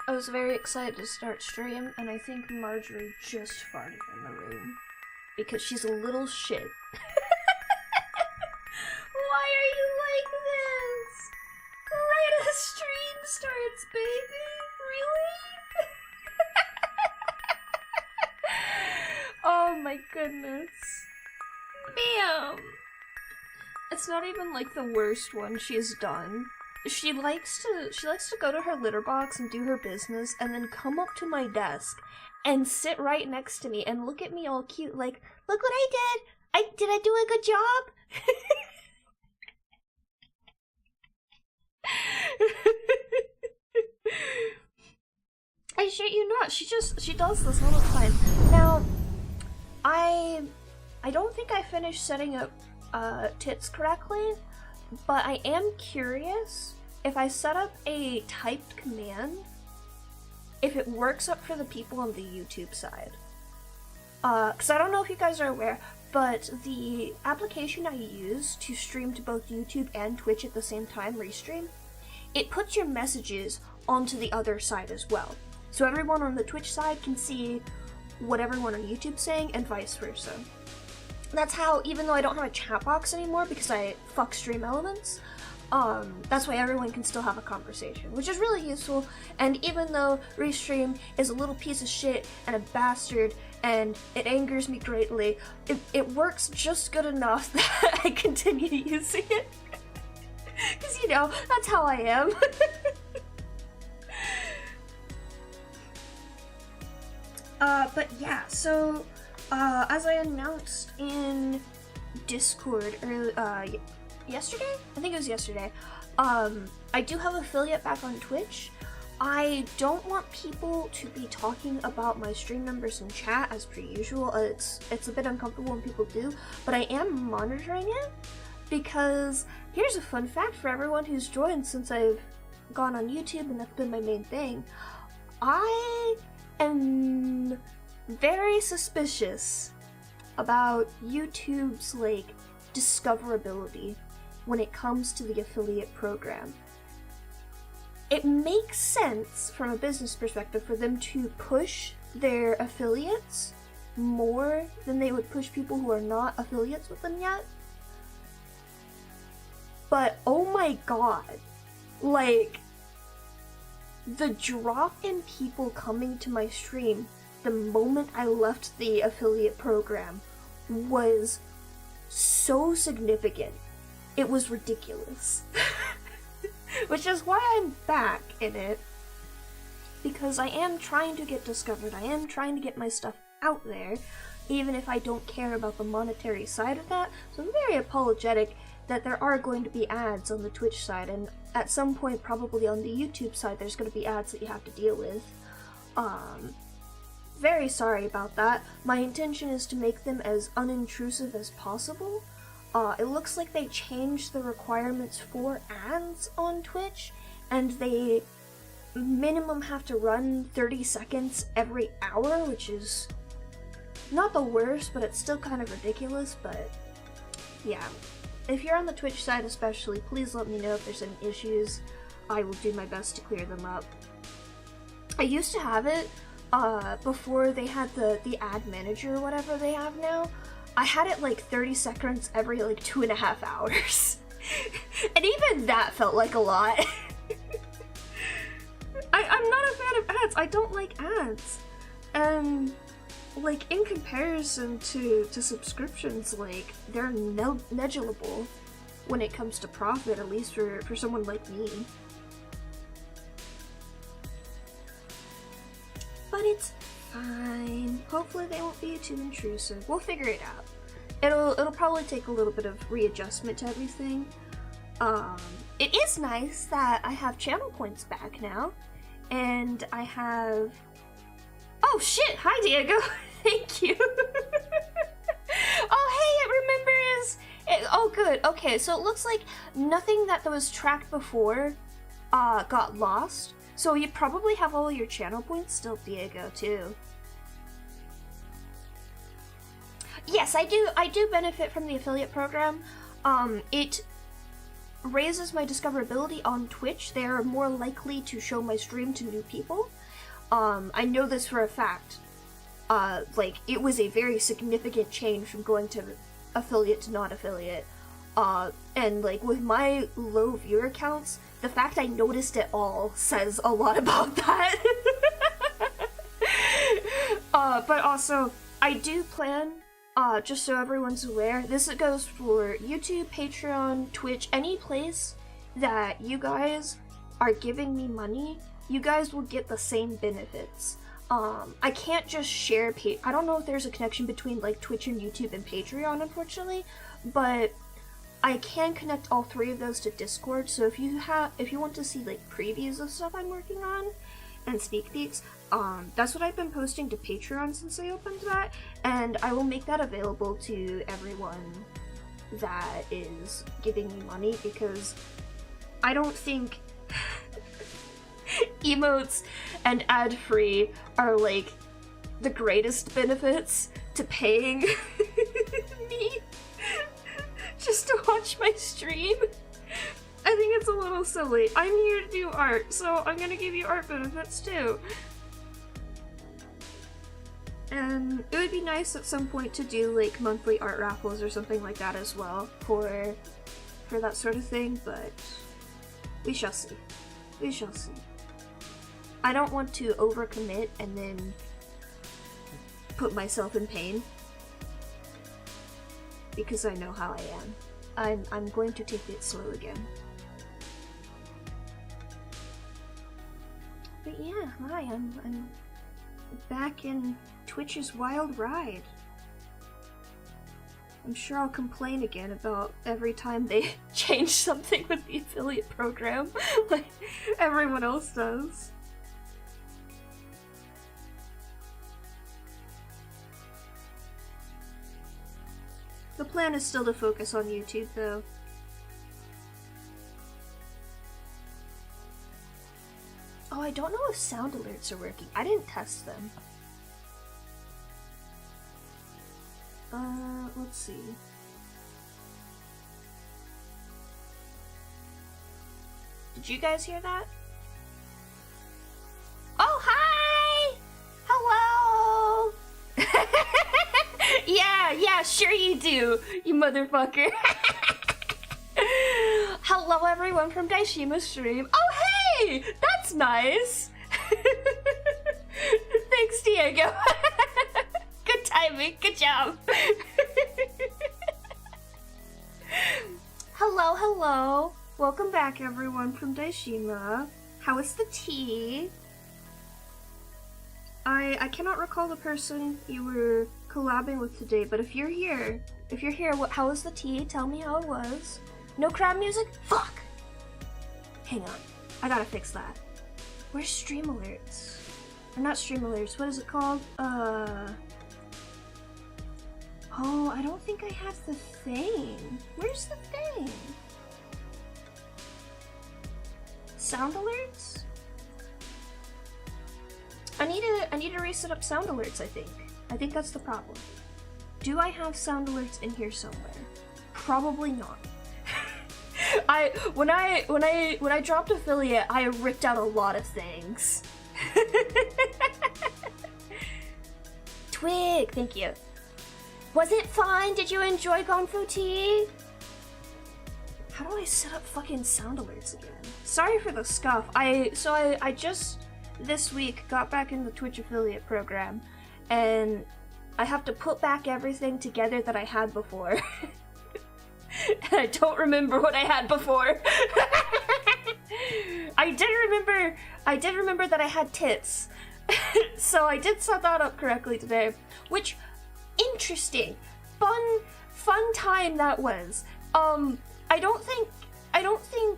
I was very excited to start stream, and I think Marjorie just farted in the room. Because she's a little shit. Why are you like this? Right as stream starts, baby? Really? Oh my goodness. Ma'am! It's not even like the worst one she's done. She likes to go to her litter box and do her business and then come up to my desk and sit right next to me and look at me all cute like, look what I did! Did I do a good job? I shit you not, she does this all the time. Now, I don't think I finished setting up tits correctly, but I am curious if I set up a typed command, if it works up for the people on the YouTube side. Because I don't know if you guys are aware, but the application I use to stream to both YouTube and Twitch at the same time, Restream, it puts your messages onto the other side as well. So everyone on the Twitch side can see what everyone on YouTube's saying and vice versa. That's how, even though I don't have a chat box anymore because I fuck stream elements, that's why everyone can still have a conversation, which is really useful. And even though Restream is a little piece of shit and a bastard and it angers me greatly, it works just good enough that I continue using it. Because, you know, that's how I am. But yeah, so as I announced in Discord yesterday? I think it was yesterday. I do have affiliate back on Twitch. I don't want people to be talking about my stream numbers in chat as per usual. It's a bit uncomfortable when people do, but I am monitoring it because here's a fun fact for everyone who's joined since I've gone on YouTube and that's been my main thing. I am very suspicious about YouTube's like discoverability when it comes to the affiliate program. It makes sense from a business perspective for them to push their affiliates more than they would push people who are not affiliates with them yet. But oh my god, like the drop in people coming to my stream the moment I left the affiliate program was so significant. It was ridiculous. Which is why I'm back in it. Because I am trying to get discovered. I am trying to get my stuff out there, even if I don't care about the monetary side of that. So I'm very apologetic that there are going to be ads on the Twitch side, and at some point probably on the YouTube side there's going to be ads that you have to deal with. Very sorry about that. My intention is to make them as unintrusive as possible. It looks like they changed the requirements for ads on Twitch, and they minimum have to run 30 seconds every hour, which is not the worst, but it's still kind of ridiculous. But yeah, if you're on the Twitch side especially, please let me know if there's any issues. I will do my best to clear them up. I used to have it before they had the ad manager or whatever they have now. I had it like 30 seconds every like 2.5 hours. And even that felt like a lot. I'm not a fan of ads. I don't like ads. And like in comparison to subscriptions, like they're negligible when it comes to profit, at least for someone like me. But it's fine. Hopefully they won't be too intrusive. We'll figure it out. It'll probably take a little bit of readjustment to everything. It is nice that I have channel points back now, and I have. Oh shit! Hi Diego. Thank you. Oh hey, it remembers. Oh good. Okay, so it looks like nothing that was tracked before got lost. So you probably have all your channel points still, Diego, too. Yes, I do benefit from the affiliate program. It raises my discoverability on Twitch. They are more likely to show my stream to new people. I know this for a fact. Like, it was a very significant change from going to affiliate to non-affiliate. And like, with my low viewer counts, the fact I noticed it all says a lot about that. But also, I do plan, just so everyone's aware, this goes for YouTube, Patreon, Twitch, any place that you guys are giving me money, you guys will get the same benefits. I can't just share I don't know if there's a connection between like Twitch and YouTube and Patreon, unfortunately, but I can connect all three of those to Discord, so if you want to see like previews of stuff I'm working on and sneak peeks, that's what I've been posting to Patreon since I opened that, and I will make that available to everyone that is giving me money, because I don't think emotes and ad-free are like the greatest benefits to paying me just to watch my stream. I think it's a little silly. I'm here to do art, so I'm gonna give you art benefits too. And it would be nice at some point to do like monthly art raffles or something like that as well for that sort of thing, but we shall see. We shall see. I don't want to overcommit and then put myself in pain, because I know how I am. I'm going to take it slow again. But yeah, hi, I'm back in Twitch's wild ride. I'm sure I'll complain again about every time they change something with the affiliate program, like everyone else does. The plan is still to focus on YouTube, though. Oh, I don't know if sound alerts are working. I didn't test them. Let's see. Did you guys hear that? Oh, hi! Hello! Yeah, sure you do, you motherfucker. Hello everyone from Daishima Stream. Oh hey! That's nice! Thanks, Diego. Good timing, good job. Hello. Welcome back everyone from Daishima. How is the tea? I cannot recall the person you were collabing with today, but if you're here, how was the tea? Tell me how it was. No crowd music? Fuck! Hang on, I gotta fix that. Where's stream alerts? Or not stream alerts, what is it called? Oh, I don't think I have the thing. Where's the thing? Sound alerts? I need to reset up sound alerts, I think. I think that's the problem. Do I have sound alerts in here somewhere? Probably not. When I dropped affiliate, I ripped out a lot of things. Twig, thank you. Was it fun? Did you enjoy Gonfu Tea? How do I set up fucking sound alerts again? Sorry for the scuff. I just this week got back in the Twitch affiliate program, and I have to put back everything together that I had before. And I don't remember what I had before. I did remember that I had tits. So I did set that up correctly today, which, interesting. Fun time that was. I don't think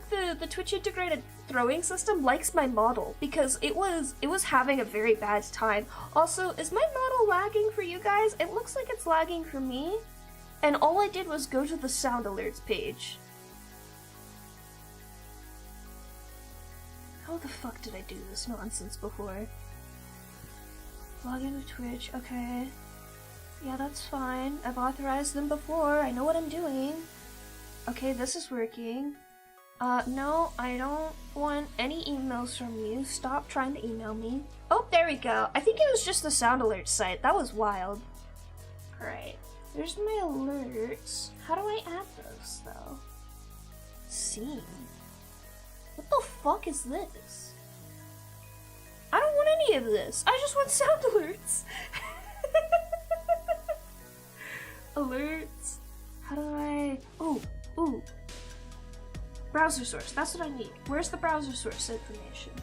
the Twitch integrated throwing system likes my model, because it was having a very bad time. Also, is my model lagging for you guys? It looks like it's lagging for me. And all I did was go to the sound alerts page. How the fuck did I do this nonsense before? Log into Twitch, okay. Yeah, that's fine. I've authorized them before. I know what I'm doing. Okay, this is working. No, I don't want any emails from you. Stop trying to email me. Oh, there we go. I think it was just the sound alert site. That was wild. Alright, there's my alerts. How do I add those, though? Scene. What the fuck is this? I don't want any of this. I just want sound alerts. Alerts. How do I... Ooh. Browser source. That's what I need. Where's the browser source information?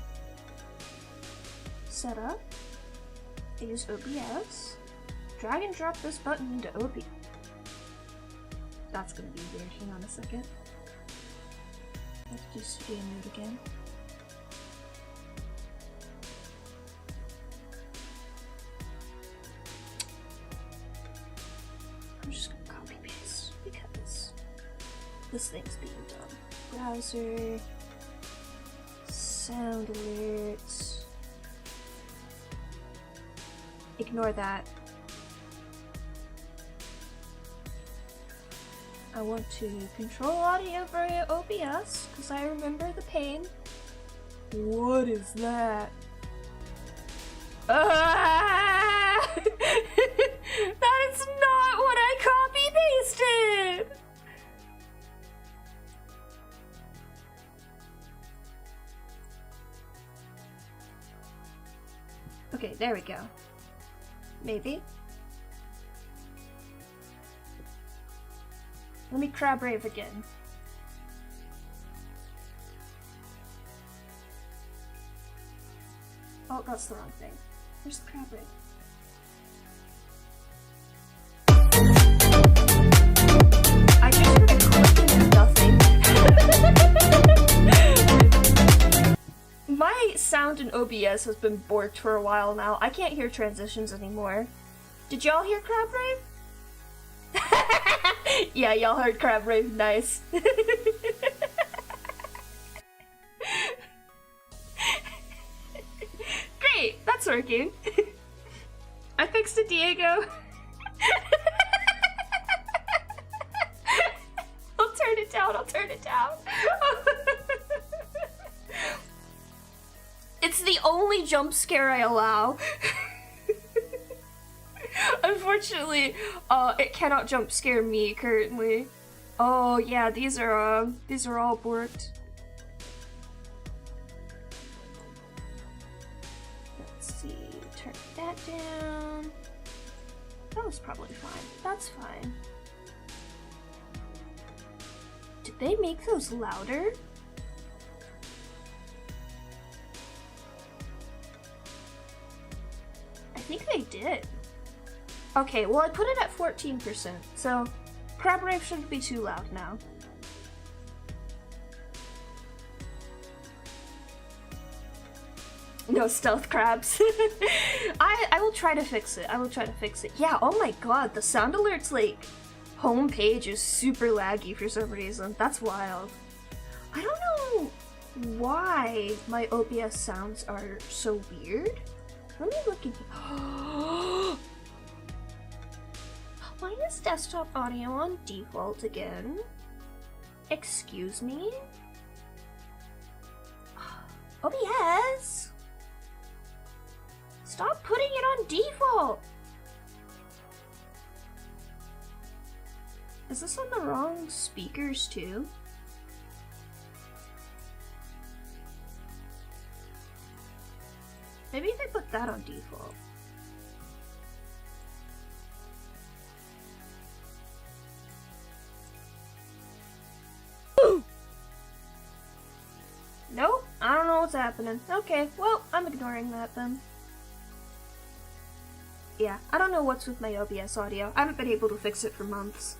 Setup. I use OBS. Drag and drop this button into OBS. That's gonna be weird. Hang on a second. Let's do studio mode again. I'm just gonna copy paste because this thing's being done. Browser, sound alerts. Ignore that. I want to control audio via OBS because I remember the pain. What is that? Ah! That is not what I copy pasted! Okay, there we go. Maybe. Let me crab rave again. Oh, that's the wrong thing. Where's the crab rave? I just heard a clicking and nothing. My sound in OBS has been borked for a while now. I can't hear transitions anymore. Did y'all hear crab rave? Yeah, y'all heard crab rave. Nice. Great, that's working. I fixed it, Diego. I'll turn it down, I'll turn it down. It's the only jump scare I allow. Unfortunately, it cannot jump scare me currently. Oh yeah, these are all borked. Let's see, turn that down. That was probably fine. That's fine. Did they make those louder? I think they did. Okay, well I put it at 14%, so crab rave shouldn't be too loud now. No stealth crabs. I will try to fix it. I will try to fix it. Yeah, oh my god, the sound alerts like homepage is super laggy for some reason. That's wild. I don't know why my OBS sounds are so weird. Let me look into Why is desktop audio on default again? Excuse me? OBS? Stop putting it on default! Is this on the wrong speakers too? Maybe if I put that on default. Nope, I don't know what's happening. Okay, well, I'm ignoring that then. Yeah, I don't know what's with my OBS audio. I haven't been able to fix it for months.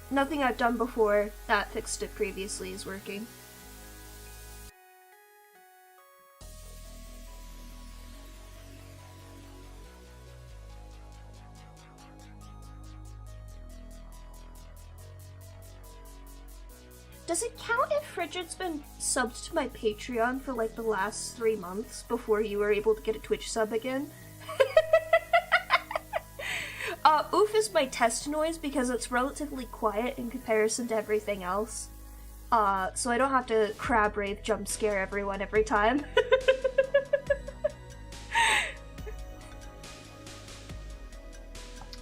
Nothing I've done before that fixed it previously is working. Does it count if Frigid's been subbed to my Patreon for like the last 3 months before you were able to get a Twitch sub again? Oof is my test noise because it's relatively quiet in comparison to everything else. So I don't have to crab rave jump scare everyone every time.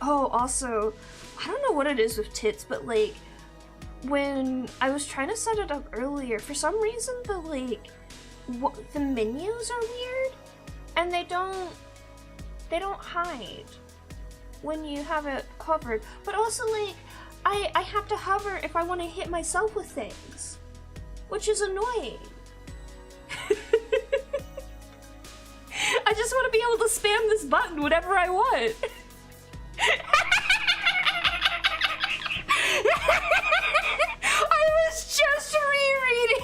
Oh, also, I don't know what it is with tits, but like, when I was trying to set it up earlier, for some reason the menus are weird, and they don't hide when you have it hovered. But also, like, I have to hover if I want to hit myself with things, which is annoying. I just want to be able to spam this button whenever I want. I was just rewatching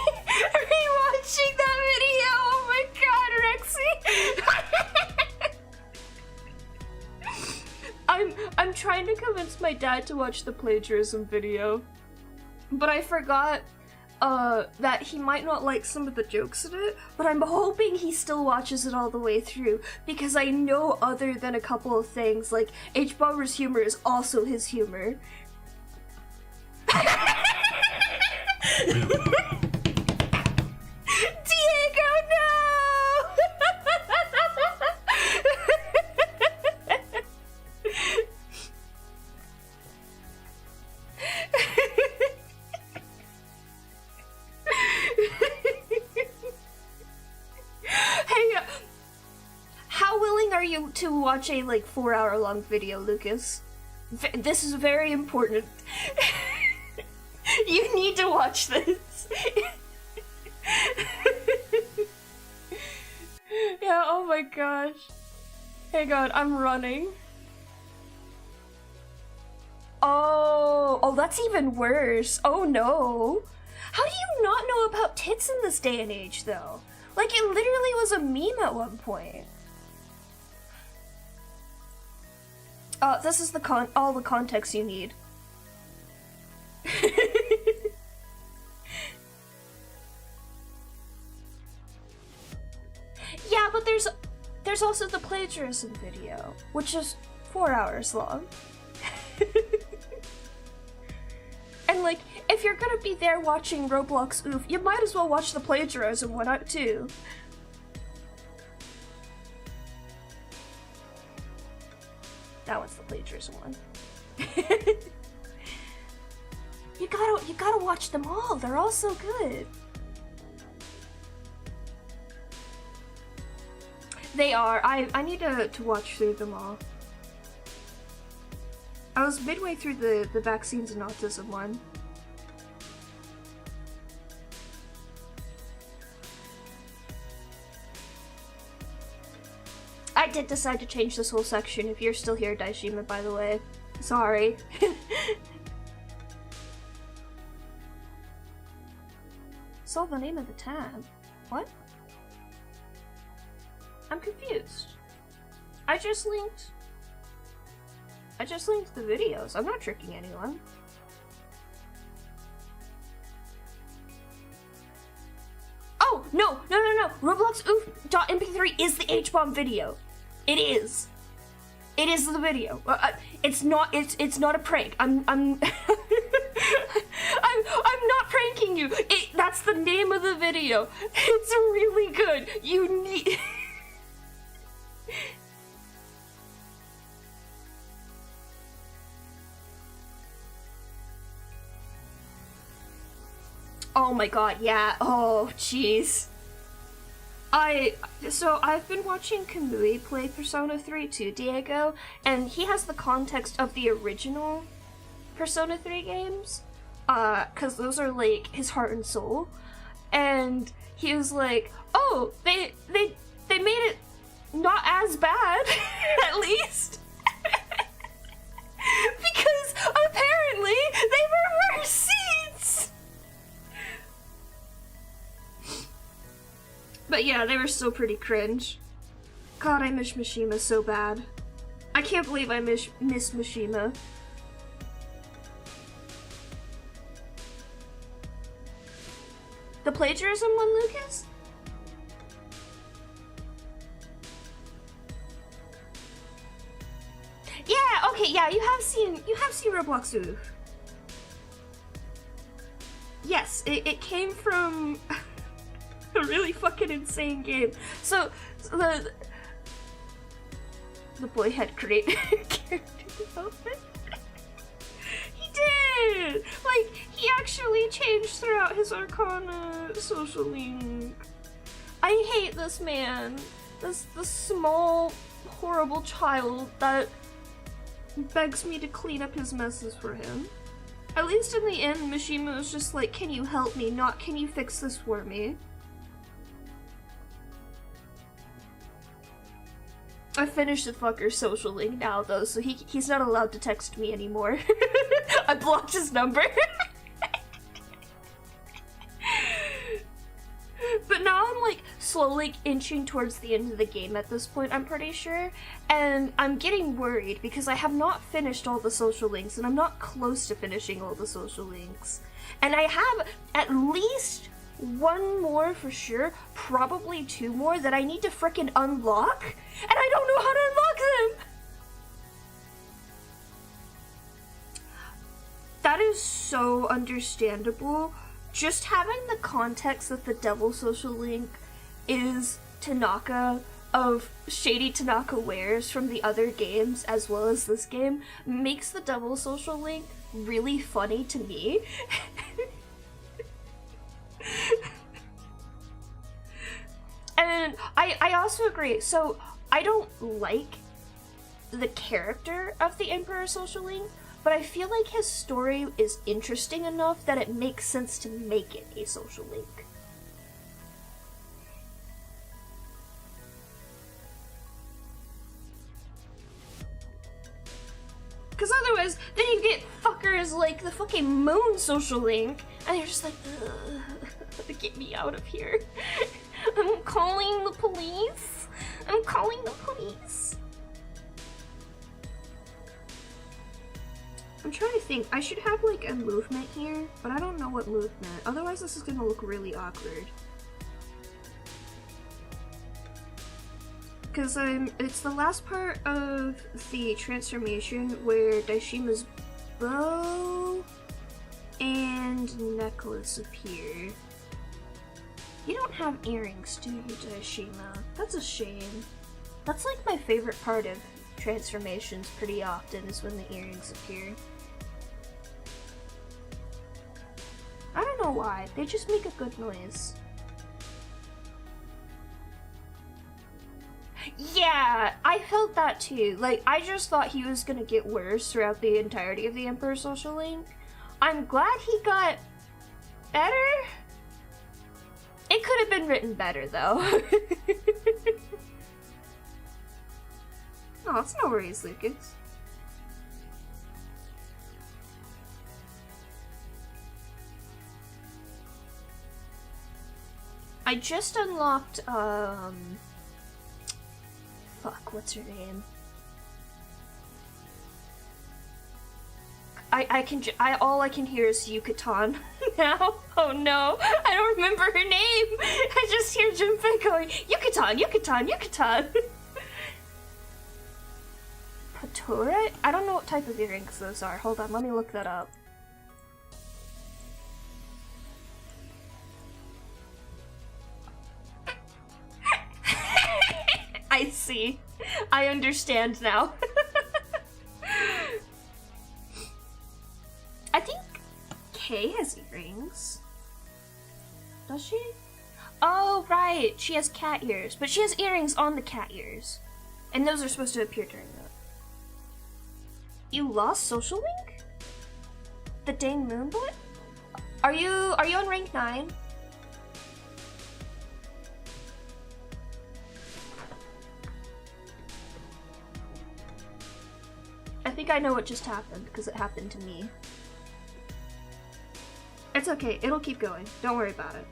that video. Oh my god, Rexy. I'm trying to convince my dad to watch the plagiarism video, but I forgot that he might not like some of the jokes in it, but I'm hoping he still watches it all the way through, because I know other than a couple of things, like H-Bomber's humor is also his humor. Diego, no! Hey, how willing are you to watch a, like, 4-hour-long video, Lucas? This is very important. You need to watch this. Yeah, oh my gosh. Hang on, I'm running. Oh, that's even worse. Oh no. How do you not know about tits in this day and age, though? Like, it literally was a meme at one point. This is all the context you need. Yeah, but there's also the plagiarism video, which is 4 hours long. And like, if you're gonna be there watching Roblox Oof, you might as well watch the plagiarism one out too. That one's the plagiarism one. You gotta watch them all. They're all so good. They are. I need to watch through them all. I was midway through the vaccines and autism one. I did decide to change this whole section. If you're still here, Daishima, by the way. Sorry. Saw the name of the tab. What? I'm confused. I just linked the videos. I'm not tricking anyone. Oh, no. Roblox Oof.mp3 is the H-bomb video. It is. It is the video. It's not a prank. I'm I'm not pranking you. That's the name of the video. It's really good. You need Oh my god, yeah. Oh, jeez. So I've been watching Kamui play Persona 3 too, Diego, and he has the context of the original Persona 3 games, cause those are like his heart and soul, and he was like, oh, they made it not as bad, at least, because apparently they were worse seeds. But yeah, they were still pretty cringe. God, I miss Mishima so bad. I can't believe I miss Mishima. The plagiarism one, Lucas? Yeah, Okay, yeah, you have seen Roblox Oof. Yes, it came from a really fucking insane game. So the boy had great character development. He did! Like, he actually changed throughout his Arcana social link. I hate this man. This small, horrible child that begs me to clean up his messes for him. At least in the end, Mishima was just like, can you help me, not can you fix this for me? I finished the fucker's social link now though, so he's not allowed to text me anymore. I blocked his number. But now I'm like slowly inching towards the end of the game at this point, I'm pretty sure. And I'm getting worried because I have not finished all the social links and I'm not close to finishing all the social links. And I have at least one more for sure, probably two more that I need to frickin' unlock, and I don't know how to unlock them! That is so understandable. Just having the context that the devil social link is Tanaka of shady Tanaka wares from the other games as well as this game makes the devil social link really funny to me. And I also agree, so I don't like the character of the Emperor social link, but I feel like his story is interesting enough that it makes sense to make it a social link. Because otherwise, then you get fuckers like the fucking Moon social link, and you're just like, ugh, get me out of here. I'm calling the police. I'm calling the police. I'm trying to think. I should have like a movement here, but I don't know what movement. Otherwise this is gonna look really awkward. Because it's the last part of the transformation where Daishima's bow and necklace appear. You don't have earrings, do you, Daishima? That's a shame. That's like my favorite part of transformations pretty often, is when the earrings appear. I don't know why, they just make a good noise. Yeah, I felt that too. Like, I just thought he was gonna get worse throughout the entirety of the Emperor social link. I'm glad he got better. It could have been written better, though. Oh, it's no worries, Lucas. I just unlocked, fuck, what's her name? All I can hear is Yucatan now. Oh no, I don't remember her name. I just hear Junpei going, Yucatan, Yucatan, Yucatan. Patora? I don't know what type of earrings those are. Hold on, let me look that up. I see. I understand now. I think Kay has earrings. Does she? Oh, right. She has cat ears. But she has earrings on the cat ears. And those are supposed to appear during that. You lost Social Link? The dang Moonbot? Are you on rank 9? I think I know what just happened, because it happened to me. It's okay, it'll keep going. Don't worry about it.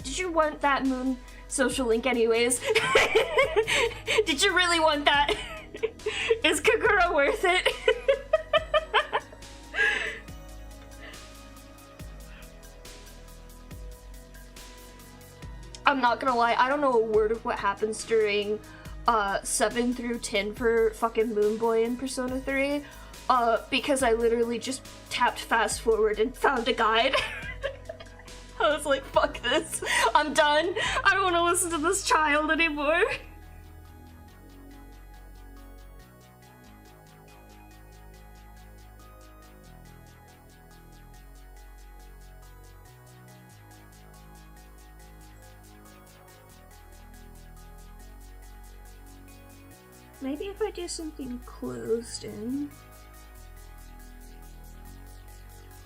Did you want that Moon social link anyways? Did you really want that? Is Kagura worth it? I'm not gonna lie, I don't know a word of what happens during 7 through 10 for fucking Moon Boy in Persona 3, because I literally just tapped fast forward and found a guide. I was like, fuck this. I'm done. I don't want to listen to this child anymore. Maybe if I do something closed in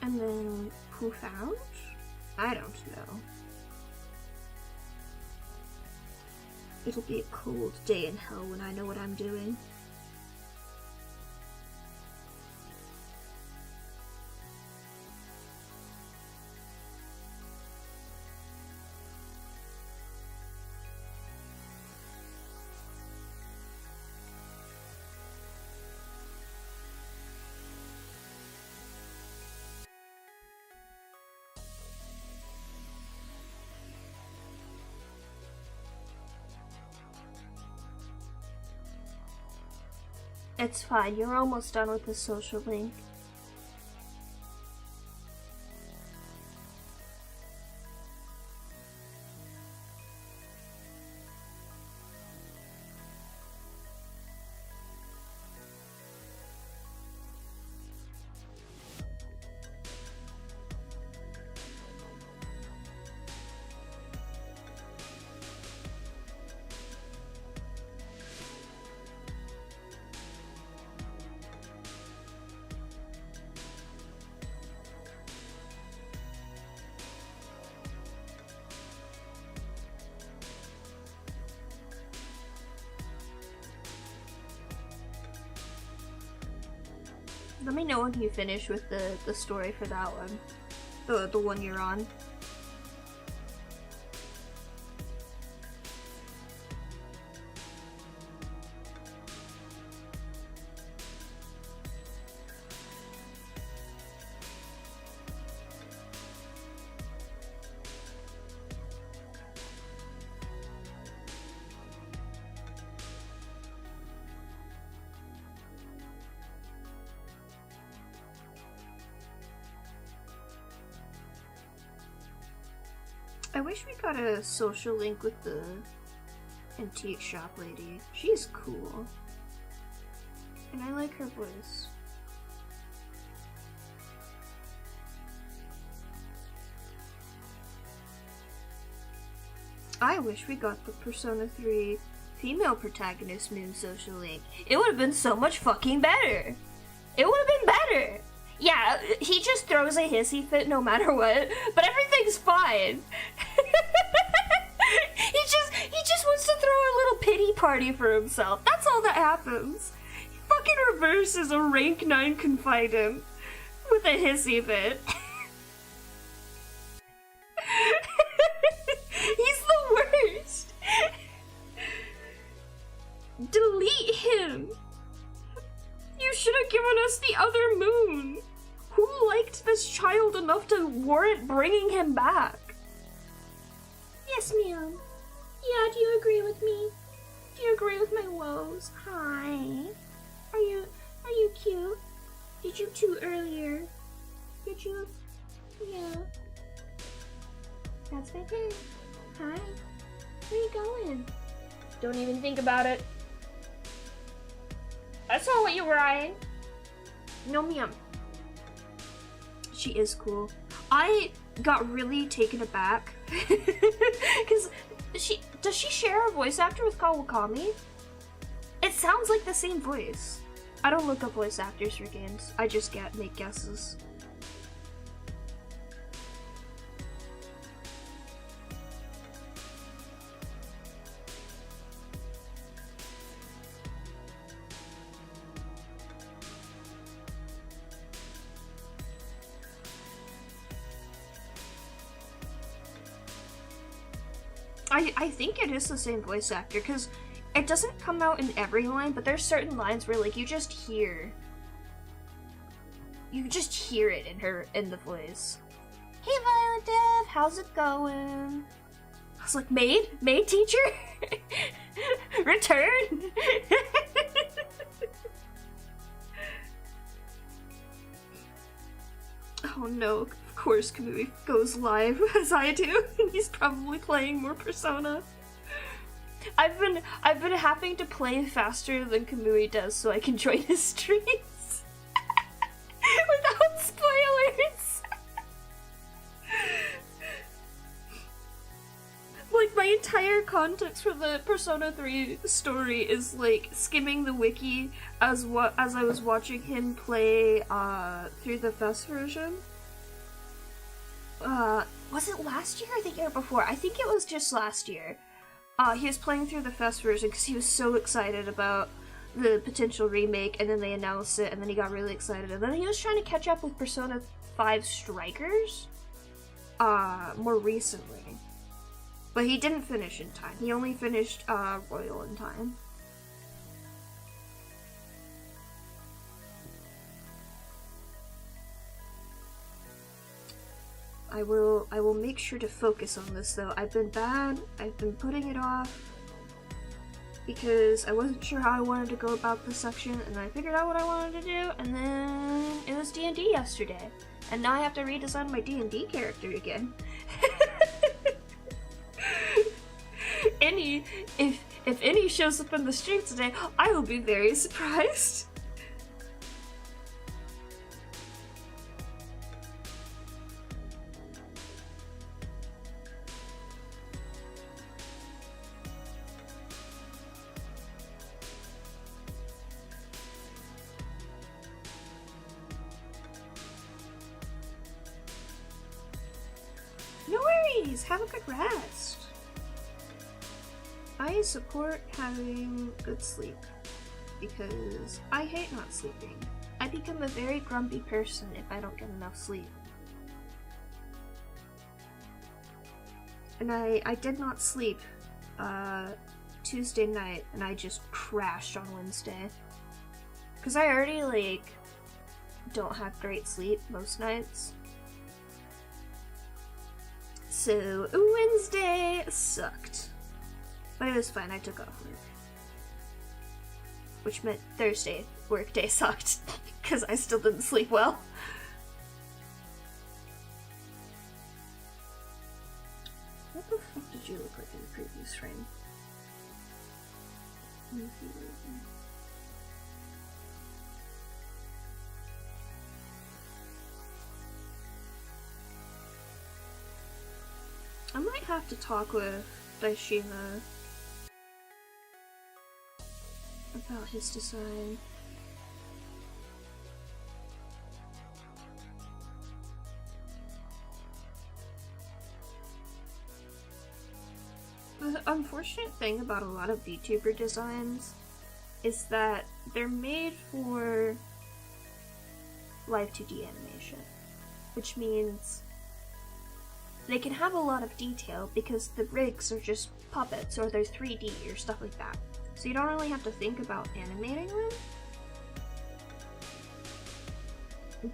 and then poof out? I don't know. It'll be a cold day in hell when I know what I'm doing. It's fine, you're almost done with the social link. Let me know when you finish with the story for that one. The one you're on. I wish we got a social link with the antique shop lady. She's cool. And I like her voice. I wish we got the Persona 3 female protagonist Moon social link. It would have been so much fucking better. It would have been better. Yeah, he just throws a hissy fit no matter what, but everything's fine. he just wants to throw a little pity party for himself. That's all that happens. He fucking reverses a rank 9 confidant with a hissy fit. He's the worst. Delete him. You should have given us the other Moon. Who liked this child enough to warrant bringing him back? Yes, ma'am. Yeah, do you agree with me? Do you agree with my woes? Hi. Are you cute? Did you toot earlier? Did you? Yeah. That's my turn. Hi. Where you going? Don't even think about it. I saw what you were eyeing. No, ma'am. She is cool. I got really taken aback because does she share a voice actor with Kawakami? It sounds like the same voice. I don't look up voice actors for games. I just make guesses. I think it is the same voice actor, because it doesn't come out in every line, but there's certain lines where, like, you just hear it in the voice. Hey Violet Dev, how's it going? was like, maid teacher? Return? Oh no, of course Kamui goes live as I do. He's probably playing more Persona. I've been having to play faster than Kamui does so I can join his streams. Without spoilers. Like, my entire context for the Persona 3 story is like skimming the wiki as I was watching him play through the FES version. Was it last year or the year before? I think it was just last year. He was playing through the FES version because he was so excited about the potential remake, and then they announced it, and then he got really excited, and then he was trying to catch up with Persona 5 Strikers more recently. But he didn't finish in time. He only finished Royal in time. I will make sure to focus on this though. I've been bad. I've been putting it off because I wasn't sure how I wanted to go about this section, and I figured out what I wanted to do, and then it was D&D yesterday. And now I have to redesign my D&D character again. If any shows up in the stream today, I will be very surprised. No worries, have a good rest. I support having good sleep because I hate not sleeping. I become a very grumpy person if I don't get enough sleep. And I did not sleep Tuesday night, and I just crashed on Wednesday. Because I already, like, don't have great sleep most nights. So, Wednesday sucked. But it was fine, I took off work. Which meant Thursday work day sucked, because I still didn't sleep well. What the fuck did you look like in the previous frame? I might have to talk with Daishima about his design. The unfortunate thing about a lot of VTuber designs is that they're made for live 2D animation, which means they can have a lot of detail because the rigs are just puppets or they're 3D or stuff like that. So you don't really have to think about animating them.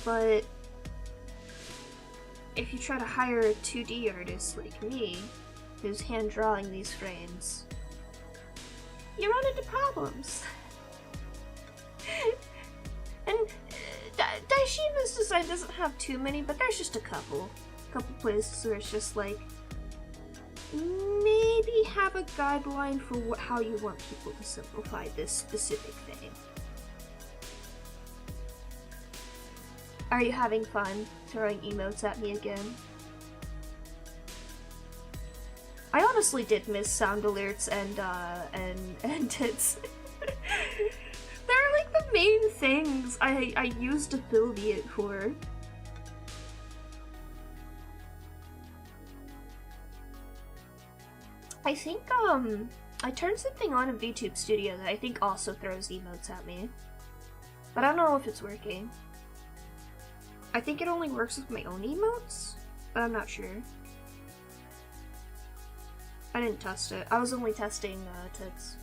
But if you try to hire a 2D artist like me, who's hand drawing these frames, you run into problems. And Daishima's design doesn't have too many, but there's just a couple places where it's just like, maybe have a guideline for how you want people to simplify this specific thing. Are you having fun throwing emotes at me again? I honestly did miss sound alerts and tits. They're like the main things I used affiliate for. I think, I turned something on in VTube Studio that I think also throws emotes at me. But I don't know if it's working. I think it only works with my own emotes, but I'm not sure. I didn't test it. I was only testing, tits.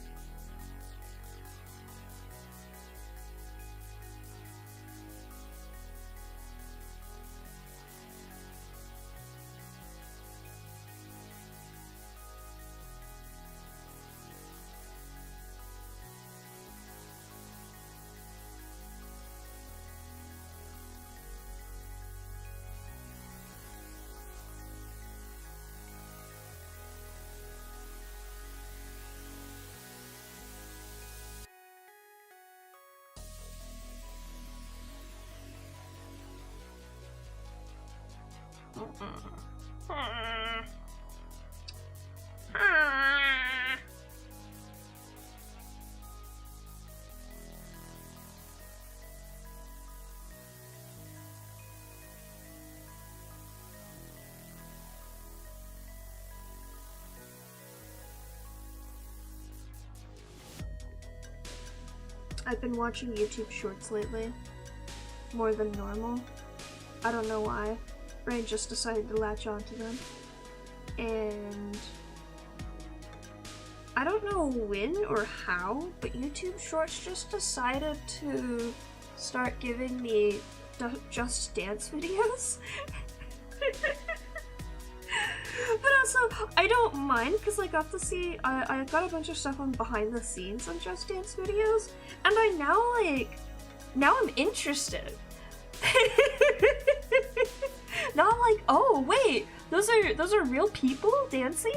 I've been watching YouTube shorts lately. More than normal. I don't know why. Brain just decided to latch onto them. And I don't know when or how, but YouTube Shorts just decided to start giving me Just Dance videos. But also, I don't mind because I got to see, I got a bunch of stuff on behind the scenes on Just Dance videos, and I now I'm interested. Now I'm like, oh wait, those are real people dancing?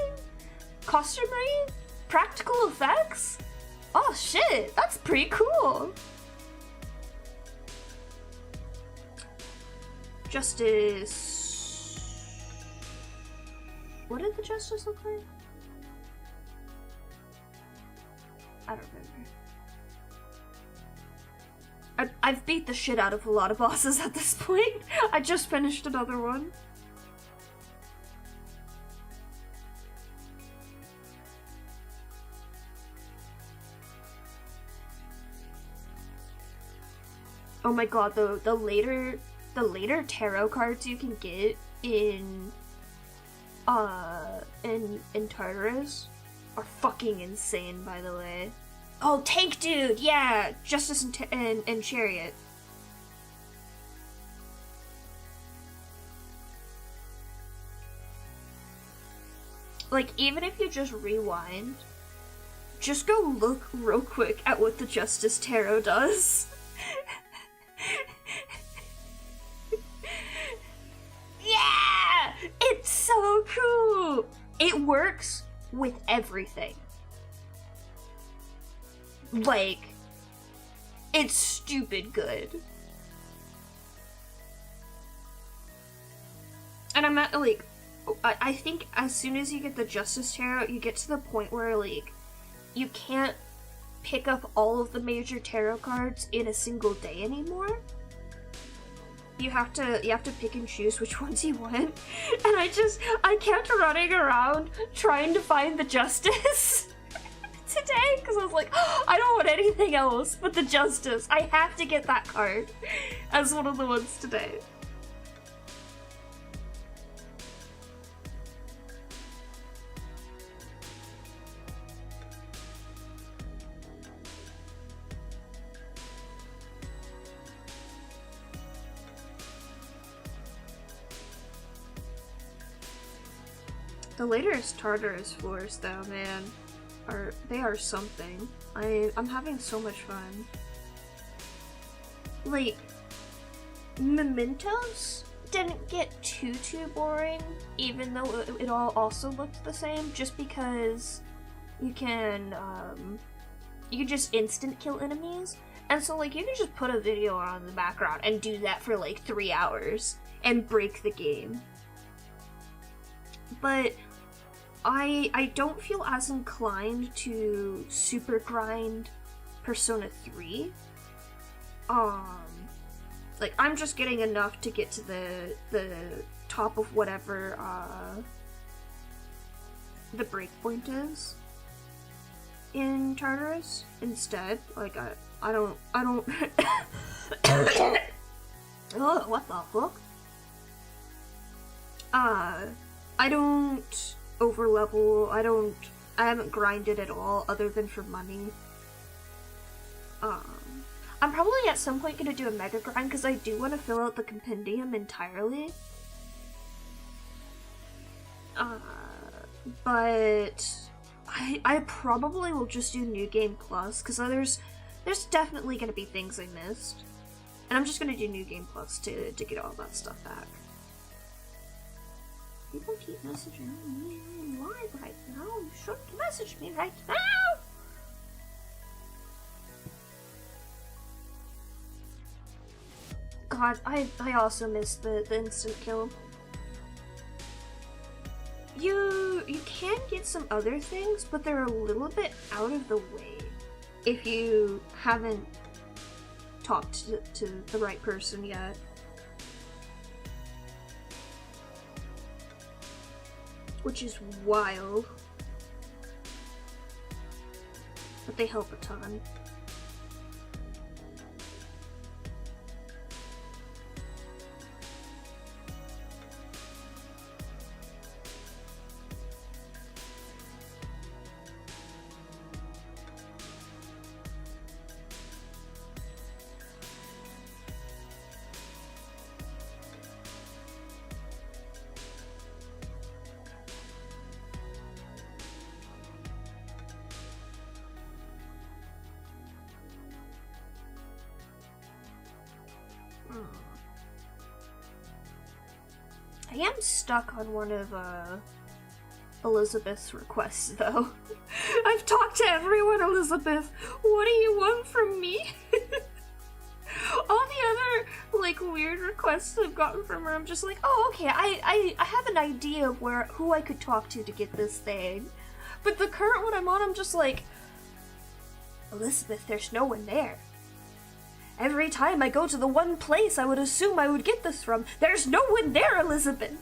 Costumery? Practical effects? Oh shit, that's pretty cool. Justice. What did the Justice look like? I don't remember. I've beat the shit out of a lot of bosses at this point. I just finished another one. Oh my god, the later tarot cards you can get in Tartarus are fucking insane, by the way. Oh, Tank Dude! Yeah! Justice and Chariot. Like, even if you just rewind, just go look real quick at what the Justice Tarot does. Yeah! It's so cool! It works with everything. Like, it's stupid good. And I'm at, like, I think as soon as you get the Justice Tarot, you get to the point where, like, you can't pick up all of the major tarot cards in a single day anymore. You have to pick and choose which ones you want. And I kept running around trying to find the Justice today, because I was like, oh, I don't want anything else but the Justice. I have to get that card as one of the ones today. The latest Tartarus floors, though, man, they are something. I'm having so much fun. Like, Mementos didn't get too boring, even though it all also looked the same, just because you can just instant kill enemies, and so like you can just put a video on in the background and do that for like 3 hours and break the game. But I don't feel as inclined to super grind Persona 3. Like, I'm just getting enough to get to the top of whatever the breakpoint is in Tartarus instead. Like, I don't oh, what the fuck? I don't overlevel. I haven't grinded at all other than for money. I'm probably at some point gonna do a mega grind because I do want to fill out the compendium entirely. But I probably will just do New Game Plus because there's definitely gonna be things I missed, and I'm just gonna do New Game Plus to get all that stuff back. People keep messaging me live right now. You shouldn't message me right now. God, I also missed the instant kill. can get some other things, but they're a little bit out of the way if you haven't talked to the right person yet. Which is wild. But they help a ton. I am stuck on one of Elizabeth's requests, though. I've talked to everyone, Elizabeth. What do you want from me? All the other, like, weird requests I've gotten from her, I'm just like, oh, okay, I have an idea of who I could talk to get this thing. But the current one I'm on, I'm just like, Elizabeth, there's no one there. Every time I go to the one place I would assume I would get this from, there's no one there, Elizabeth!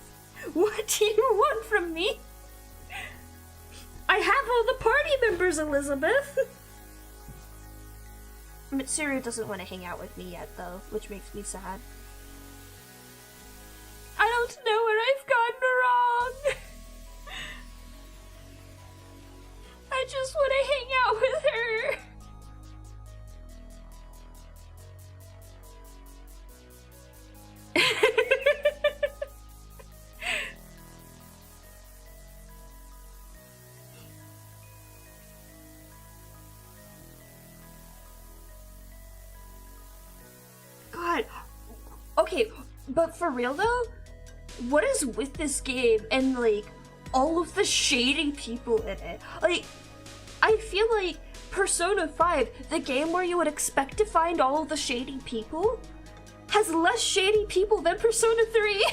What do you want from me? I have all the party members, Elizabeth! Mitsuru doesn't want to hang out with me yet, though, which makes me sad. I don't know where I've gone wrong! I just want to hang out with her! God. Okay, but for real though, what is with this game and like all of the shady people in it? Like, I feel like Persona 5, the game where you would expect to find all of the shady people, has less shady people than Persona 3.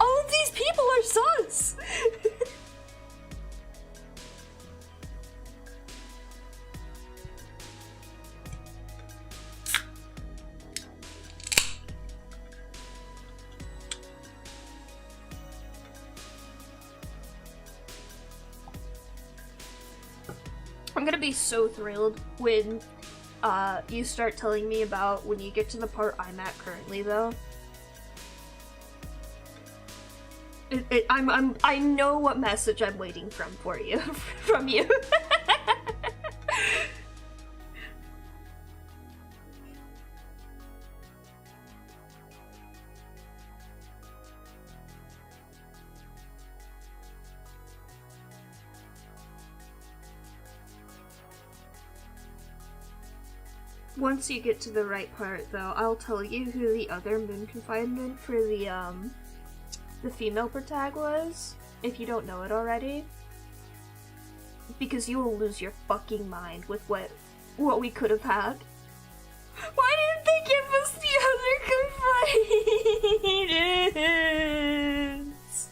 All of these people are sus. I'm gonna be so thrilled when you start telling me about when you get to the part I'm at currently, though. I know what message I'm waiting from you. Once you get to the right part, though, I'll tell you who the other moon confinement for the female protag was, if you don't know it already. Because you will lose your fucking mind with what we could have had. Why didn't they give us the other confinements?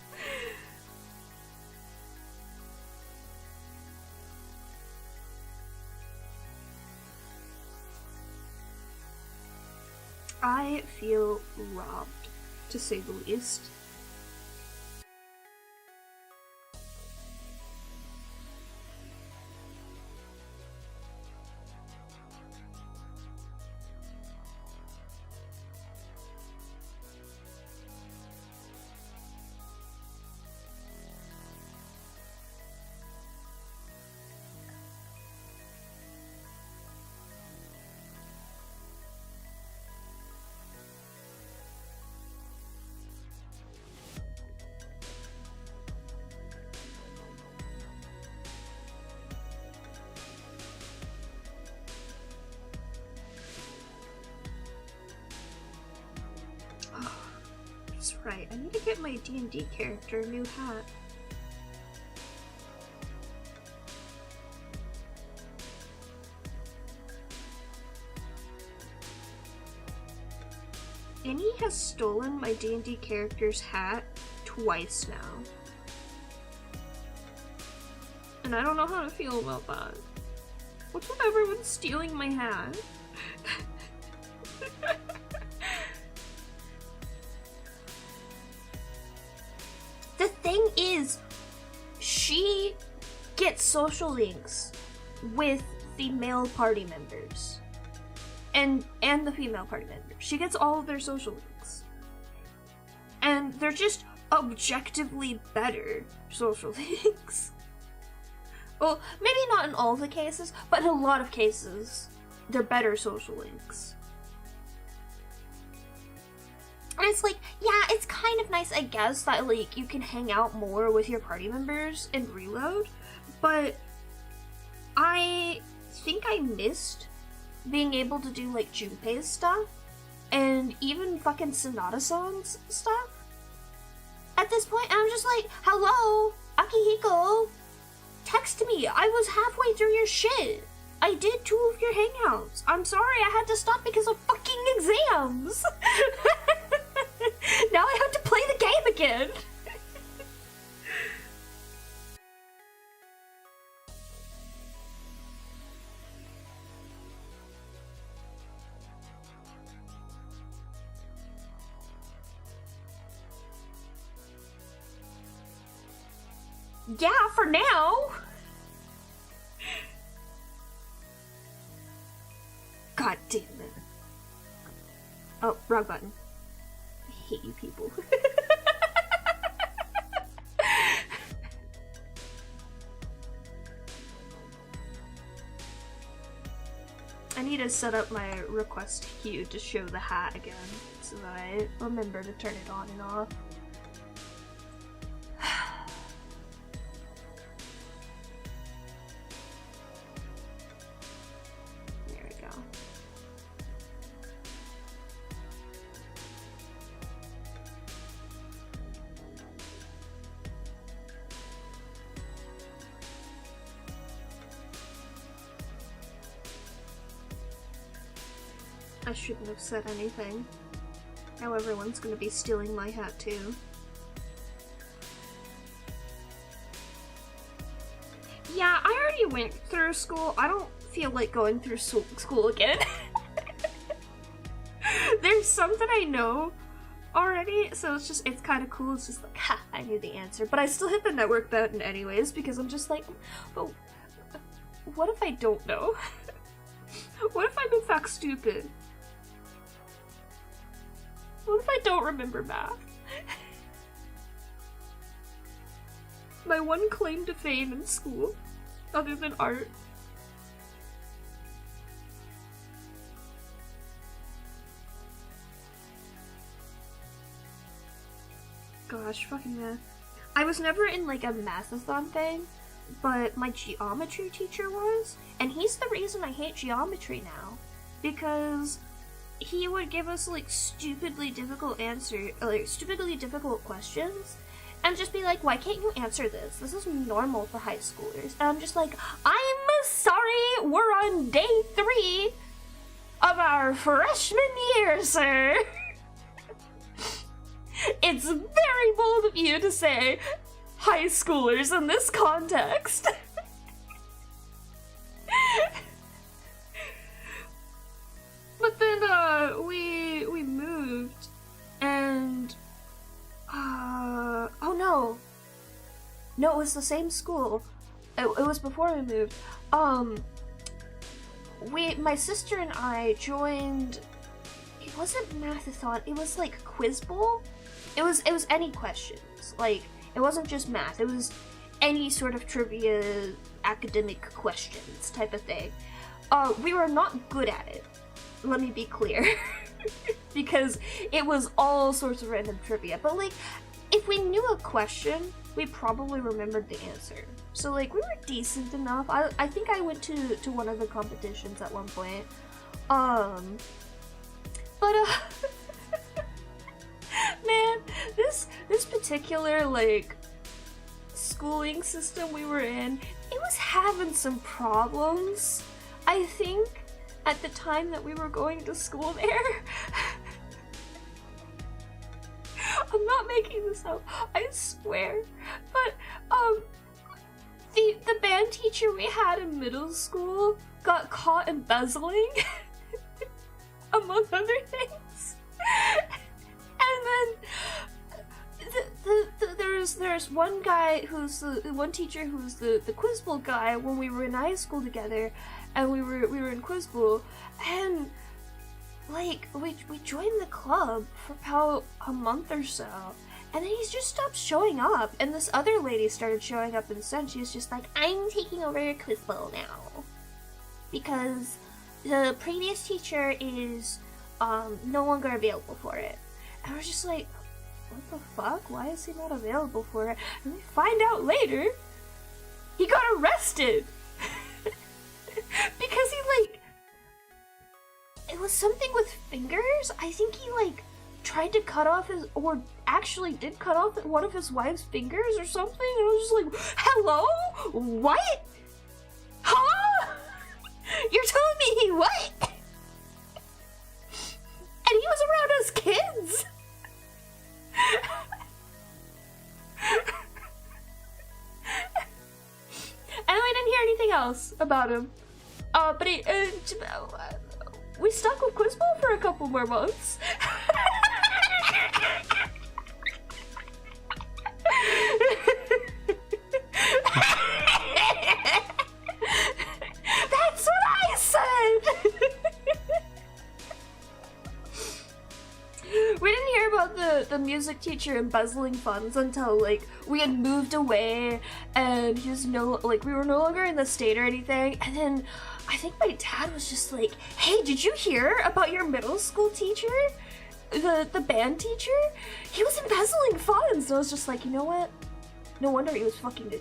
I feel robbed, to say the least. That's right, I need to get my D&D character a new hat. Annie has stolen my D&D character's hat twice now. and I don't know how to feel about that. What's with everyone stealing my hat? The thing is, she gets social links with the male party members. And the female party members. She gets all of their social links. And they're just objectively better social links. Well, maybe not in all the cases, but in a lot of cases, they're better social links. And it's like, yeah, it's kind of nice, I guess, that, like, you can hang out more with your party members and reload, but I think I missed being able to do, like, Junpei's stuff, and even fucking Sonata Song's stuff. At this point, I'm just like, hello, Akihiko, text me, I was halfway through your shit. I did 2 of your hangouts. I'm sorry I had to stop because of fucking exams. Now I have to play the game again. Yeah, for now. God damn it. Oh, wrong button. I hate you people. I need to set up my request queue to show the hat again, so that I remember to turn it on and off. There we go. I shouldn't have said anything. Now everyone's gonna be stealing my hat too. Yeah, I already went through school. I don't feel like going through school again. There's some that I know already, so it's kind of cool. It's just like, ha, I knew the answer. But I still hit the network button anyways, because I'm just like, oh, what if I don't know? What if I'm in fact stupid? What if I don't remember math? My one claim to fame in school, other than art. Gosh, fucking math. I was never in like a mathathon thing, but my geometry teacher was, and he's the reason I hate geometry now, because he would give us like stupidly difficult questions, and just be like, why can't you answer this? This is normal for high schoolers. And I'm just like, I'm sorry, we're on day 3 of our freshman year, sir. It's very bold of you to say high schoolers in this context. But then, we moved, and, oh no. No, it was the same school. It was before we moved. My sister and I joined, it wasn't mathathon, it was like quiz bowl. It was any questions. Like, it wasn't just math, it was any sort of trivia, academic questions type of thing. We were not good at it. Let me be clear. Because it was all sorts of random trivia. But like, if we knew a question, we probably remembered the answer. So like, we were decent enough. I think I went to one of the competitions at one point. Man, this particular like schooling system we were in, it was having some problems. I think at the time that we were going to school there. I'm not making this up, I swear. But the band teacher we had in middle school got caught embezzling, among other things. And then there's one guy who's the one teacher who's the quiz bowl guy when we were in high school together, and we were in quiz bowl, and like we joined the club for about a month or so, and then he's just stopped showing up, and this other lady started showing up instead. She was just like, I'm taking over your quiz bowl now because the previous teacher is no longer available for it. And we're just like, what the fuck? Why is he not available for it? And we find out later he got arrested because he like, it was something with fingers. I think he like tried to cut off his, or actually did cut off one of his wife's fingers or something. And I was just like, hello? What? Huh? You're telling me he what? And he was around us kids. And I didn't hear anything else about him. But we stuck with Quiz Bowl for a couple more months. That's what I said! We didn't hear about the music teacher embezzling funds until like we had moved away and he was we were no longer in the state or anything. And then I think my dad was just like, hey, did you hear about your middle school teacher? The band teacher? He was embezzling funds. And I was just like, you know what? No wonder he was fucking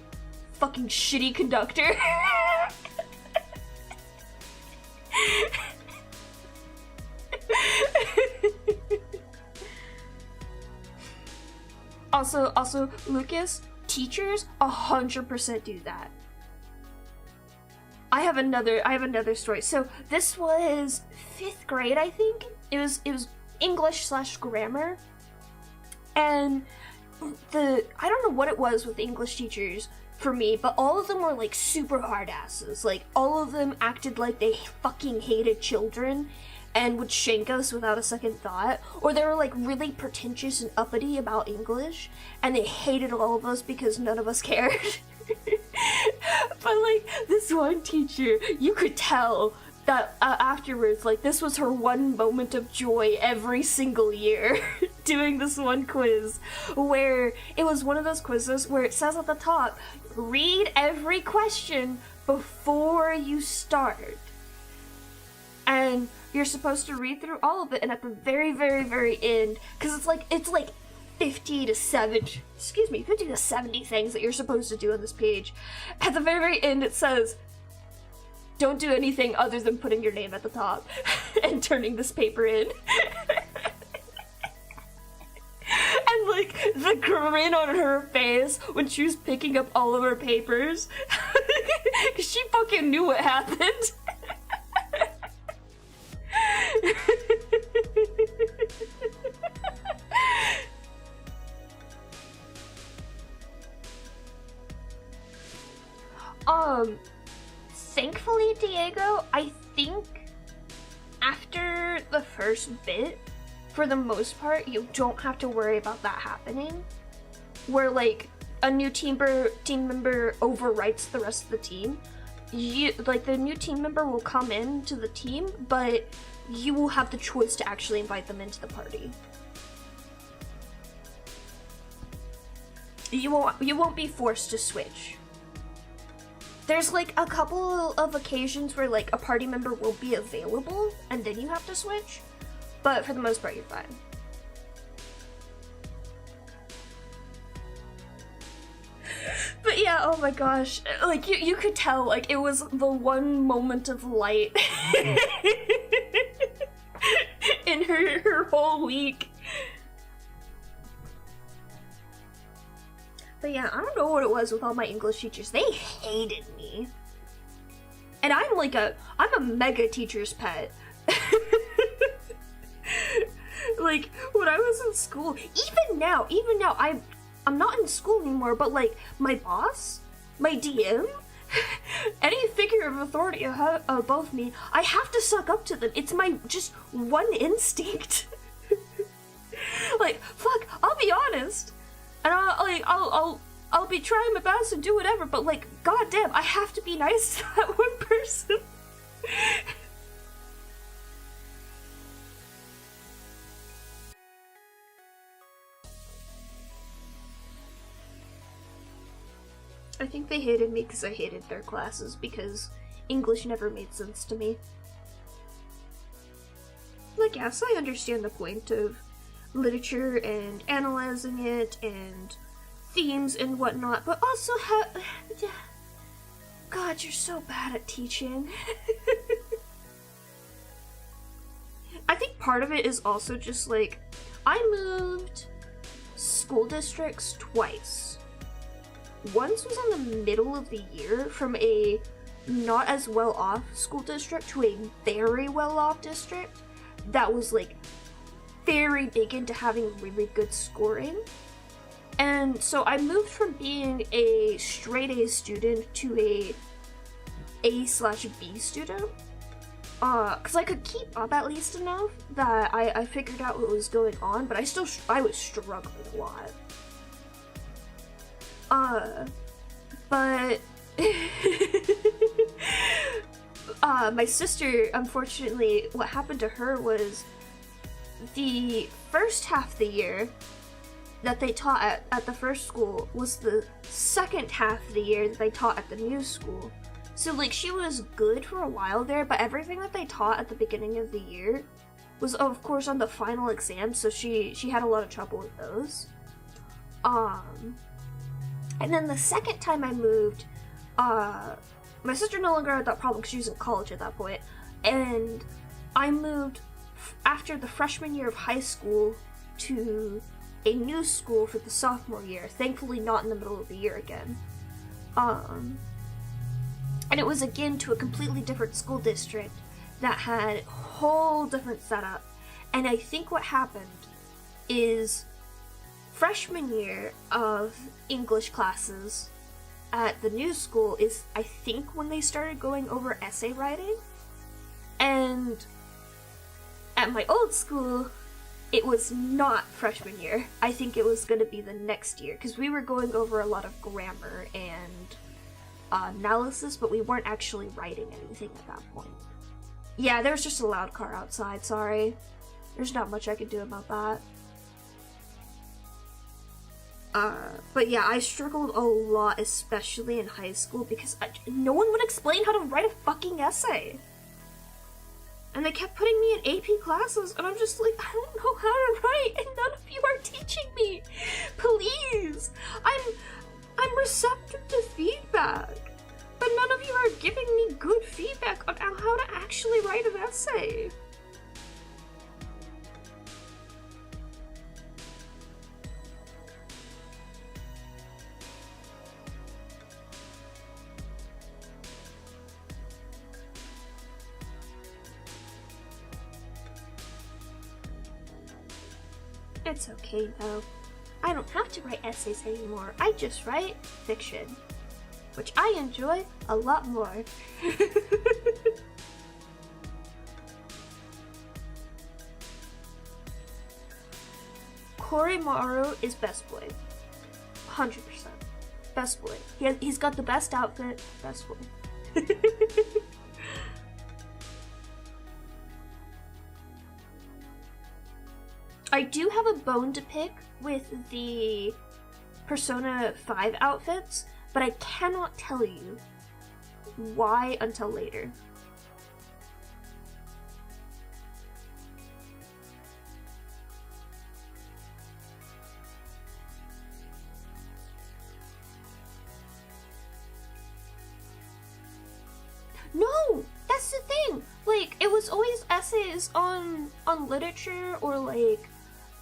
shitty conductor. Also, Lucas, teachers 100% do that. I have another story. So this was 5th grade, I think. It was English/grammar. And I don't know what it was with English teachers for me, but all of them were like super hard asses. Like all of them acted like they fucking hated children and would shank us without a second thought, or they were like really pretentious and uppity about English, and they hated all of us because none of us cared. But like this one teacher, you could tell that afterwards, like this was her one moment of joy every single year, doing this one quiz, where it was one of those quizzes where it says at the top, read every question before you start. And you're supposed to read through all of it, and at the very, very, very end, because it's like 50 to 70 things that you're supposed to do on this page. At the very, very end, it says, don't do anything other than putting your name at the top and turning this paper in. And like the grin on her face when she was picking up all of her papers, she fucking knew what happened. Thankfully, Diego, I think after the first bit, for the most part, you don't have to worry about that happening. Where like a new team member overwrites the rest of the team. The new team member will come into the team, but you will have the choice to actually invite them into the party. You won't be forced to switch. There's like a couple of occasions where like a party member will be available and then you have to switch, but for the most part you're fine. But yeah, oh my gosh, like you could tell like it was the one moment of light in her whole week. But yeah, I don't know what it was with all my English teachers. They hated me. And I'm a mega teacher's pet. Like, when I was in school, even now, I'm not in school anymore, but like, my boss, my DM, any figure of authority above me, I have to suck up to them. It's my just one instinct. Like, fuck, I'll be honest, and I'll be trying my best and do whatever, but like, goddamn, I have to be nice to that one person. I think they hated me because I hated their classes, because English never made sense to me. Like, yes, I understand the point of literature and analyzing it and themes and whatnot, but also God, you're so bad at teaching. I think part of it is also just like, I moved school districts twice. Once was in the middle of the year from a not as well off school district to a very well off district that was like very big into having really good scoring. And so I moved from being a straight A student to a A/B student. Cause I could keep up at least enough that I figured out what was going on, but I was struggling a lot. But my sister, unfortunately, what happened to her was the first half of the year that they taught at the first school was the second half of the year that they taught at the new school. So like, she was good for a while there, but everything that they taught at the beginning of the year was of course on the final exam, so she had a lot of trouble with those. And then the second time I moved, my sister no longer had that problem because she was in college at that point, and I moved after the freshman year of high school to a new school for the sophomore year, thankfully not in the middle of the year again. And it was again to a completely different school district that had a whole different setup. And I think what happened is freshman year of English classes at the new school is, I think, when they started going over essay writing. And at my old school, it was not freshman year. I think it was going to be the next year, because we were going over a lot of grammar and analysis, but we weren't actually writing anything at that point. Yeah, there's just a loud car outside, sorry. There's not much I could do about that. But yeah, I struggled a lot, especially in high school, because no one would explain how to write a fucking essay. And they kept putting me in AP classes, and I'm just like, I don't know how to write, and none of you are teaching me. Please, I'm receptive to feedback, but none of you are giving me good feedback on how to actually write an essay. It's okay though. I don't have to write essays anymore. I just write fiction, which I enjoy a lot more. Korimaru is best boy. 100%. Best boy. He's got the best outfit. Best boy. I do have a bone to pick with the Persona 5 outfits, but I cannot tell you why until later. No! That's the thing! Like, it was always essays on literature, or like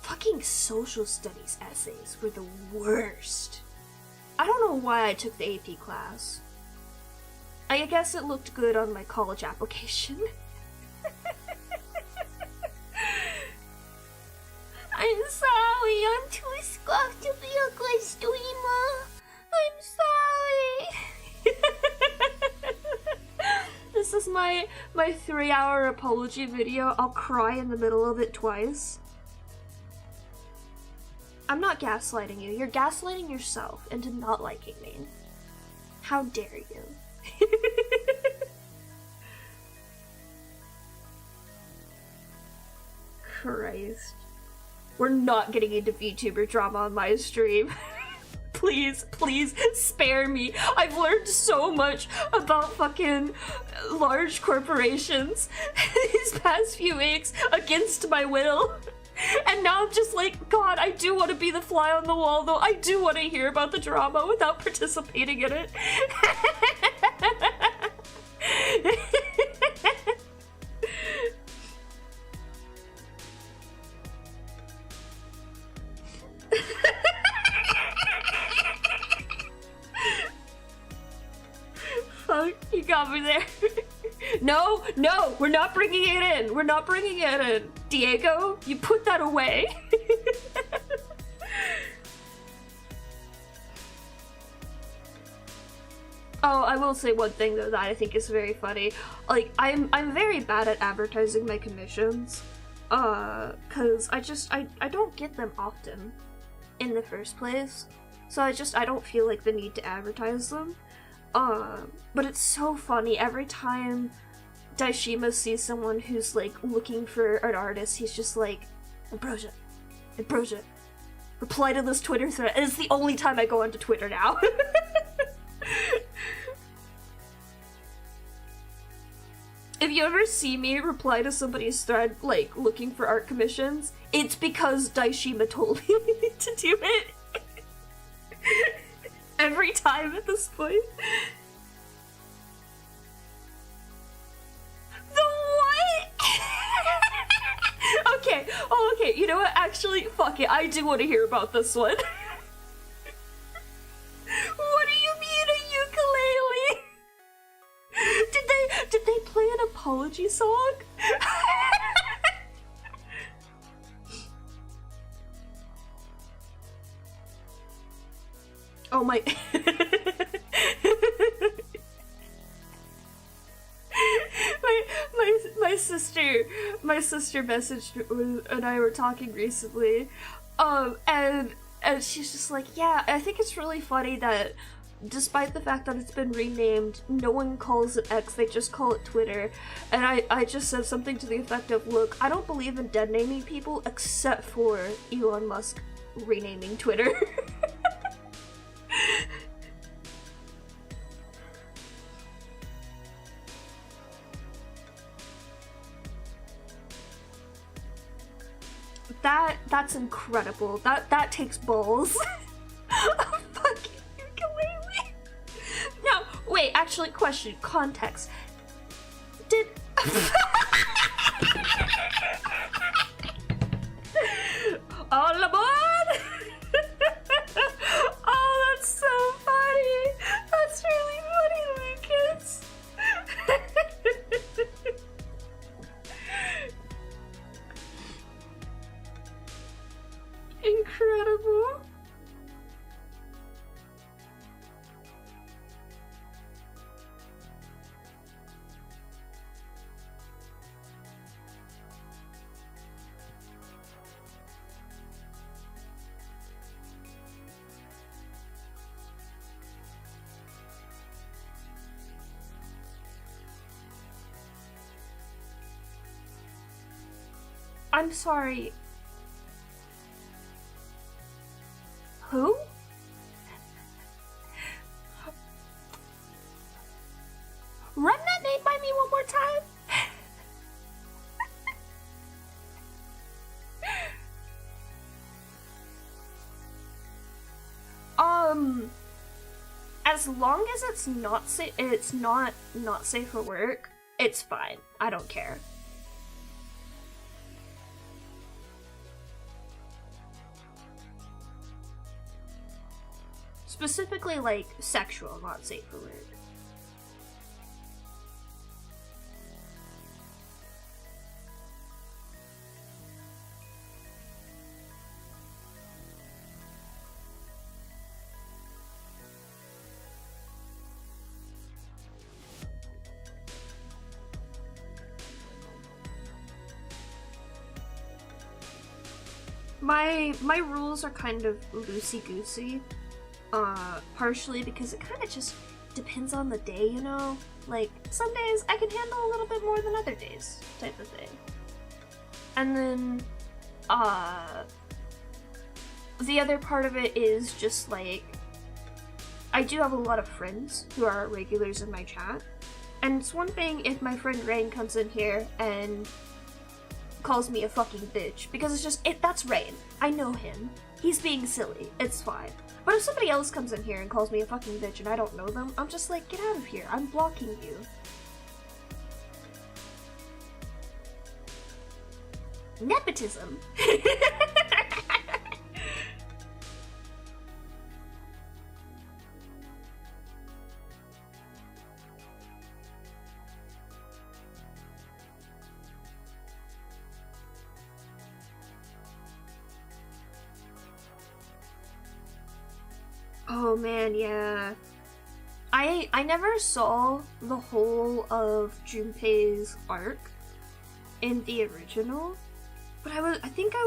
fucking social studies essays were the worst. I don't know why I took the AP class. I guess it looked good on my college application. I'm sorry, I'm too scuffed to be a good streamer. I'm sorry. my 3-hour apology video, I'll cry in the middle of it twice. I'm not gaslighting you. You're gaslighting yourself into not liking me. How dare you? Christ. We're not getting into VTuber drama on my stream. Please, please spare me. I've learned so much about fucking large corporations these past few weeks against my will. And now I'm just like, God, I do want to be the fly on the wall, though. I do want to hear about the drama without participating in it. Fuck, you got me there. No, no, we're not bringing it in. We're not bringing it in. Diego, you put that away. Oh, I will say one thing though that I think is very funny. Like, I'm very bad at advertising my commissions. Cause I don't get them often in the first place. So I don't feel like the need to advertise them. But it's so funny every time Daishima sees someone who's like looking for an artist, he's just like, Ambrosia, Ambrosia, reply to this Twitter thread. And it's the only time I go onto Twitter now. If you ever see me reply to somebody's thread, like, looking for art commissions, it's because Daishima told me to do it. Every time at this point. The what? Okay, oh, okay, you know what? Actually, fuck it, I do want to hear about this one. What do you mean a ukulele? Did they play an apology song? Oh my. my sister messaged and I were talking recently, and she's just like, yeah, I think it's really funny that despite the fact that it's been renamed, no one calls it X, they just call it Twitter. And I just said something to the effect of, look, I don't believe in dead naming people except for Elon Musk renaming Twitter. That's incredible. That takes balls. A fucking ukulele. Now, wait, actually, question, context. Did all aboard? Oh, that's so funny. That's really funny, Lucas. Incredible. I'm sorry. Who? Run that name by me one more time. As long as it's not safe for work, it's fine. I don't care. Specifically, like, sexual, not safe for work. my rules are kind of loosey-goosey. Partially because it kind of just depends on the day, you know? Like, some days I can handle a little bit more than other days, type of thing. And then, the other part of it is just, like, I do have a lot of friends who are regulars in my chat. And it's one thing if my friend Rain comes in here and calls me a fucking bitch, because it's just, that's Rain. I know him. He's being silly. It's fine. But if somebody else comes in here and calls me a fucking bitch and I don't know them, I'm just like, get out of here. I'm blocking you. Nepotism. Oh man, yeah. I never saw the whole of Junpei's arc in the original, but I think I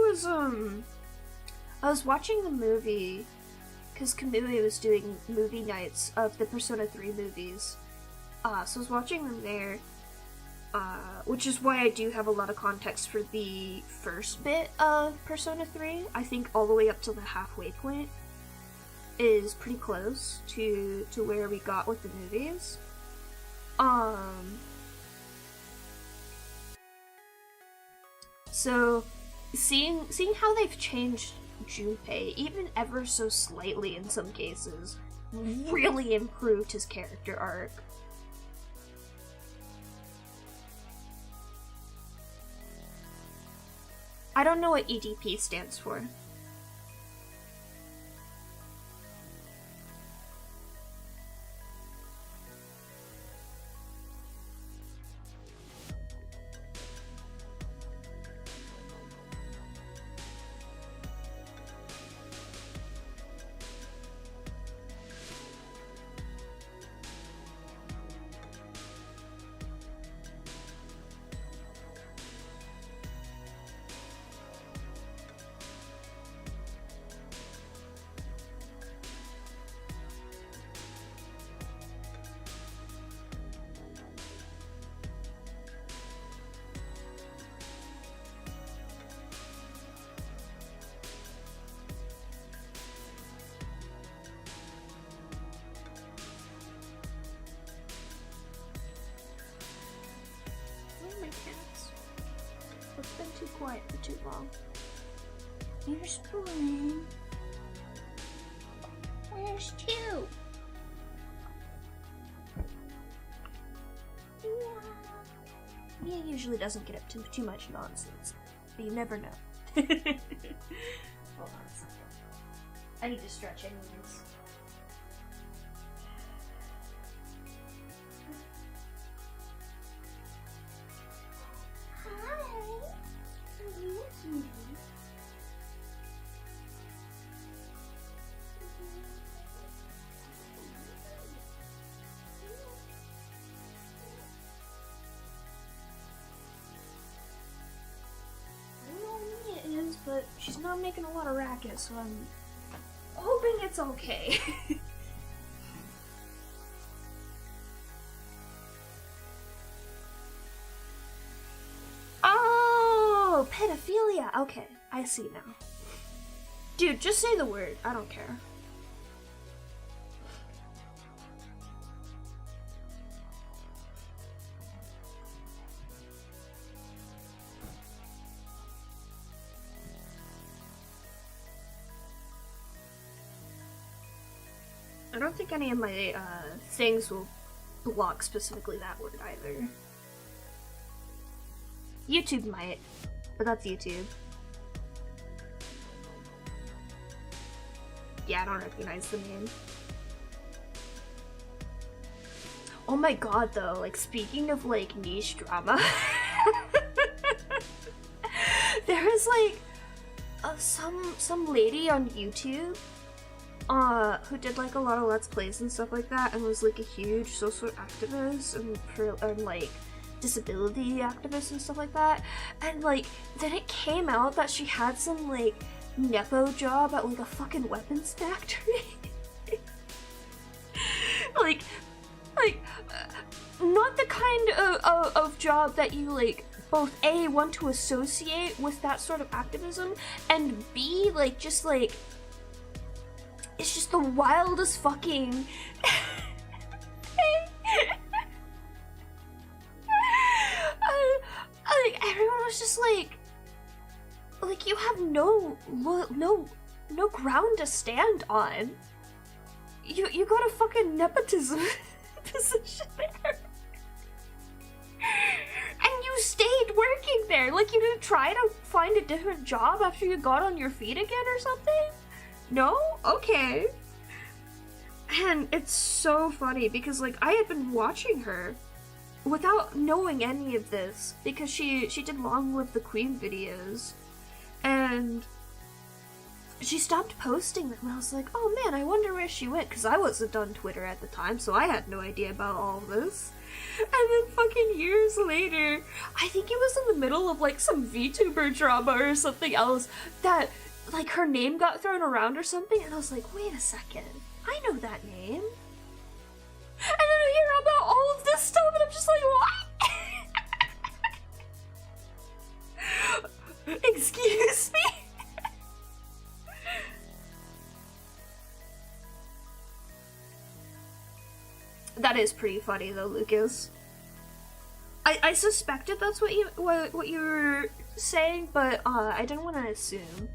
was watching the movie because Kamui was doing movie nights of the Persona 3 movies. So I was watching them there, which is why I do have a lot of context for the first bit of Persona 3. I think all the way up to the halfway point is pretty close to where we got with the movies. So seeing how they've changed Junpei, even ever so slightly in some cases, really improved his character arc. I don't know what EDP stands for. It's been too quiet for too long. Here's one. Where's two? Yeah. He usually doesn't get up to too much nonsense, but you never know. Hold on a second. I need to stretch anyways. But she's not making a lot of racket, so I'm hoping it's okay. Oh, pedophilia. Okay, I see now. Dude, just say the word. I don't care. I don't think any of my things will block specifically that word either. YouTube might, but that's YouTube. Yeah, I don't recognize the name. Oh my god, though, like, speaking of, like, niche drama, there is, like, some lady on YouTube who did like a lot of Let's Plays and stuff like that, and was like a huge social activist and like disability activist and stuff like that. And like then it came out that she had some like nepo job at like a fucking weapons factory. like, not the kind of job that you like both A, want to associate with that sort of activism, and B, like, just like, it's just the wildest fucking like, everyone was just like you have no ground to stand on. You got a fucking nepotism position there. And you stayed working there. Like, you didn't try to find a different job after you got on your feet again or something? No? Okay. And it's so funny because, like, I had been watching her without knowing any of this because she did Long Live the Queen videos. And she stopped posting them, and I was like, oh man, I wonder where she went, because I wasn't on Twitter at the time, so I had no idea about all this. And then fucking years later, I think it was in the middle of like some VTuber drama or something else, that like her name got thrown around or something, and I was like, wait a second, I know that name. And then I hear about all of this stuff, and I'm just like, what? Excuse me? That is pretty funny though, Lucas. I suspected that's what you were saying, but I didn't want to assume.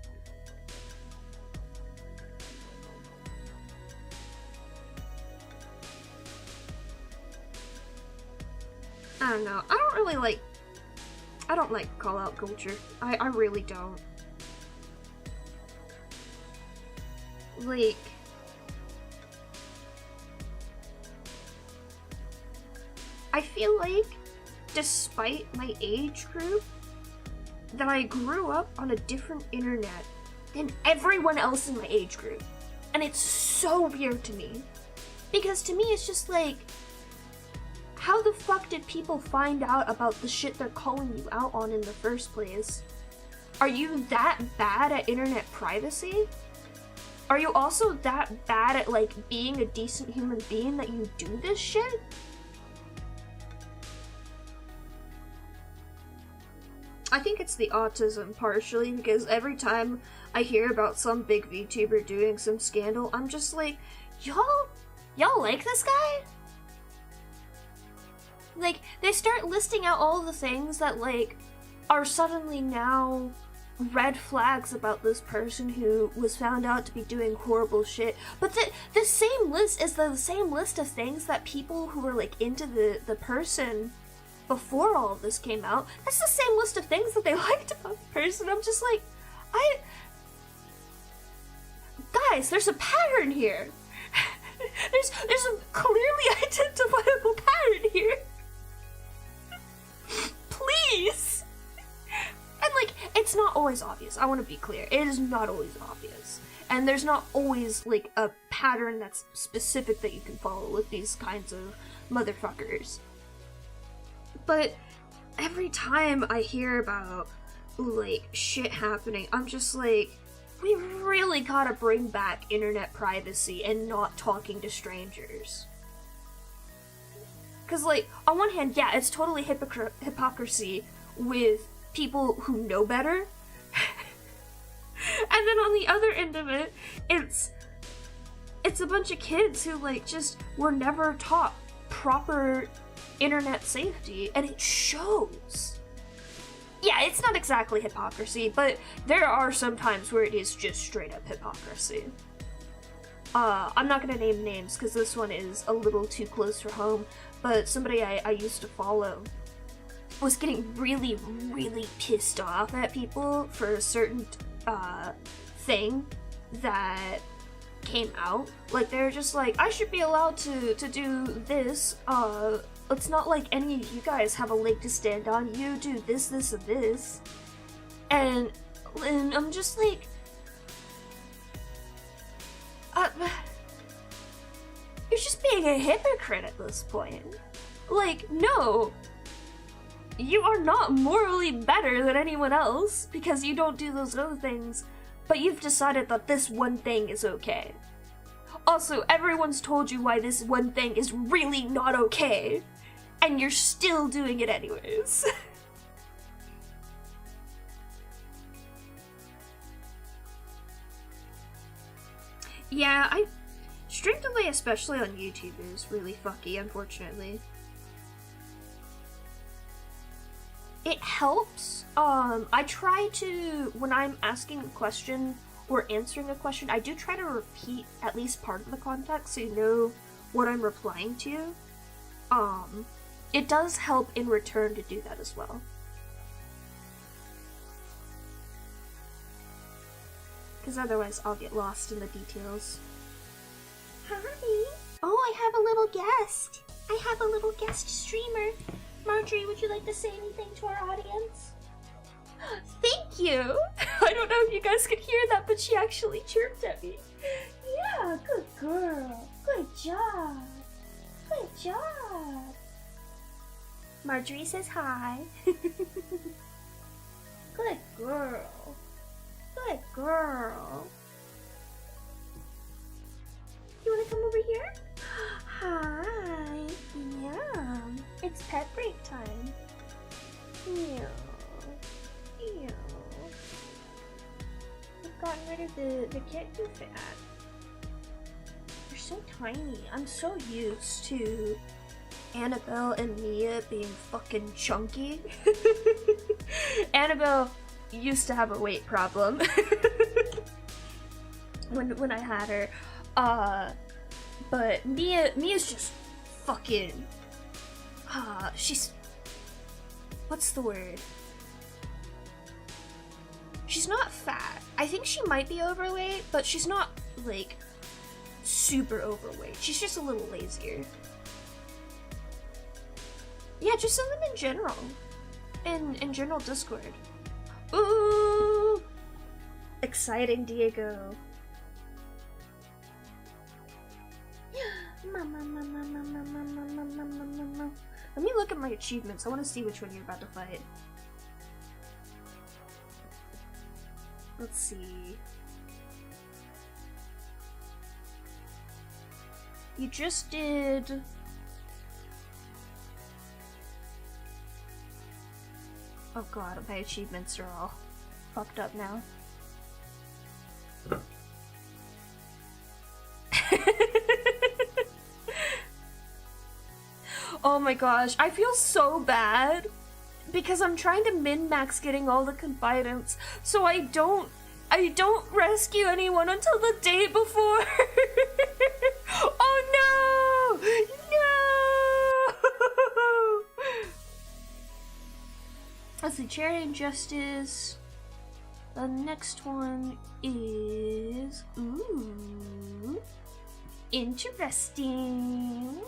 I don't know. I don't like call out culture. I really don't. Like, I feel like, despite my age group, that I grew up on a different internet than everyone else in my age group. And it's so weird to me. Because to me it's just like, how the fuck did people find out about the shit they're calling you out on in the first place? Are you that bad at internet privacy? Are you also that bad at, like, being a decent human being that you do this shit? I think it's the autism, partially, because every time I hear about some big VTuber doing some scandal, I'm just like, y'all like this guy? Like, they start listing out all the things that, like, are suddenly now red flags about this person who was found out to be doing horrible shit. But the same list is the same list of things that people who were, like, into the person before all of this came out, that's the same list of things that they liked about the person. I'm just like, guys, there's a pattern here. there's a clearly identifiable pattern here. Please. And, like, it's not always obvious. I want to be clear. It is not always obvious. And there's not always, like, a pattern that's specific that you can follow with these kinds of motherfuckers. But every time I hear about, like, shit happening, I'm just like, we really gotta bring back internet privacy and not talking to strangers. Because, like, on one hand, yeah, it's totally hypocrisy with people who know better. And then on the other end of it, it's a bunch of kids who, like, just were never taught proper internet safety, and it shows. Yeah, it's not exactly hypocrisy, but there are some times where it is just straight up hypocrisy. I'm not gonna name names because this one is a little too close for home, but somebody I used to follow was getting really, really pissed off at people for a certain thing that came out. Like, they're just like, I should be allowed to do this. It's not like any of you guys have a leg to stand on. You do this, this, and this. And I'm just like, you're just being a hypocrite at this point. Like, no, you are not morally better than anyone else because you don't do those other things. but you've decided that this one thing is okay. Also, everyone's told you why this one thing is really not okay, and you're still doing it anyways. Yeah, strength delay, especially on YouTube, is really fucky, unfortunately. It helps. I try to, when I'm asking a question or answering a question, I do try to repeat at least part of the context so you know what I'm replying to. It does help in return to do that as well. Because otherwise I'll get lost in the details. Hi! Oh, I have a little guest! I have a little guest streamer. Marjorie, would you like to say anything to our audience? Thank you! I don't know if you guys could hear that, but she actually chirped at me. Yeah, good girl. Good job. Good job. Marjorie says hi. Good girl. Good girl. You wanna come over here? Hi. Yeah. It's pet break time. Yeah. Yeah. I've gotten rid of the kitten fat. You're so tiny. I'm so used to Annabelle and Mia being fucking chunky. Annabelle used to have a weight problem when I had her. But Mia's just fucking she's, what's the word? She's not fat. I think she might be overweight, but she's not like super overweight. She's just a little lazier. Yeah, just send them in general. In general Discord. Ooh! Exciting, Diego. Let me look at my achievements. I want to see which one you're about to fight. Let's see. You just did... Oh god, my achievements are all fucked up now. Oh my gosh, I feel so bad because I'm trying to min-max getting all the confidants, so I don't rescue anyone until the day before. Oh no! No! Let's see, Charity and Justice. The next one is... Ooh. Interesting.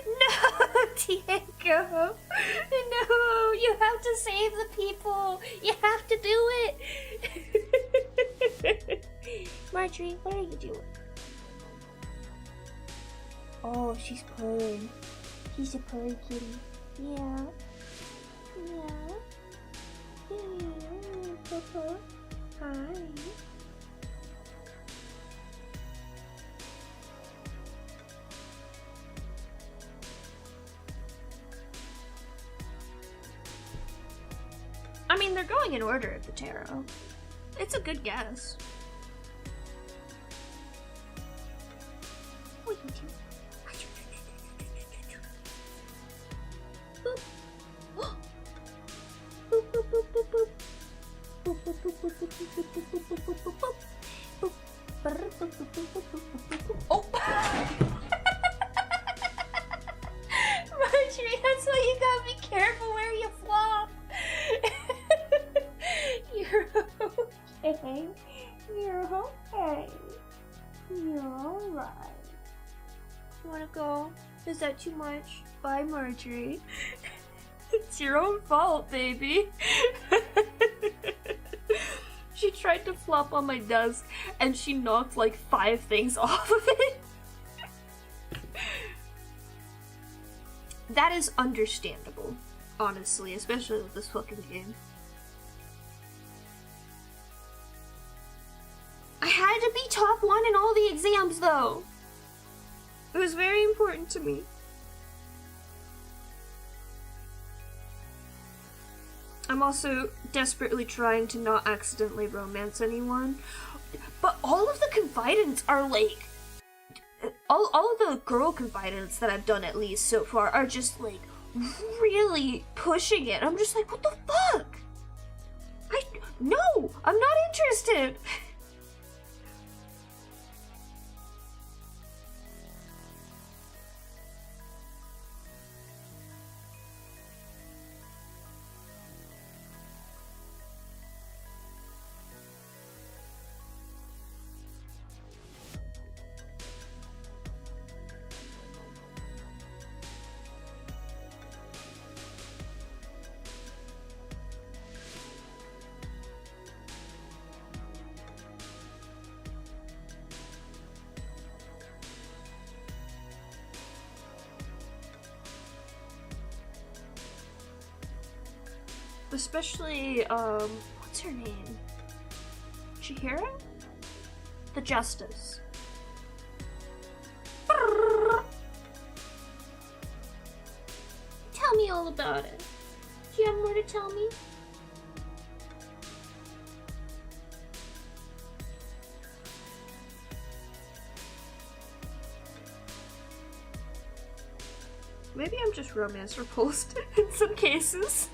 No, Diego! No, you have to save the people! You have to do it! Marjorie, what are you doing? Oh, she's purring. She's a purry kitty. Yeah. Yeah. Yeah. Papa. Hi. I mean, they're going in order of the tarot. It's a good guess. What are you doing? Oh! Marjorie, that's why you gotta be careful where you flop. You're okay. You're okay. You're alright. You wanna go? Is that too much? Bye, Marjorie. It's your own fault, baby. She tried to flop on my desk and she knocked like 5 things off of it. That is understandable. honestly, especially with this fucking game. I had to be top 1 in all the exams, though. It was very important to me. I'm also desperately trying to not accidentally romance anyone. But all of the confidants are like... All of the girl confidants that I've done at least so far are just like really pushing it. I'm just like, what the fuck? No, I'm not interested. Especially, what's her name? Chihiro? The Justice. Tell me all about it. Do you have more to tell me? Maybe I'm just romance repulsed in some cases.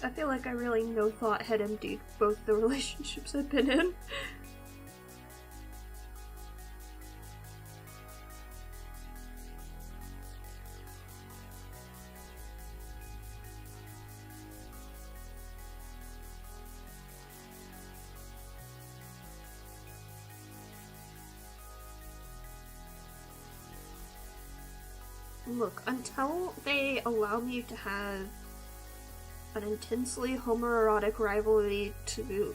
I feel like I really no-thought had emptied both the relationships I've been in. Look, until they allow me to have an intensely homoerotic rivalry to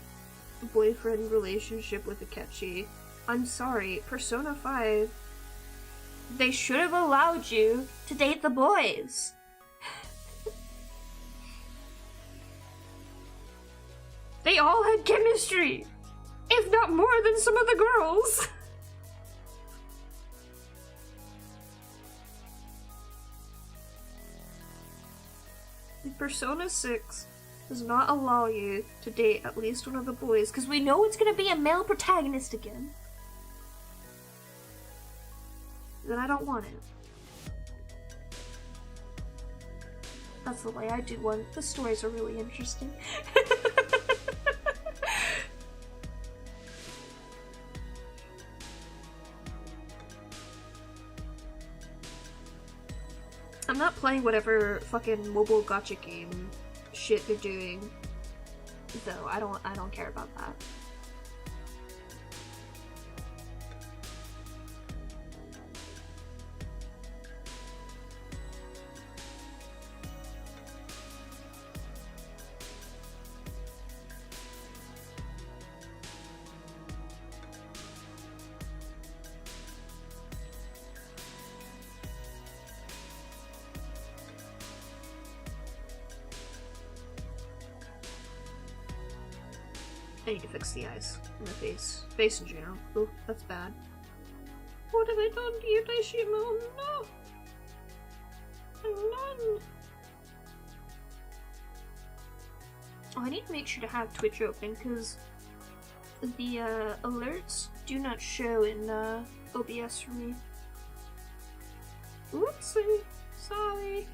boyfriend relationship with Akechi, I'm sorry, Persona 5, they should have allowed you to date the boys. They all had chemistry, if not more than some of the girls. Persona 6 does not allow you to date at least one of the boys, because we know it's going to be a male protagonist again. Then I don't want it. That's the way I do one. The stories are really interesting. I'm not playing whatever fucking mobile gacha game shit they're doing, though. I don't care about that. I need to fix the eyes and the face. Face in general. Oh, that's bad. What have I done to you, Daishimo? No! None! Oh, I need to make sure to have Twitch open, because the alerts do not show in OBS for me. Whoopsie! Sorry.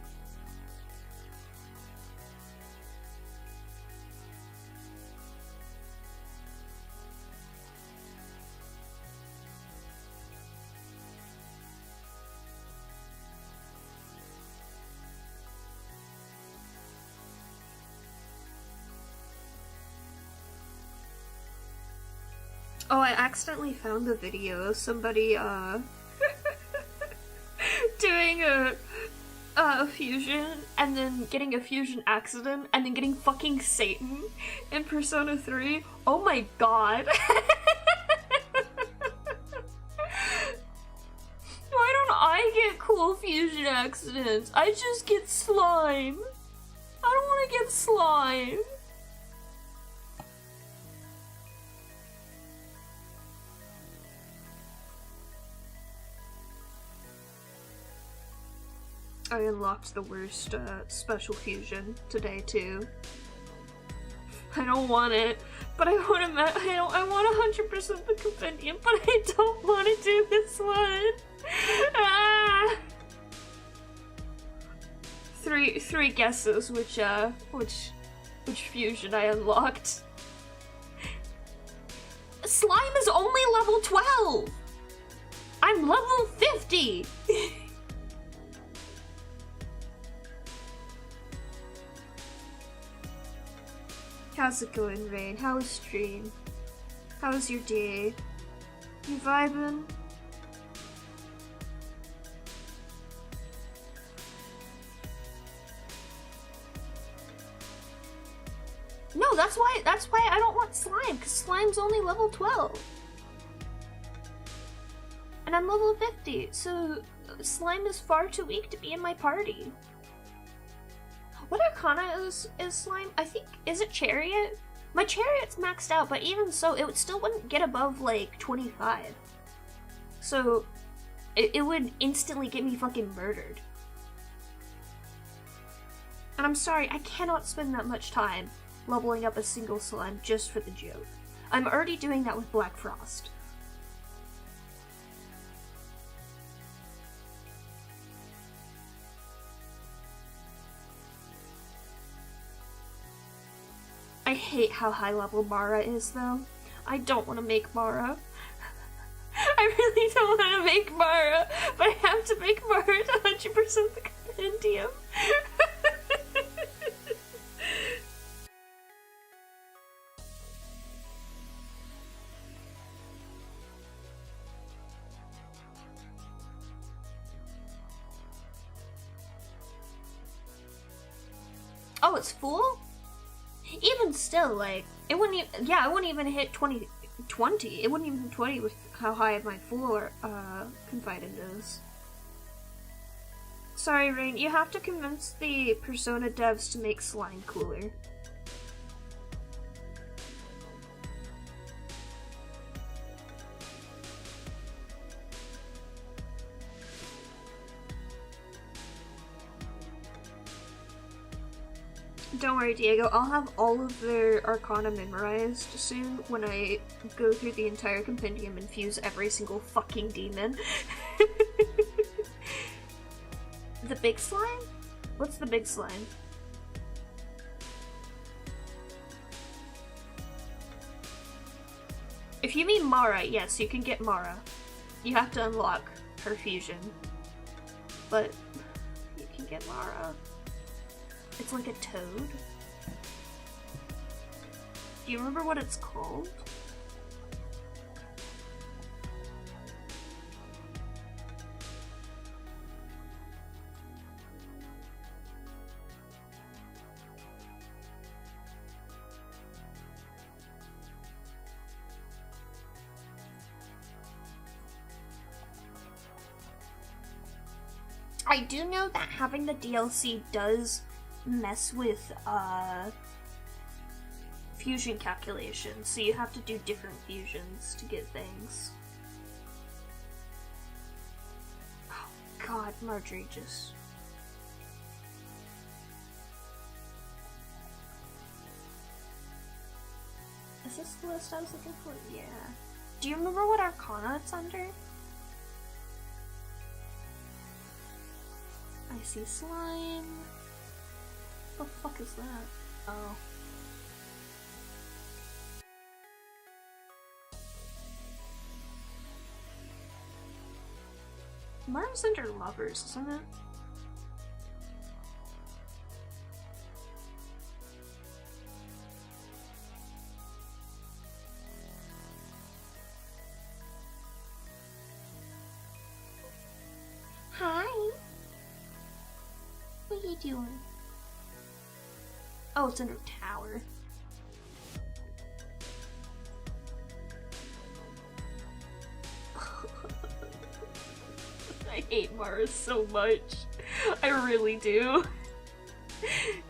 Oh, I accidentally found the video of somebody, doing a fusion, and then getting a fusion accident, and then getting fucking Satan in Persona 3. Oh my god. Why don't I get cool fusion accidents? I just get slime. I don't want to get slime. I unlocked the worst special fusion today too. I don't want it, but I want to. I want 100% the compendium, but I don't want to do this one. Ah! Three guesses which fusion I unlocked. Slime is only level 12. I'm level 50. How's it going, Rain? How was stream? How was your day? You vibing? No, that's why I don't want slime, because slime's only level 12. And I'm level 50, so slime is far too weak to be in my party. What arcana is slime? I think, is it chariot? My chariot's maxed out, but even so, it still wouldn't get above like 25. So it would instantly get me fucking murdered. And I'm sorry, I cannot spend that much time leveling up a single slime just for the joke. I'm already doing that with Black Frost. I hate how high level Mara is though. I don't want to make Mara. I really don't want to make Mara, but I have to make Mara to 100% the compendium. Oh, it's full? Even still, like, it wouldn't even, yeah, it wouldn't even hit 20. It wouldn't even hit 20 with how high my full confidant is. Sorry, Rain, you have to convince the Persona devs to make slime cooler. Don't worry, Diego, I'll have all of their arcana memorized soon when I go through the entire compendium and fuse every single fucking demon. The big slime? What's the big slime? If you mean Mara, yes, you can get Mara. You have to unlock her fusion. But you can get Mara. It's like a toad. Do you remember what it's called? I do know that having the DLC does mess with fusion calculations, so you have to do different fusions to get things. Oh god, Marjorie just... Is this the list I was looking for? Yeah. Do you remember what arcana it's under? I see slime. What the fuck is that? Oh. Mara's under lovers, isn't it? Hi. What are you doing? Oh, it's under a tower. I hate Mara so much. I really do.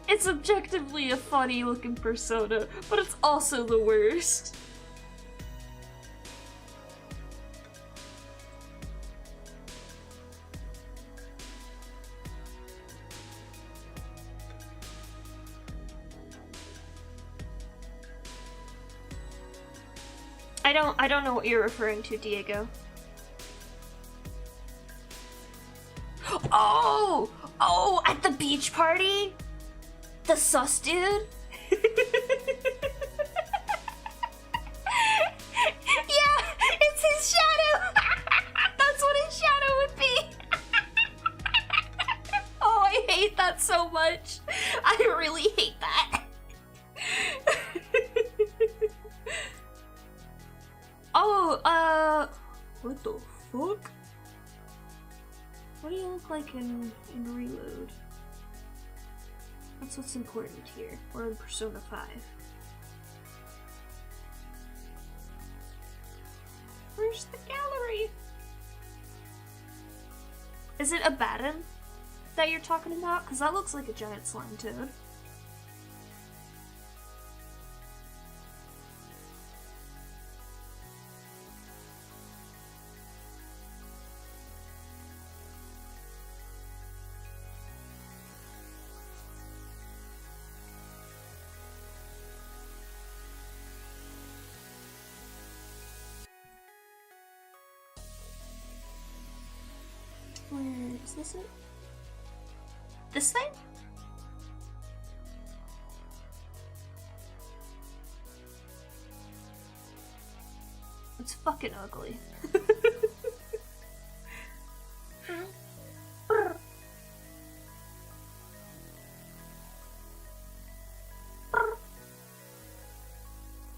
It's objectively a funny looking persona, but it's also the worst. I don't know what you're referring to, Diego. Oh! Oh, at the beach party? The sus dude? Yeah, it's his shadow! That's what his shadow would be! Oh, I hate that so much. I really hate that. Oh, what the fuck? What do you look like in Reload? That's what's important here, or in Persona 5. Where's the gallery? Is it Abaddon that you're talking about? Because that looks like a giant slime toad. Where is this it? This thing? It's fucking ugly.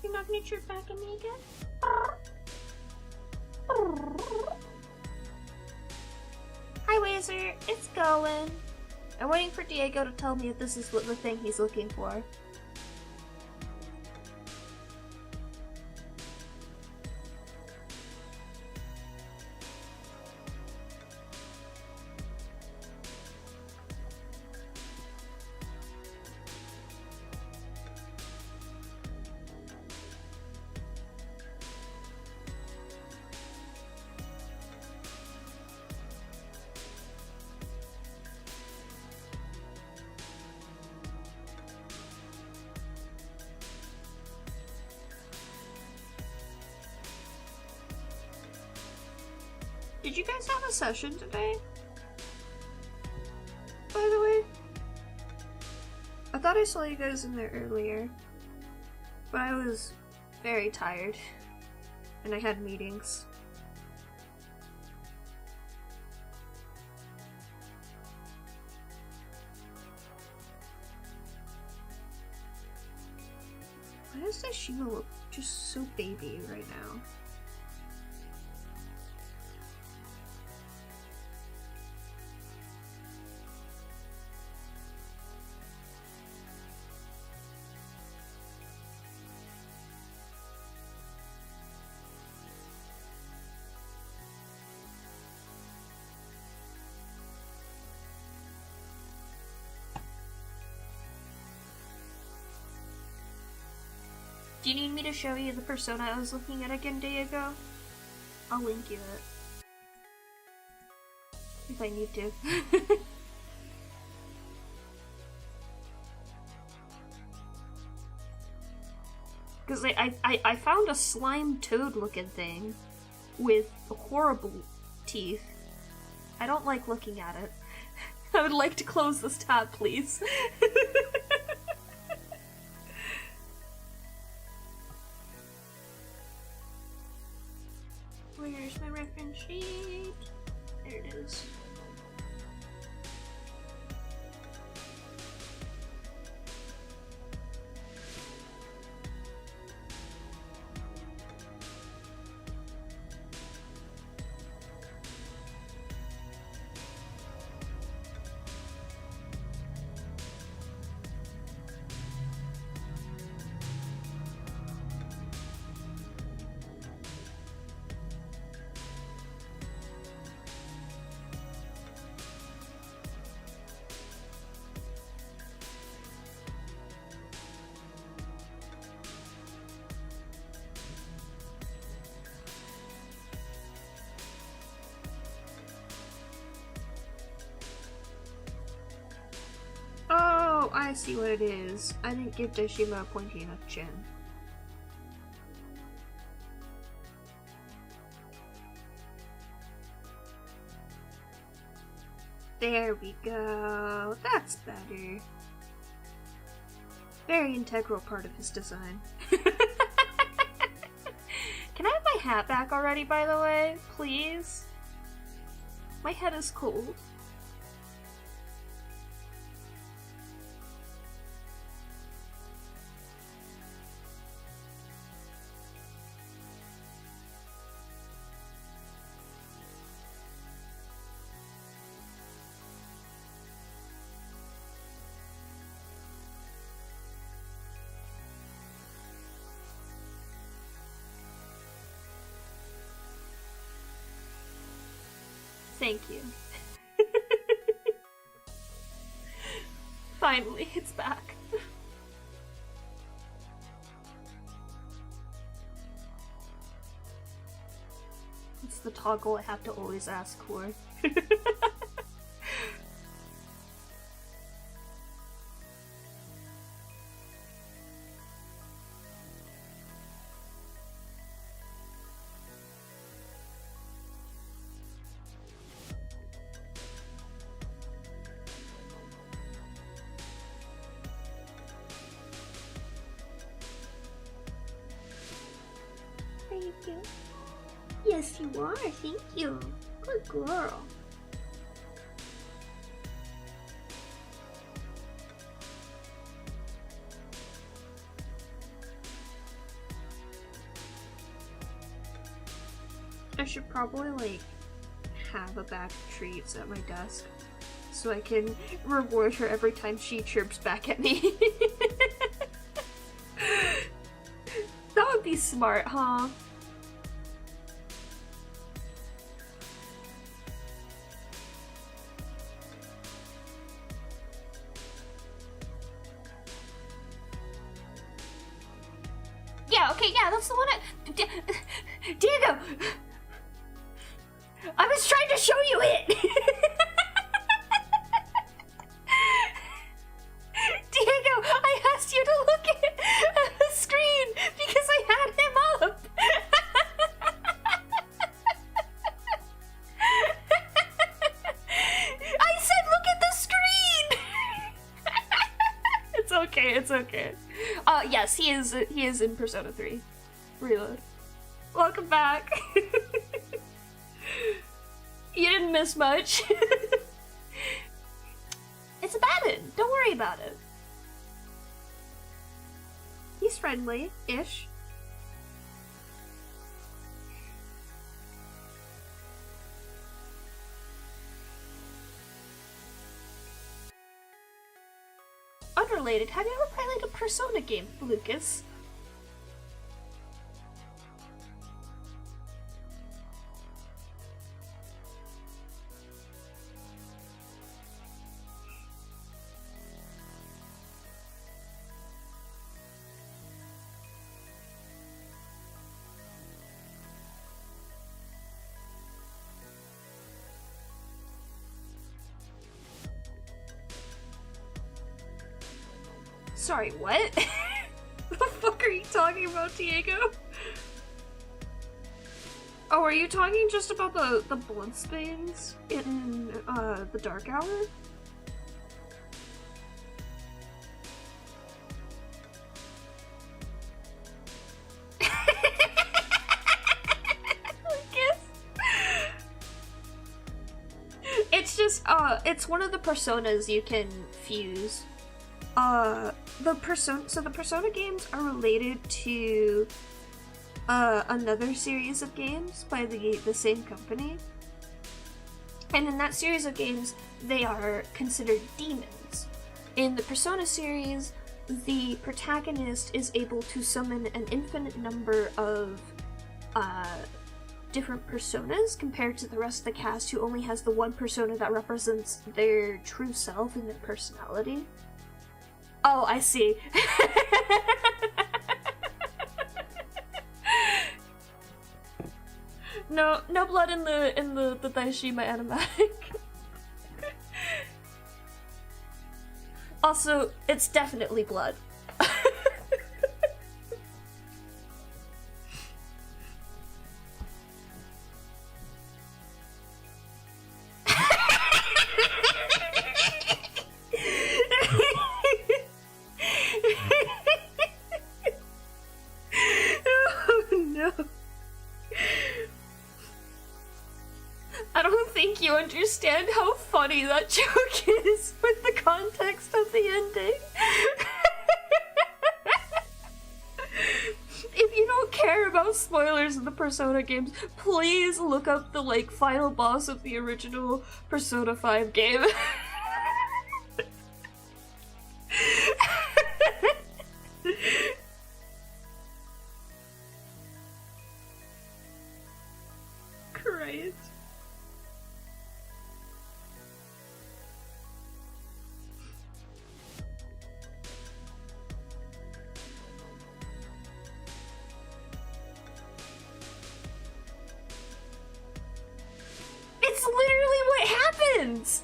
You're not gonna chirp back at me again? Hi, Wazer. It's going. I'm waiting for Diego to tell me if this is what the thing he's looking for. Did you guys have a session today? By the way? I thought I saw you guys in there earlier, but I was very tired, and I had meetings. Why does this Shima look just so baby right now? Do you need me to show you the persona I was looking at again, Diego? I'll link you it. If I need to. Because I found a slime toad looking thing with horrible teeth. I don't like looking at it. I would like to close this tab, please. Where's my reference sheet? There it is. I see what it is. I didn't give Daishima a pointy enough chin. There we go. That's better. Very integral part of his design. Can I have my hat back already, by the way? Please? My head is cold. Thank you. Finally, it's back. It's the toggle I have to always ask for. Thank you. Yes, you are. Thank you. Good girl. I should probably, like, have a bag of treats at my desk so I can reward her every time she chirps back at me. That would be smart, huh? Yeah, okay, yeah, that's the one Diego! I was trying to show you it! Diego, I asked you to look at the screen because I had him up! I said look at the screen! It's okay, it's okay. Yes, he is in Persona 3. Reload. Welcome back. You didn't miss much. It's a Babin. Don't worry about it. He's friendly-ish. Unrelated, have you ever played a Persona game, Lucas? Sorry, what? What the fuck are you talking about, Diego? Oh, are you talking just about the Bloodspains in the Dark Hour? It's just it's one of the personas you can fuse. The Persona games are related to another series of games by the same company. And in that series of games, they are considered demons. In the Persona series, the protagonist is able to summon an infinite number of different personas compared to the rest of the cast, who only has the one persona that represents their true self and their personality. Oh, I see. No blood in the Daishima animatic. Also, it's definitely blood. Oh no. I don't think you understand how funny that joke is with the context of the ending. If you don't care about spoilers in the Persona games, please look up the, like, final boss of the original Persona 5 game. Christ. It's literally what happens!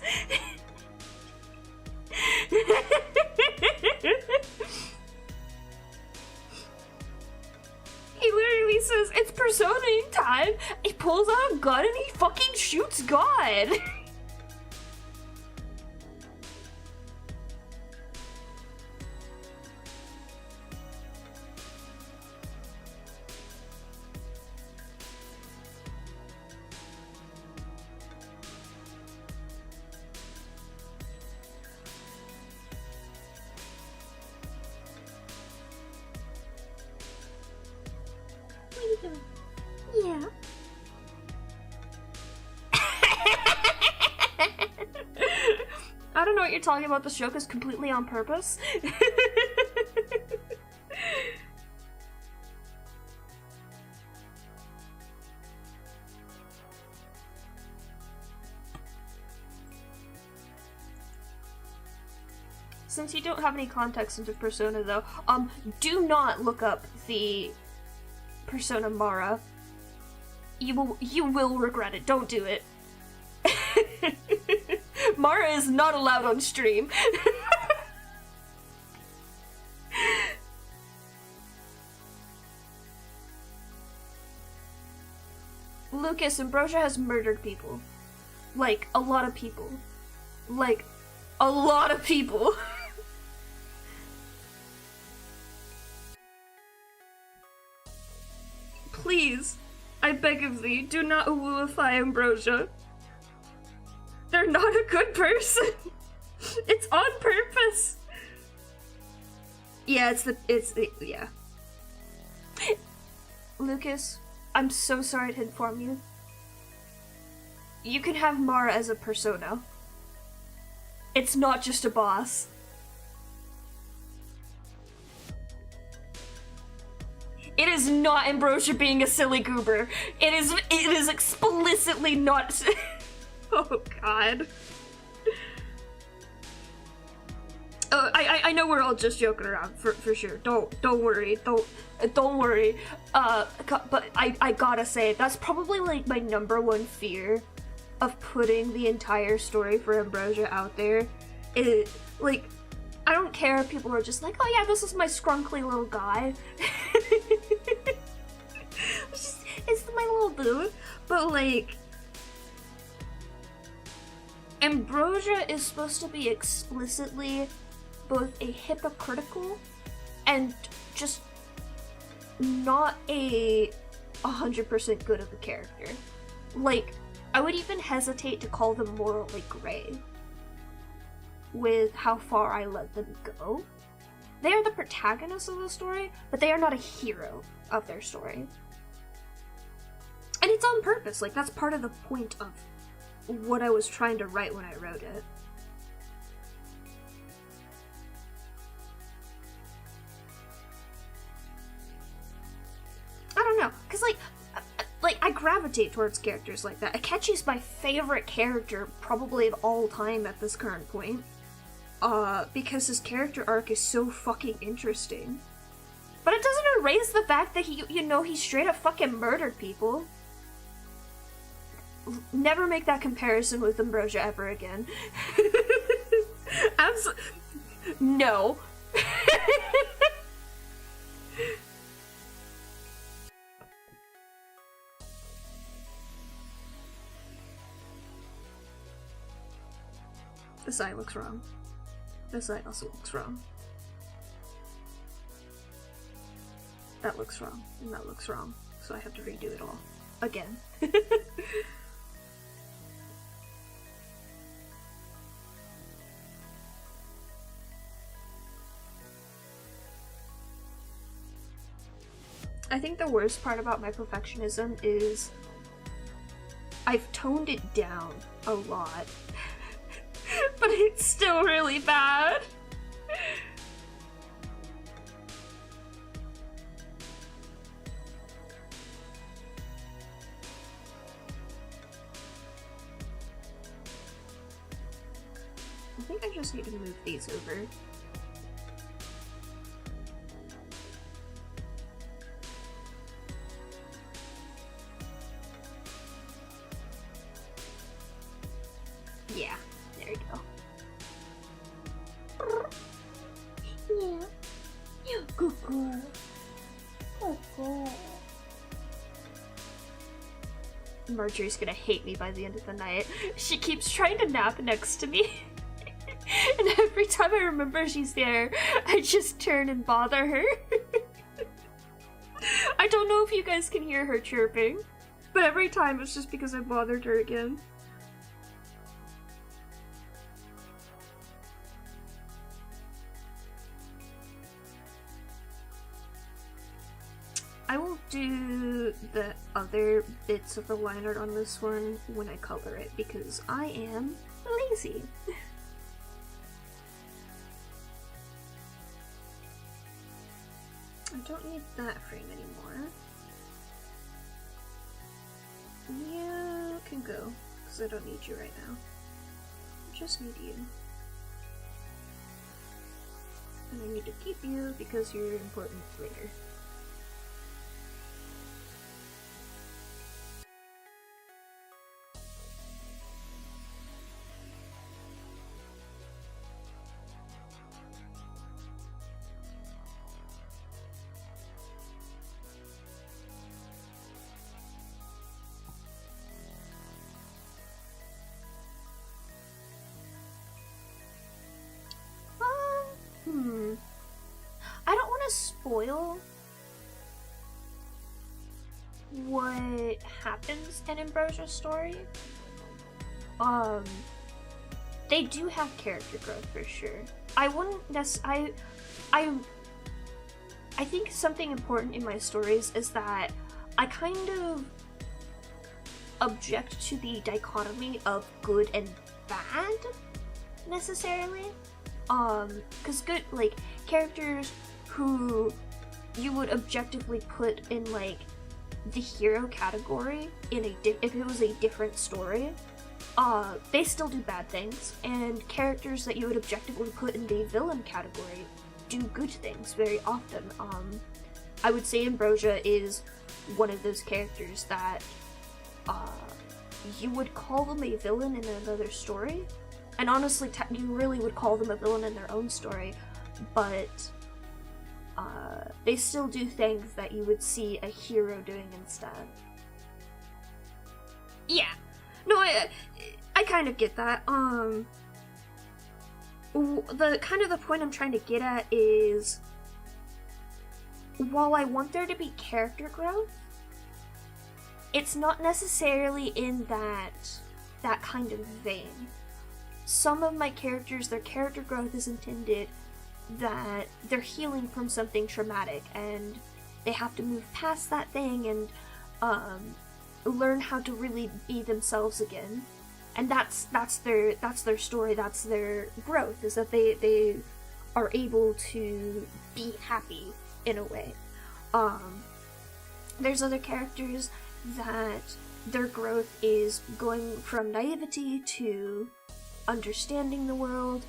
He literally says, it's Personing time! He pulls out a gun and he fucking shoots God! What are you doing? Yeah. I don't know what you're talking about. This joke is completely on purpose. Since you don't have any context into Persona, though, do not look up the Persona Mara. You will regret it. Don't do it. Mara is not allowed on stream. Lucas, Ambrosia has murdered people. Like, a lot of people. Like, a lot of people. Please, I beg of thee, do not wooify Ambrosia. They're not a good person. It's on purpose. Yeah, yeah. Lucas, I'm so sorry to inform you. You can have Mara as a persona. It's not just a boss. It is not Ambrosia being a silly goober. It is explicitly not. Oh god. Oh, I know we're all just joking around for sure. Don't worry. Don't worry. But I gotta say, that's probably like my #1 fear of putting the entire story for Ambrosia out there. Like, I don't care if people are just like, oh yeah, this is my scrunkly little guy. It's my little dude. But like, Ambrosia is supposed to be explicitly both a hypocritical and just not a 100% good of a character. Like, I would even hesitate to call them morally gray with how far I let them go. They are the protagonists of the story, but they are not a hero of their story. And it's on purpose, like, that's part of the point of what I was trying to write when I wrote it. I don't know, because like I gravitate towards characters like that. Akechi's my favorite character probably of all time at this current point. Because his character arc is so fucking interesting. But it doesn't erase the fact that he straight up fucking murdered people. Never make that comparison with Ambrosia ever again. No. This eye looks wrong. This eye also looks wrong. That looks wrong, and that looks wrong. So I have to redo it all. Again. I think the worst part about my perfectionism is I've toned it down a lot, but it's still really bad. I think I just need to move these over. Yeah, there you go. Yeah. Good girl. Good girl. Marjorie's gonna hate me by the end of the night. She keeps trying to nap next to me. And every time I remember she's there, I just turn and bother her. I don't know if you guys can hear her chirping, but every time it's just because I bothered her again. I will do the other bits of the line art on this one when I color it, because I am lazy. I don't need that frame anymore. You can go, because I don't need you right now. I just need you. And I need to keep you because you're important later. I don't want to spoil what happens in Ambrosia's story. They do have character growth for sure. I wouldn't necessarily. I think something important in my stories is that I kind of object to the dichotomy of good and bad necessarily. Because good, like, characters who you would objectively put in, like, the hero category in if it was a different story, they still do bad things, and characters that you would objectively put in the villain category do good things very often. I would say Ambrosia is one of those characters that, you would call them a villain in another story. And honestly, you really would call them a villain in their own story, but they still do things that you would see a hero doing instead. Yeah, no, I kind of get that. The point I'm trying to get at is, while I want there to be character growth, it's not necessarily in that kind of vein. Some of my characters, their character growth is intended that they're healing from something traumatic and they have to move past that thing and learn how to really be themselves again. And that's their story, that's their growth, is that they are able to be happy in a way. There's other characters that their growth is going from naivety to understanding the world.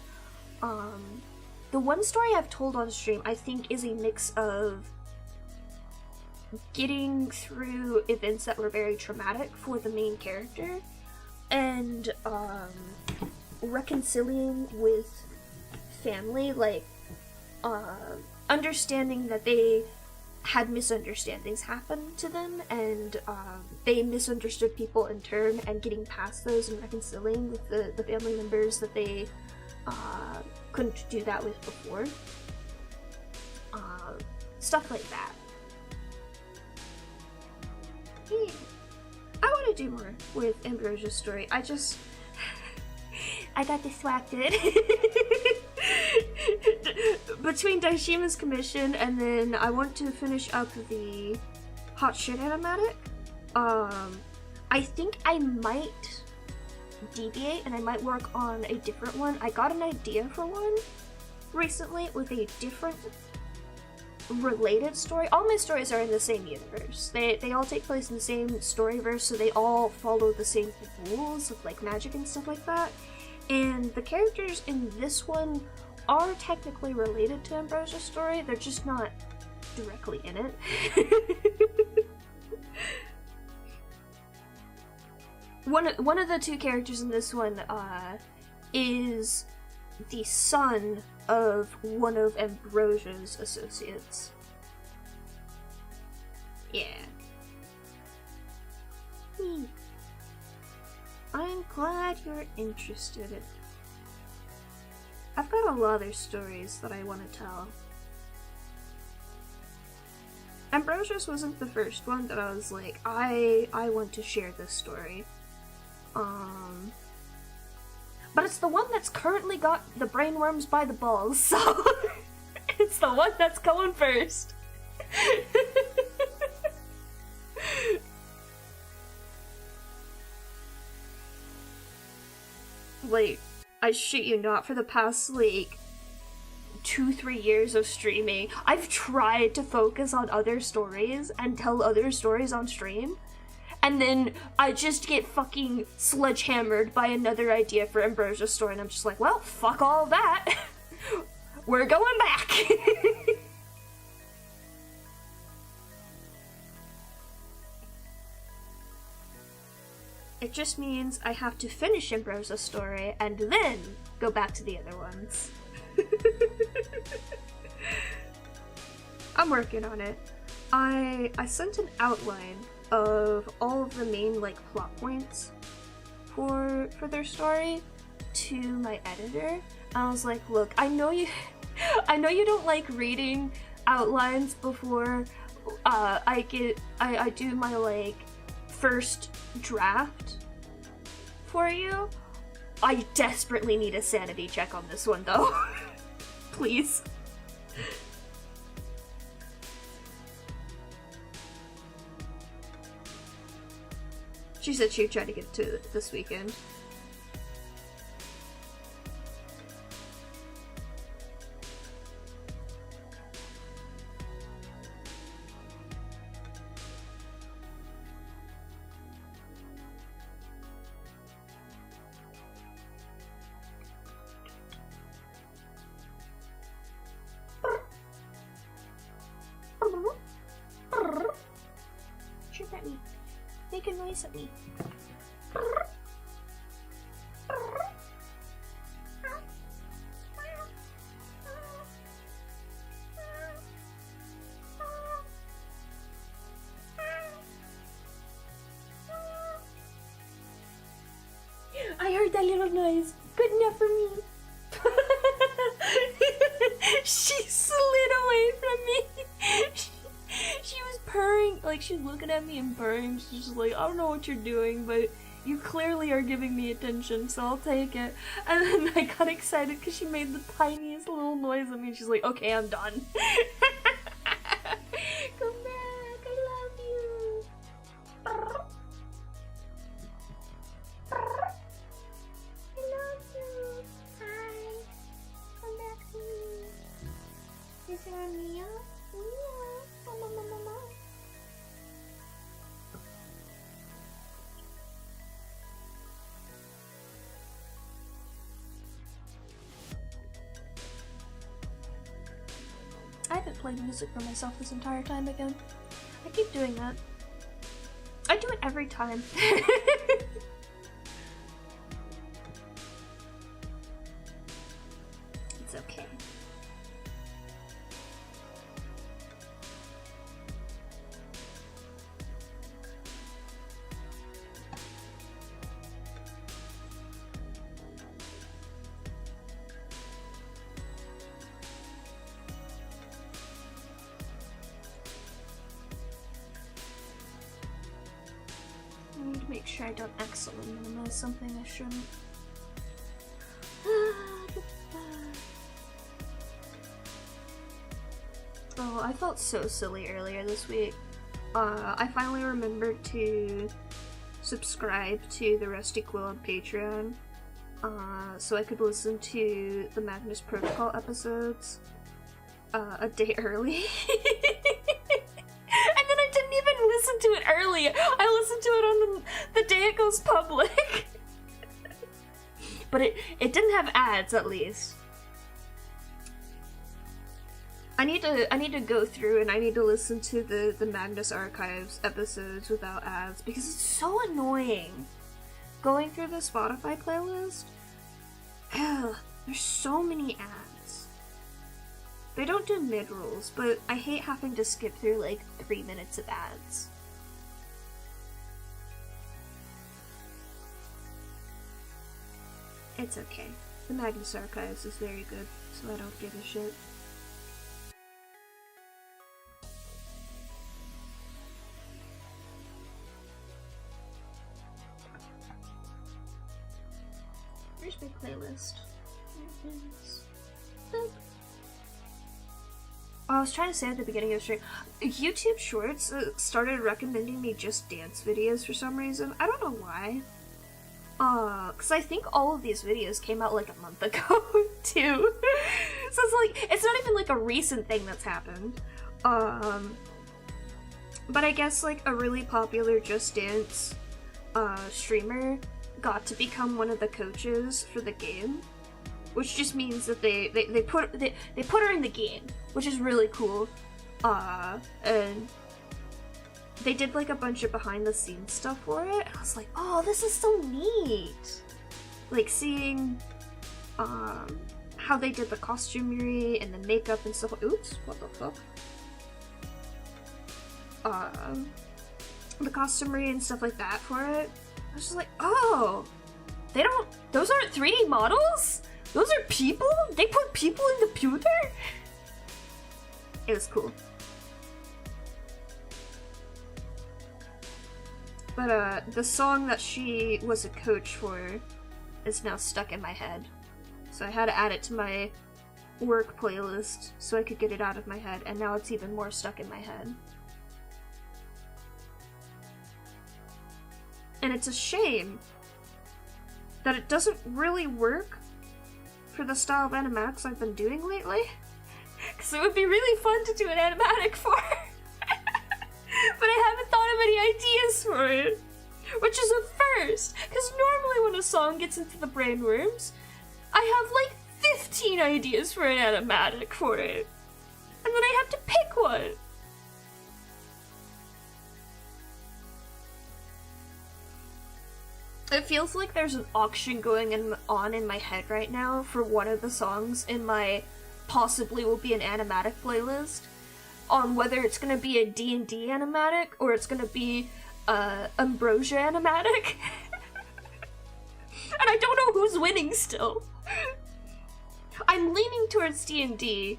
The one story I've told on stream, I think, is a mix of getting through events that were very traumatic for the main character and reconciling with family, like, understanding that they had misunderstandings happen to them, and they misunderstood people in turn, and getting past those and reconciling with the family members that they couldn't do that with before. Stuff like that. Yeah. I want to do more with Ambrosia's story. I got distracted. Between Daishima's commission and then I want to finish up the Hot Shit Animatic. I think I might deviate and I might work on a different one. I got an idea for one recently with a different related story. All my stories are in the same universe. They all take place in the same storyverse, so they all follow the same rules of like magic and stuff like that. And the characters in this one are technically related to Ambrosia's story, they're just not directly in it. One of the two characters in this one is the son of one of Ambrosia's associates. Yeah. I'm glad you're interested. I've got a lot of other stories that I want to tell. Ambrosia's wasn't the first one that I was like, I want to share this story. But it's the one that's currently got the brainworms by the balls, so it's the one that's going first. Like, I shit you not, for the past, like, 2-3 years of streaming, I've tried to focus on other stories and tell other stories on stream, and then I just get fucking sledgehammered by another idea for Ambrosia's story, and I'm just like, well, fuck all that. We're going back. It just means I have to finish Ambrosia's story and then go back to the other ones. I'm working on it. I sent an outline of all of the main like plot points for their story to my editor. I was like, look, I know you don't like reading outlines before I do my like first draft for you. I desperately need a sanity check on this one though. Please. She said she'd try to get to it this weekend. Chirp at me. Make a noise at me. I heard that little noise. Good enough for me. She slid away from me. She was purring, like she's looking at me and purring. She's just like, I don't know what you're doing, but you clearly are giving me attention, so I'll take it. And then I got excited because she made the tiniest little noise at me and she's like, okay, I'm done. Come back, I love you. I love you. Hi. Come back to me. Is there a meal? Mama. I haven't played music for myself this entire time again. I keep doing that. I do it every time. It's okay. make sure I don't accidentally minimize something I shouldn't. Oh, I felt so silly earlier this week. I finally remembered to subscribe to the Rusty Quill on Patreon, so I could listen to the Magnus Protocol episodes a day early. And then I didn't even listen to it early. I listened to it on the day it goes public. But it didn't have ads, at least. I need to go through and I need to listen to the Magnus Archives episodes without ads because it's so annoying. Going through the Spotify playlist, there's so many ads. They don't do mid-rolls, but I hate having to skip through like 3 minutes of ads. It's okay. The Magnus Archives is very good, so I don't give a shit. Where's my playlist? There it is. Boop. Oh, I was trying to say at the beginning of the stream, YouTube Shorts started recommending me just dance videos for some reason. I don't know why. Cause I think all of these videos came out like a month ago, too. So it's like, it's not even like a recent thing that's happened. But I guess like a really popular Just Dance, streamer got to become one of the coaches for the game. Which just means that they put her in the game, which is really cool. And they did like a bunch of behind the scenes stuff for it, and I was like, oh, this is so neat! Like seeing how they did the costumery and the makeup and stuff. Oops, what the fuck? The costumery and stuff like that for it. I was just like, oh, those aren't 3D models? Those are people? They put people in the computer? It was cool. But the song that she was a coach for is now stuck in my head. So I had to add it to my work playlist so I could get it out of my head, and now it's even more stuck in my head. And it's a shame that it doesn't really work for the style of animatics I've been doing lately. Because it would be really fun to do an animatic for. But I haven't thought of any ideas for it. Which is a first. Because normally when a song gets into the brainworms, I have like 15 ideas for an animatic for it. And then I have to pick one. It feels like there's an auction going on in my head right now for one of the songs in my possibly will be an animatic playlist on whether it's gonna be a D&D animatic or it's gonna be Ambrosia animatic. And I don't know who's winning still. I'm leaning towards D&D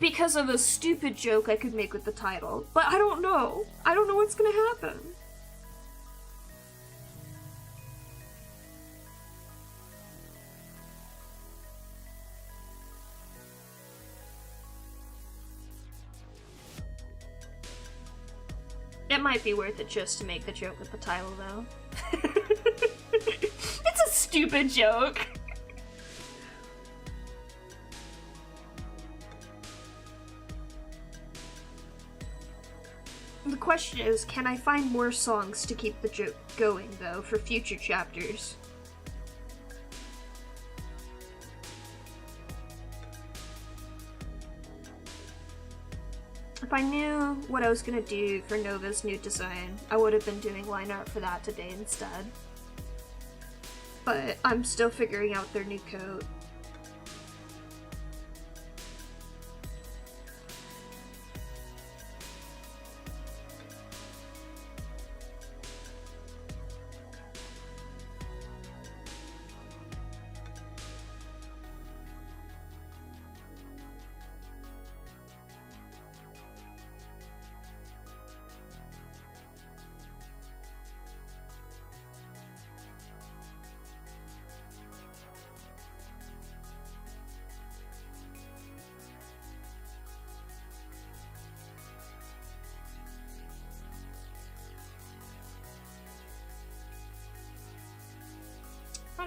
because of a stupid joke I could make with the title, but I don't know. I don't know what's gonna happen. It might be worth it just to make the joke with the title, though. It's a stupid joke. The question is, can I find more songs to keep the joke going, though, for future chapters? If I knew what I was gonna do for Nova's new design, I would have been doing line art for that today instead. But I'm still figuring out their new coat.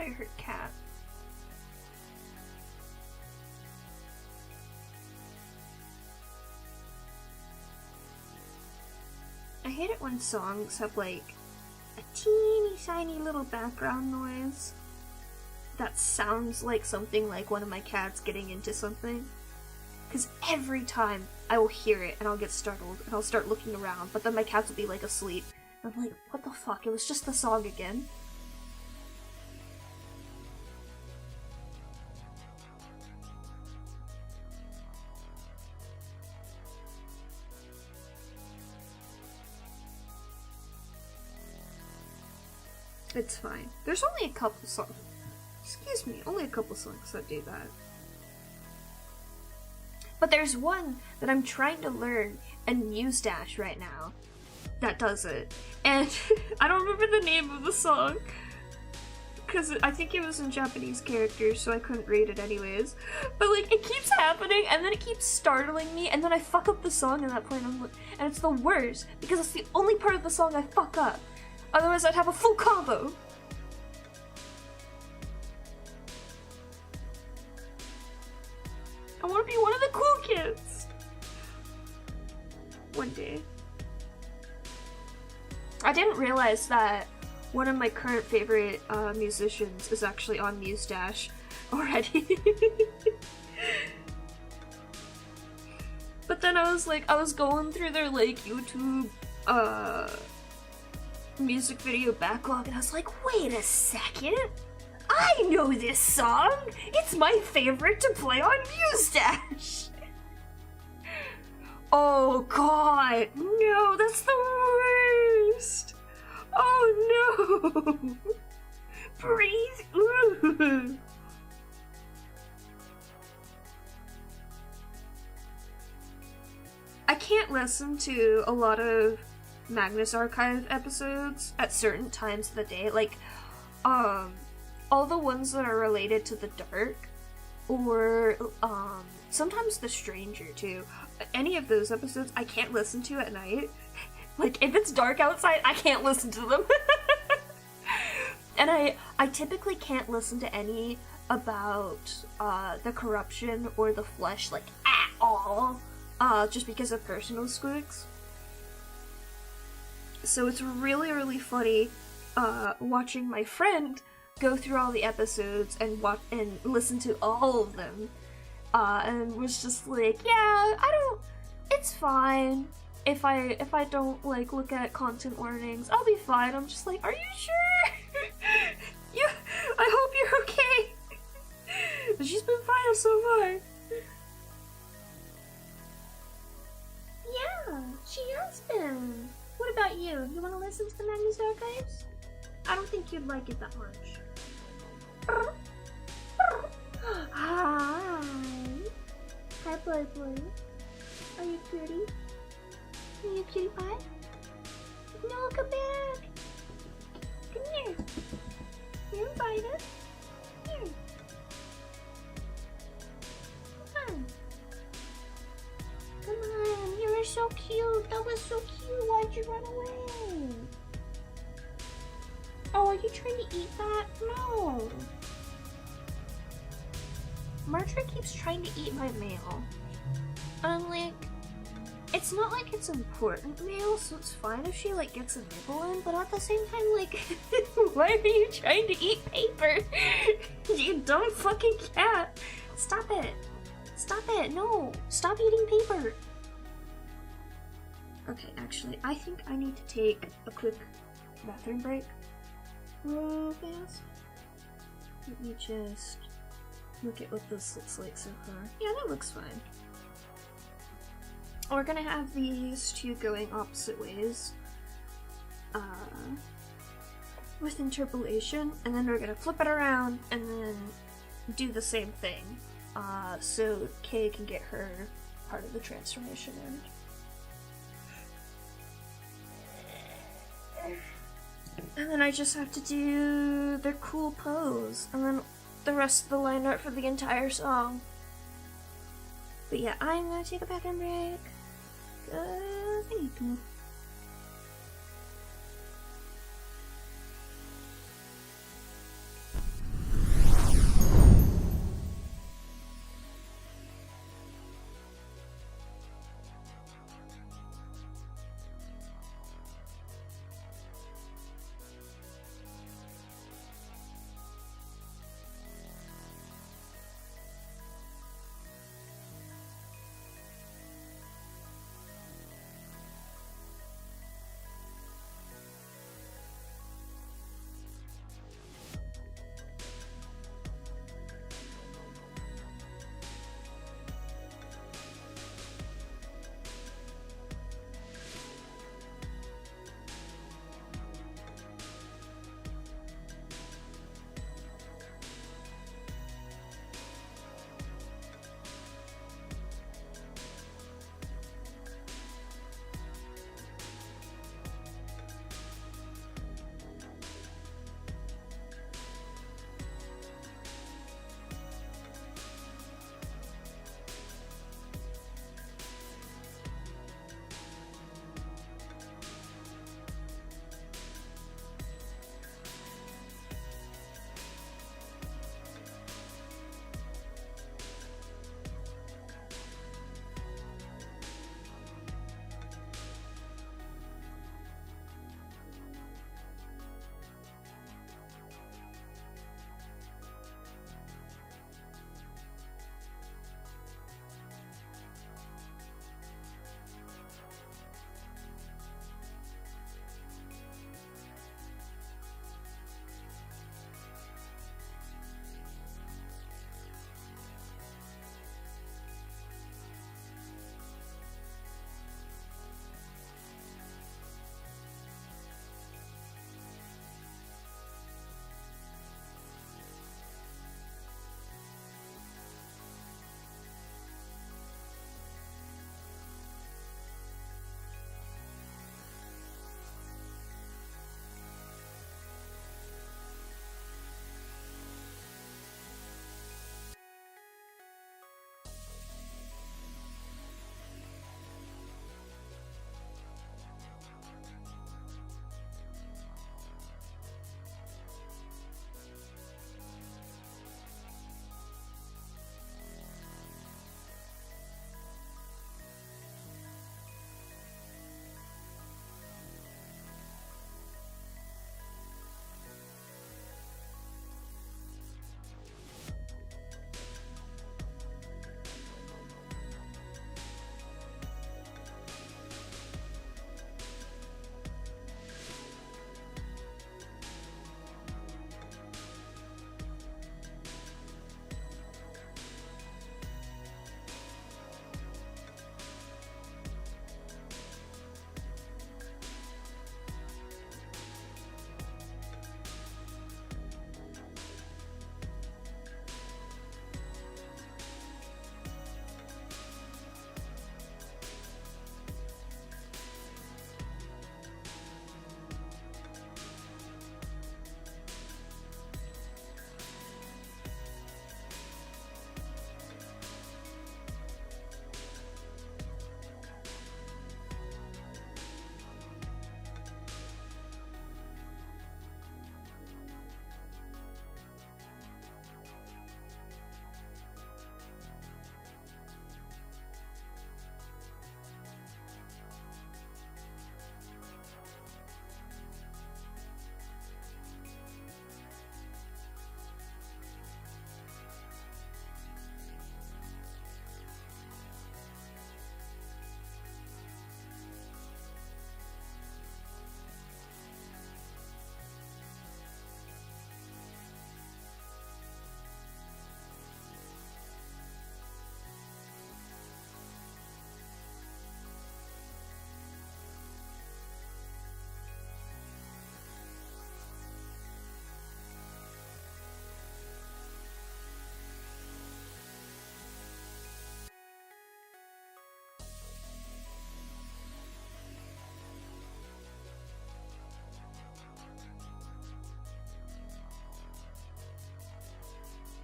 I heard cat. I hate it when songs have like a teeny tiny little background noise that sounds like something like one of my cats getting into something. Because every time I will hear it and I'll get startled and I'll start looking around, but then my cats will be like asleep. And I'm like, what the fuck? It was just the song again. It's fine. There's only a couple songs. Excuse me, only a couple songs that do that. But there's one that I'm trying to learn in Muse-Dash right now that does it. And I don't remember the name of the song, because I think it was in Japanese characters, so I couldn't read it anyways. But like, it keeps happening, and then it keeps startling me, and then I fuck up the song at that point, and it's the worst, because it's the only part of the song I fuck up. Otherwise I'd have a full combo. I want to be one of the cool kids. One day. I didn't realize that one of my current favorite musicians is actually on Muse-Dash already. But then I was going through their like YouTube music video backlog and I was like, wait a second. I know this song! It's my favorite to play on Muse-Dash! Oh god! No, that's the worst! Oh no! Breathe! Ooh. I can't listen to a lot of Magnus Archive episodes at certain times of the day, like, all the ones that are related to the dark, or sometimes The Stranger too. Any of those episodes I can't listen to at night. Like, if it's dark outside, I can't listen to them. And I typically can't listen to any about the corruption or the flesh, like, at all, just because of personal squeaks. So it's really, really funny watching my friend go through all the episodes and watch and listen to all of them, and was just like, yeah, it's fine if I don't like look at content warnings, I'll be fine. I'm just like, are you sure? I hope you're okay. She's been fine so far. Yeah, she has been. What about you? You want to listen to the Magnus Archives? I don't think you'd like it that much. Hi. Hi, boy. Are you pretty? Are you cutie pie? No, come back. Come here. You're invited. Here. Come on. Come on. You were so cute. That was so cute. Why'd you run away? Oh, are you trying to eat that? No. Marjorie keeps trying to eat my mail. I'm like, it's not like it's important mail, so it's fine if she like gets a nibble in, but at the same time, like, why are you trying to eat paper? You dumb fucking cat. Stop it. Stop it. No. Stop eating paper. Okay, actually, I think I need to take a quick bathroom break. Real fast. Let me just look at what this looks like so far. Yeah, that looks fine. We're gonna have these two going opposite ways with interpolation, and then we're gonna flip it around and then do the same thing so Kay can get her part of the transformation in. And then I just have to do their cool pose, and then the rest of the line art for the entire song. But yeah, I'm gonna take a bathroom break, 'cause I need to.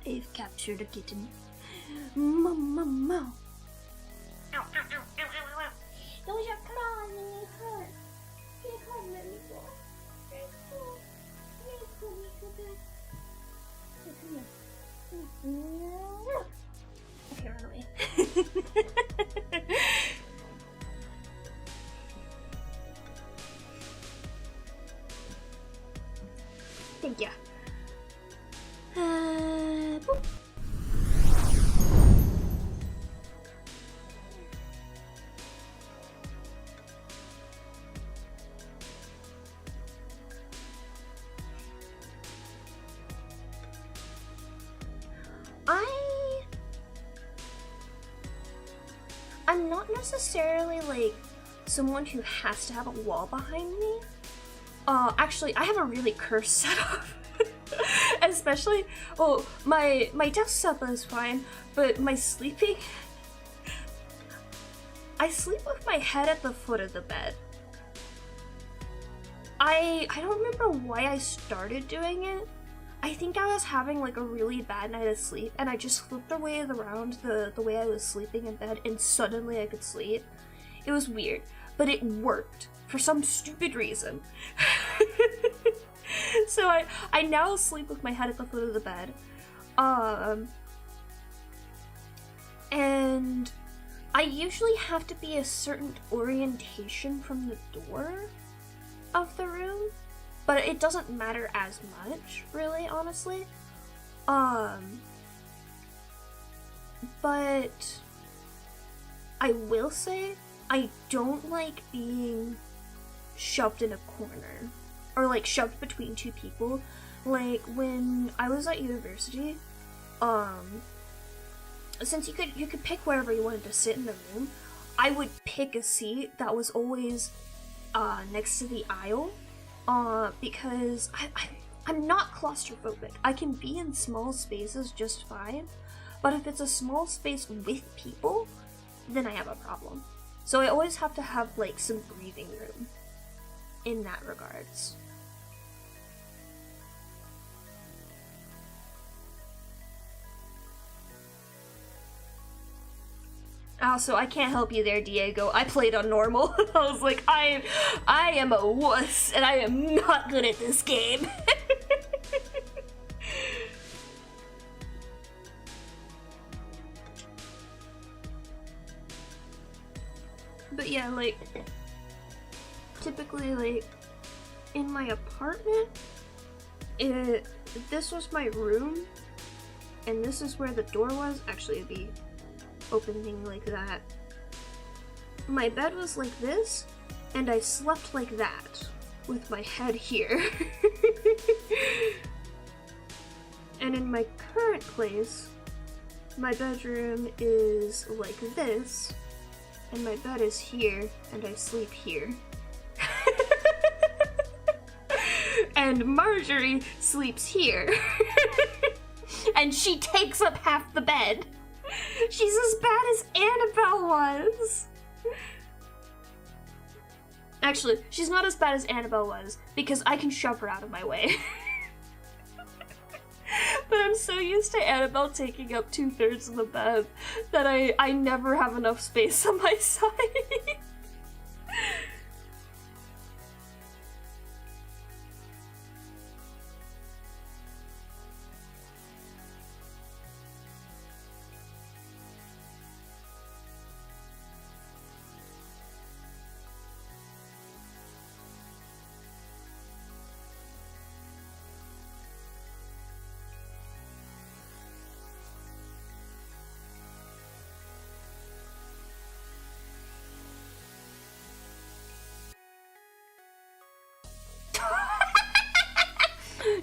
I've captured a kitten. Mo. Ow, ow, ow, ow, ow, ow. Doja, come on, let me hurt. Get home, let me go. Let's go. Let's go, come here. Okay, run away. Thank you. Boop. I'm not necessarily like someone who has to have a wall behind me. Actually, I have a really cursed setup. Especially, my desktop is fine, but my sleeping, I sleep with my head at the foot of the bed. I don't remember why I started doing it. I think I was having like a really bad night of sleep and I just flipped away around the way I was sleeping in bed and suddenly I could sleep. It was weird, but it worked for some stupid reason. So I now sleep with my head at the foot of the bed. And I usually have to be a certain orientation from the door of the room, but it doesn't matter as much, really, honestly. But I will say I don't like being shoved in a corner or like shoved between two people. Like when I was at university, since you could pick wherever you wanted to sit in the room, I would pick a seat that was always next to the aisle, because I'm not claustrophobic. I can be in small spaces just fine, but if it's a small space with people, then I have a problem. So I always have to have like some breathing room in that regards. Also, I can't help you there, Diego. I played on normal. I was like, I am a wuss, and I am not good at this game. But yeah, like, typically, like, in my apartment, this was my room, and this is where the door was. Actually, it'd be opening like that. My bed was like this, and I slept like that, with my head here. And in my current place, my bedroom is like this, and my bed is here, and I sleep here. And Marjorie sleeps here. And she takes up half the bed. She's as bad as Annabelle was. Actually, she's not as bad as Annabelle was, because I can shove her out of my way. But I'm so used to Annabelle taking up 2/3 of the bed that I never have enough space on my side.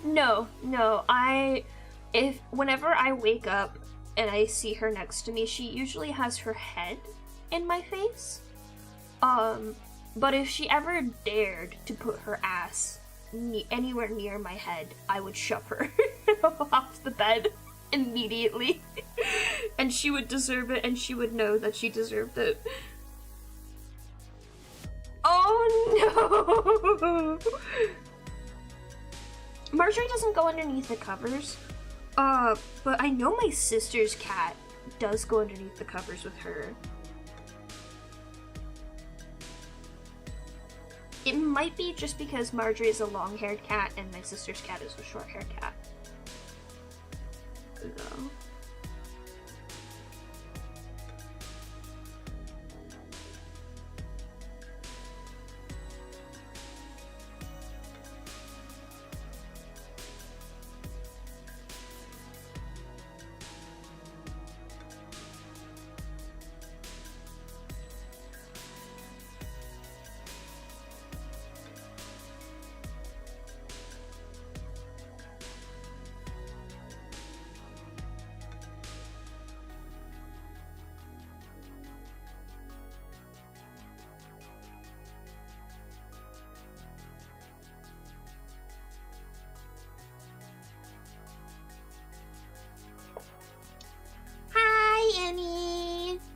No, whenever I wake up and I see her next to me, she usually has her head in my face. But if she ever dared to put her ass anywhere near my head, I would shove her off the bed immediately. And she would deserve it, and she would know that she deserved it. Oh no! Marjorie doesn't go underneath the covers. But I know my sister's cat does go underneath the covers with her. It might be just because Marjorie is a long-haired cat and my sister's cat is a short-haired cat. No.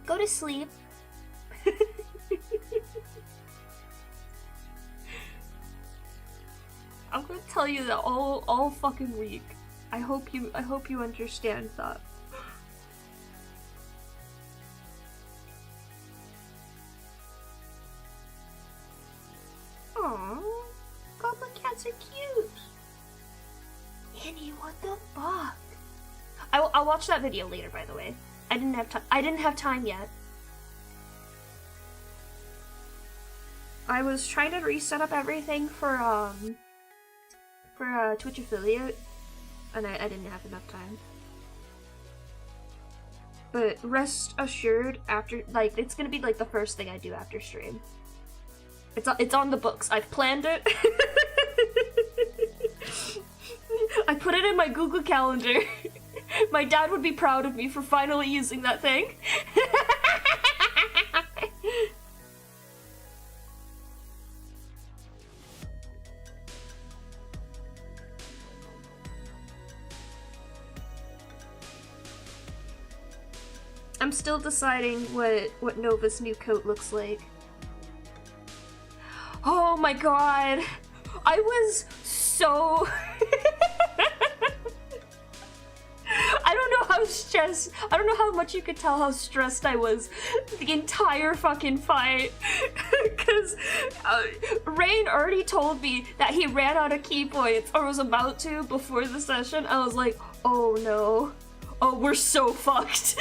Go to sleep. I'm gonna tell you that all fucking week. I hope you understand that. Aww, goblin cats are cute. Annie, what the fuck? I'll watch that video later, by the way. I didn't have time yet. I was trying to reset up everything for Twitch affiliate, and I didn't have enough time. But rest assured, after, like, it's gonna be like the first thing I do after stream. It's on the books. I've planned it. I put it in my Google Calendar. My dad would be proud of me for finally using that thing. I'm still deciding what Nova's new coat looks like. Oh my god! I was so... I don't know how much you could tell how stressed I was the entire fucking fight. Because Rain already told me that he ran out of key points, or was about to before the session. I was like, oh no. Oh, we're so fucked.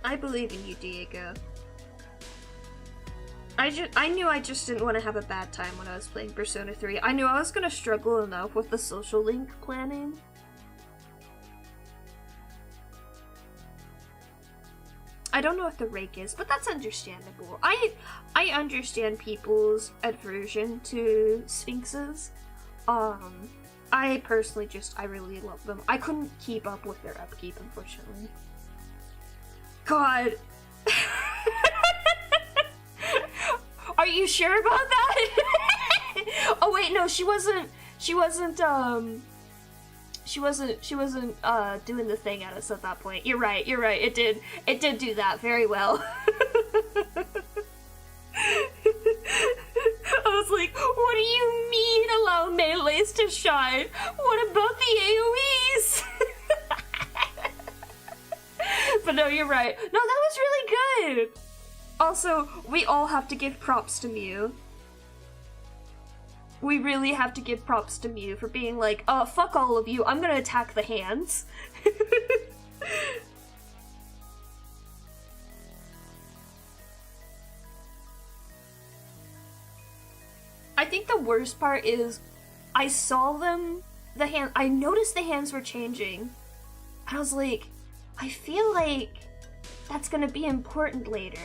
I believe in you, Diego. I knew I just didn't want to have a bad time when I was playing Persona 3. I knew I was gonna struggle enough with the social link planning. I don't know what the rake is, but that's understandable. I understand people's aversion to sphinxes. I personally I really love them. I couldn't keep up with their upkeep, unfortunately. God. Are you sure about that? Oh wait, no, she wasn't doing the thing at us at that point. You're right, it did do that very well. I was like, what do you mean allow melees to shine? What about the AoEs? But no, you're right. No, that was really good. Also, we all have to give props to Mew. We really have to give props to Mew for being like, fuck all of you, I'm gonna attack the hands. I think the worst part is, I saw I noticed the hands were changing, and I was like, I feel like that's gonna be important later.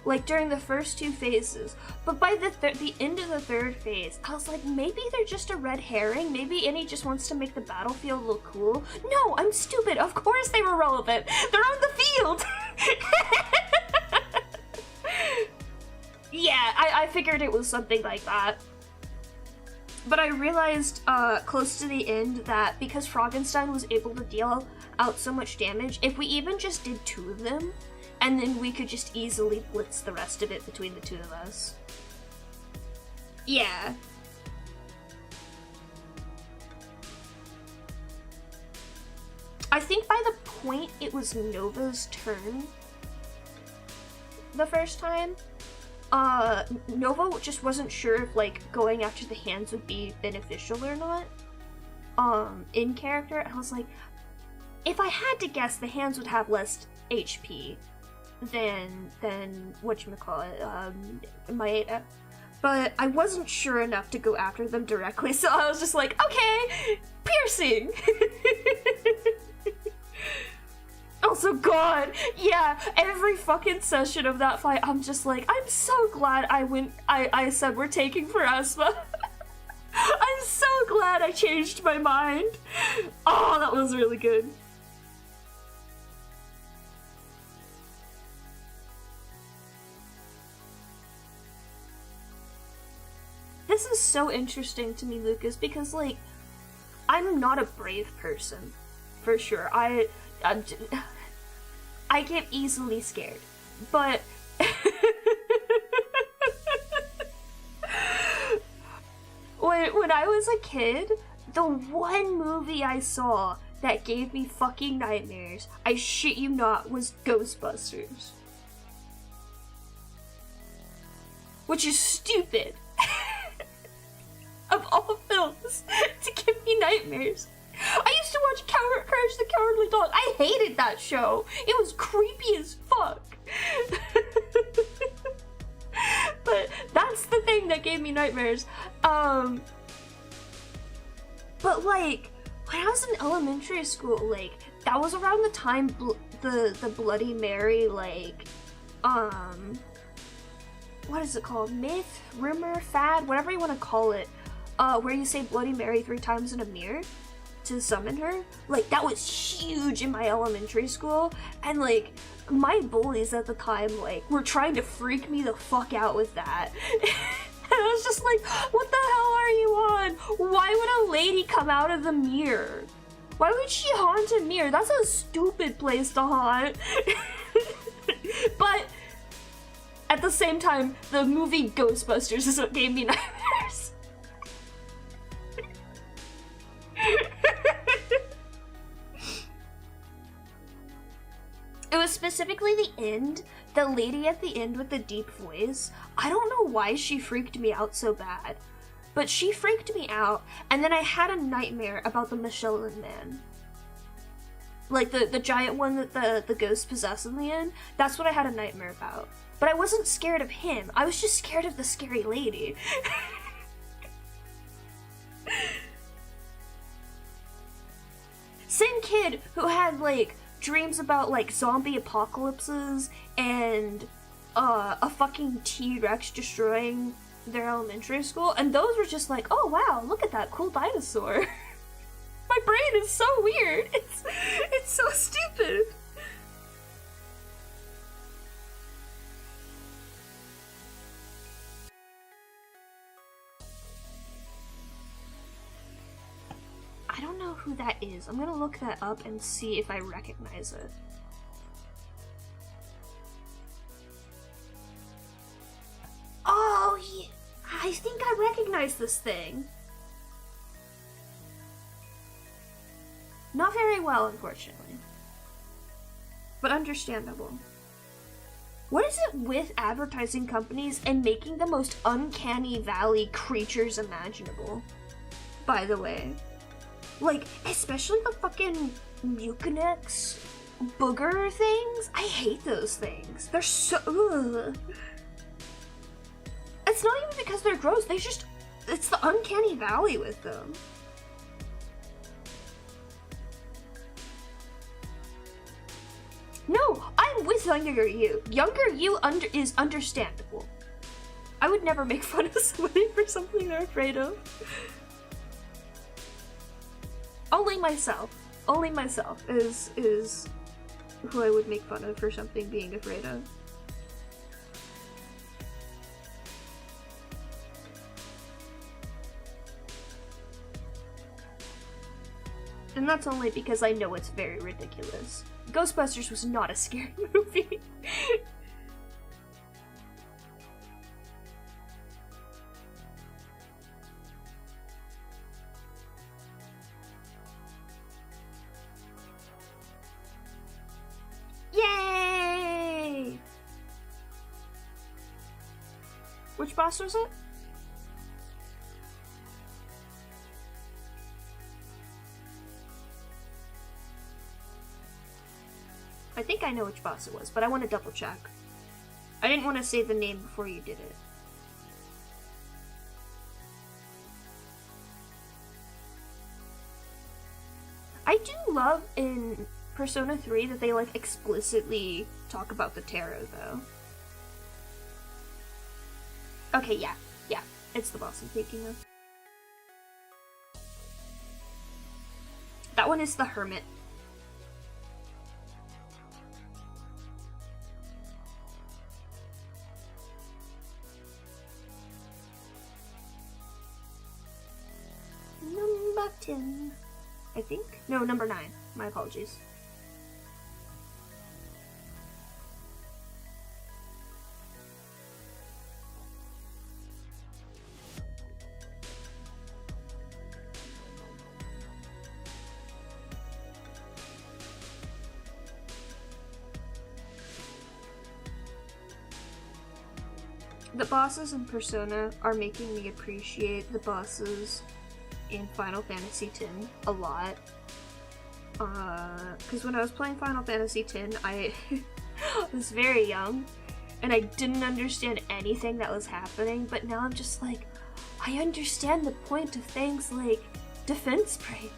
Like, during the first two phases. But by the end of the third phase, I was like, maybe they're just a red herring? Maybe Annie just wants to make the battlefield look cool? No, I'm stupid. Of course they were relevant. They're on the field! Yeah, I figured it was something like that. But I realized close to the end that because Frankenstein was able to deal out so much damage, if we even just did 2 of them, and then we could just easily blitz the rest of it between the two of us. Yeah. I think by the point it was Nova's turn the first time, Nova just wasn't sure if, like, going after the hands would be beneficial or not, in character, and I was like, if I had to guess, the hands would have less HP than whatchamacallit, Maeda. But I wasn't sure enough to go after them directly, so I was just like, okay, piercing! Also, God, yeah, every fucking session of that fight, I'm just like, I'm so glad I said we're taking Pharasma. I'm so glad I changed my mind. Oh, that was really good. This is so interesting to me, Lucas, because, like, I'm not a brave person, for sure. I get easily scared, but when I was a kid, the one movie I saw that gave me fucking nightmares, I shit you not, was Ghostbusters. Which is stupid. Of all films, to give me nightmares. I used to watch Courage the Cowardly Dog. I hated that show. It was creepy as fuck. But that's the thing that gave me nightmares. But like, when I was in elementary school, like, that was around the time the Bloody Mary, like, what is it called? Myth? Rumor? Fad? Whatever you want to call it. Where you say Bloody Mary 3 times in a mirror to summon her. Like, that was huge in my elementary school, and like, my bullies at the time, like, were trying to freak me the fuck out with that. And I was just like, what the hell are you on? Why would a lady come out of the mirror? Why would she haunt a mirror? That's a stupid place to haunt. But at the same time, the movie Ghostbusters is what gave me nightmares. It was specifically the end, the lady at the end with the deep voice. I don't know why she freaked me out so bad, but she freaked me out, and then I had a nightmare about the Michelin Man. Like the giant one that the ghost possessed in the end. That's what I had a nightmare about. But I wasn't scared of him, I was just scared of the scary lady. Same kid who had, like, dreams about, like, zombie apocalypses and a fucking T-Rex destroying their elementary school, and those were just like, oh wow, look at that cool dinosaur. My brain is so weird. It's so stupid. I don't know who that is. I'm gonna look that up and see if I recognize it. Oh, yeah. I think I recognize this thing. Not very well, unfortunately. But understandable. What is it with advertising companies and making the most uncanny valley creatures imaginable? By the way. Like, especially the fucking Mucinex booger things. I hate those things. They're so... Ugh. It's not even because they're gross, they just... It's the uncanny valley with them. No, I'm with younger you. Younger you is understandable. I would never make fun of somebody for something they're afraid of. Only myself is who I would make fun of for something being afraid of. And that's only because I know it's very ridiculous. Ghostbusters was not a scary movie. Yay! Which boss was it? I think I know which boss it was, but I want to double check. I didn't want to say the name before you did it. I do love in Persona 3 that they like explicitly talk about the tarot though. Okay, yeah, it's the boss I'm thinking of. That one is the Hermit. Number 10, I think? No, number 9. My apologies. The bosses in Persona are making me appreciate the bosses in Final Fantasy X a lot. Because when I was playing Final Fantasy X, I was very young, and I didn't understand anything that was happening, but now I'm just like, I understand the point of things like defense break.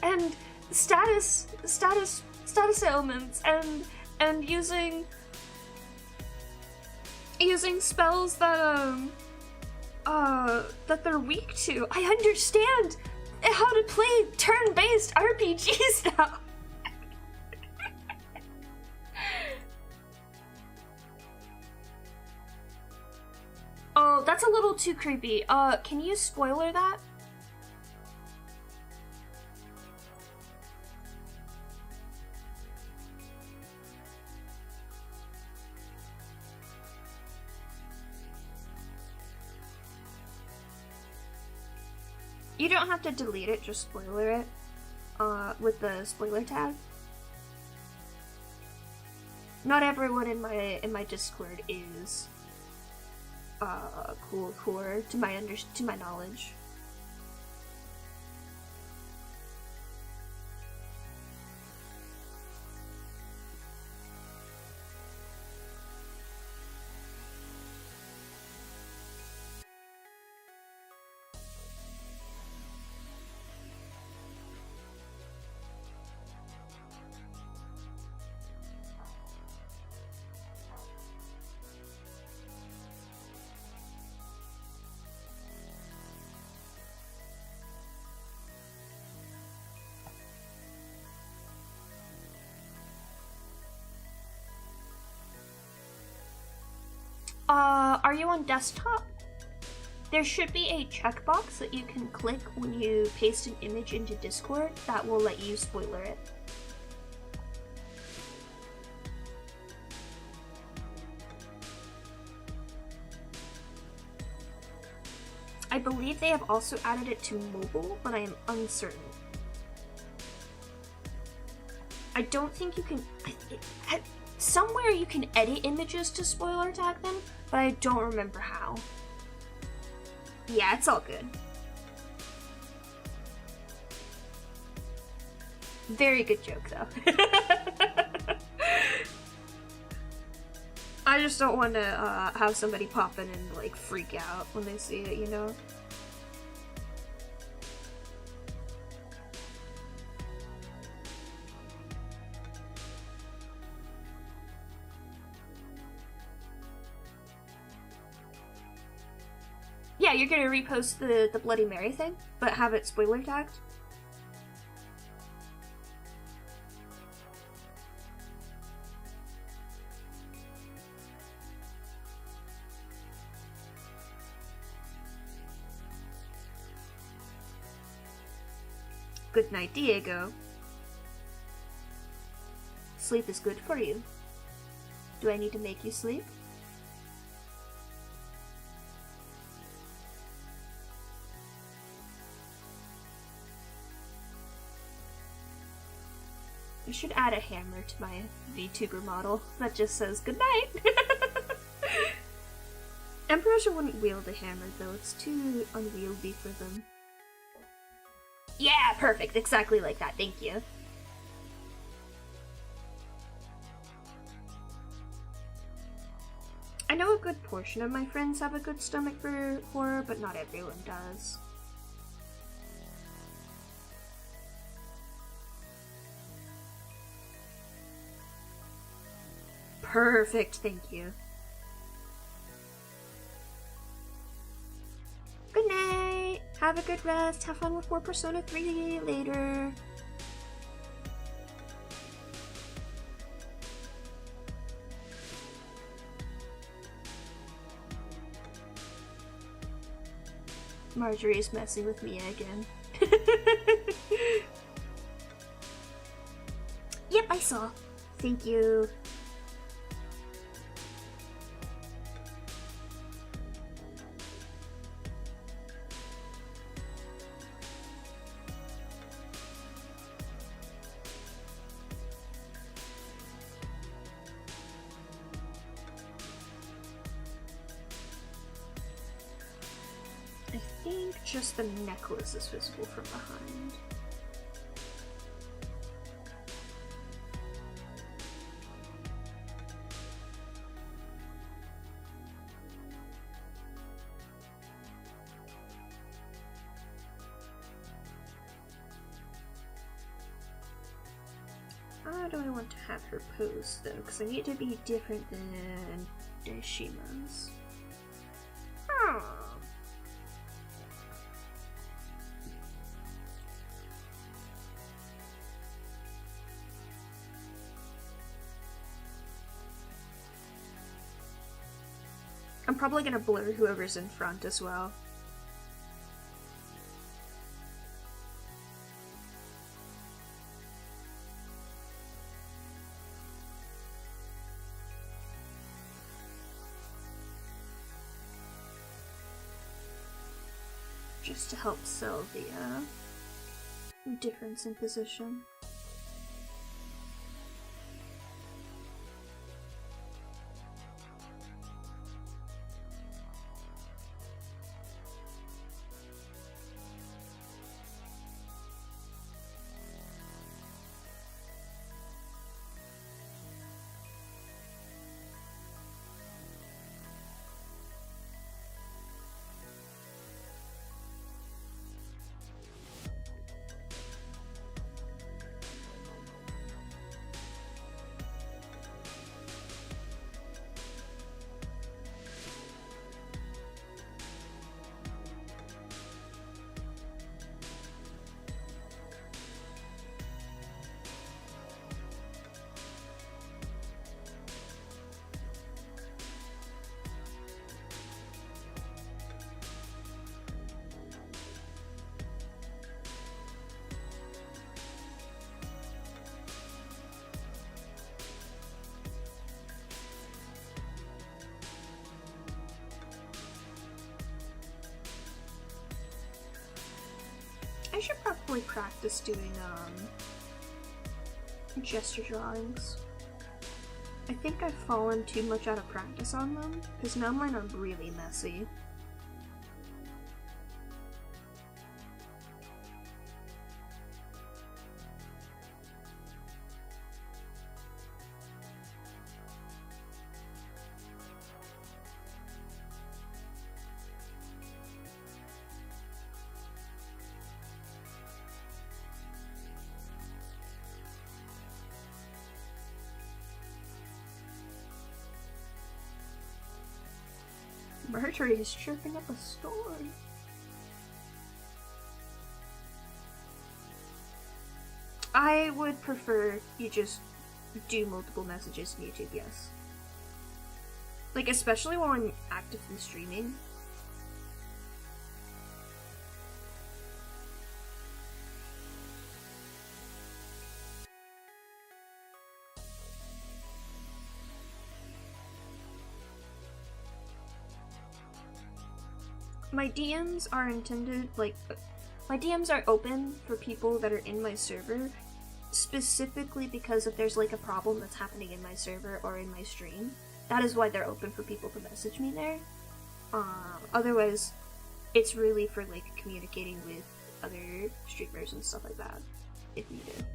and status ailments and using spells that that they're weak to. I understand how to play turn-based RPGs now. Oh, that's a little too creepy. Can you spoiler that? You don't have to delete it, just spoiler it with the spoiler tag. Not everyone in my Discord is cool core to my knowledge. Are you on desktop? There should be a checkbox that you can click when you paste an image into Discord that will let you spoiler it. I believe they have also added it to mobile, but I am uncertain. I don't think you can... somewhere you can edit images to spoiler tag them, but I don't remember how. Yeah, it's all good. Very good joke, though. I just don't want to have somebody pop in and like freak out when they see it, you know? Yeah, you're gonna repost the Bloody Mary thing, but have it spoiler tagged? Good night, Diego. Sleep is good for you. Do I need to make you sleep? I should add a hammer to my VTuber model that just says good night. Ambrosia wouldn't wield a hammer though, it's too unwieldy for them. Yeah, perfect, exactly like that, thank you. I know a good portion of my friends have a good stomach for horror, but not everyone does. Perfect, thank you. Good night! Have a good rest, have fun with more Persona 3 later. Marjorie's messing with Mia again. Yep, I saw. Thank you. Just the necklace is visible from behind. How do I want to have her pose though? Because I need to be different than Deshima's. I'm probably gonna blur whoever's in front as well. Just to help sell the difference in position. I should probably practice doing, gesture drawings. I think I've fallen too much out of practice on them, because now mine are really messy. Marjorie is chirping up a story. I would prefer you just do multiple messages in YouTube, yes. Like, especially while I'm actively streaming. my DMs are intended, like, my DMs are open for people that are in my server, specifically because if there's like a problem that's happening in my server or in my stream, that is why they're open for people to message me there. Otherwise, it's really for like communicating with other streamers and stuff like that, if needed.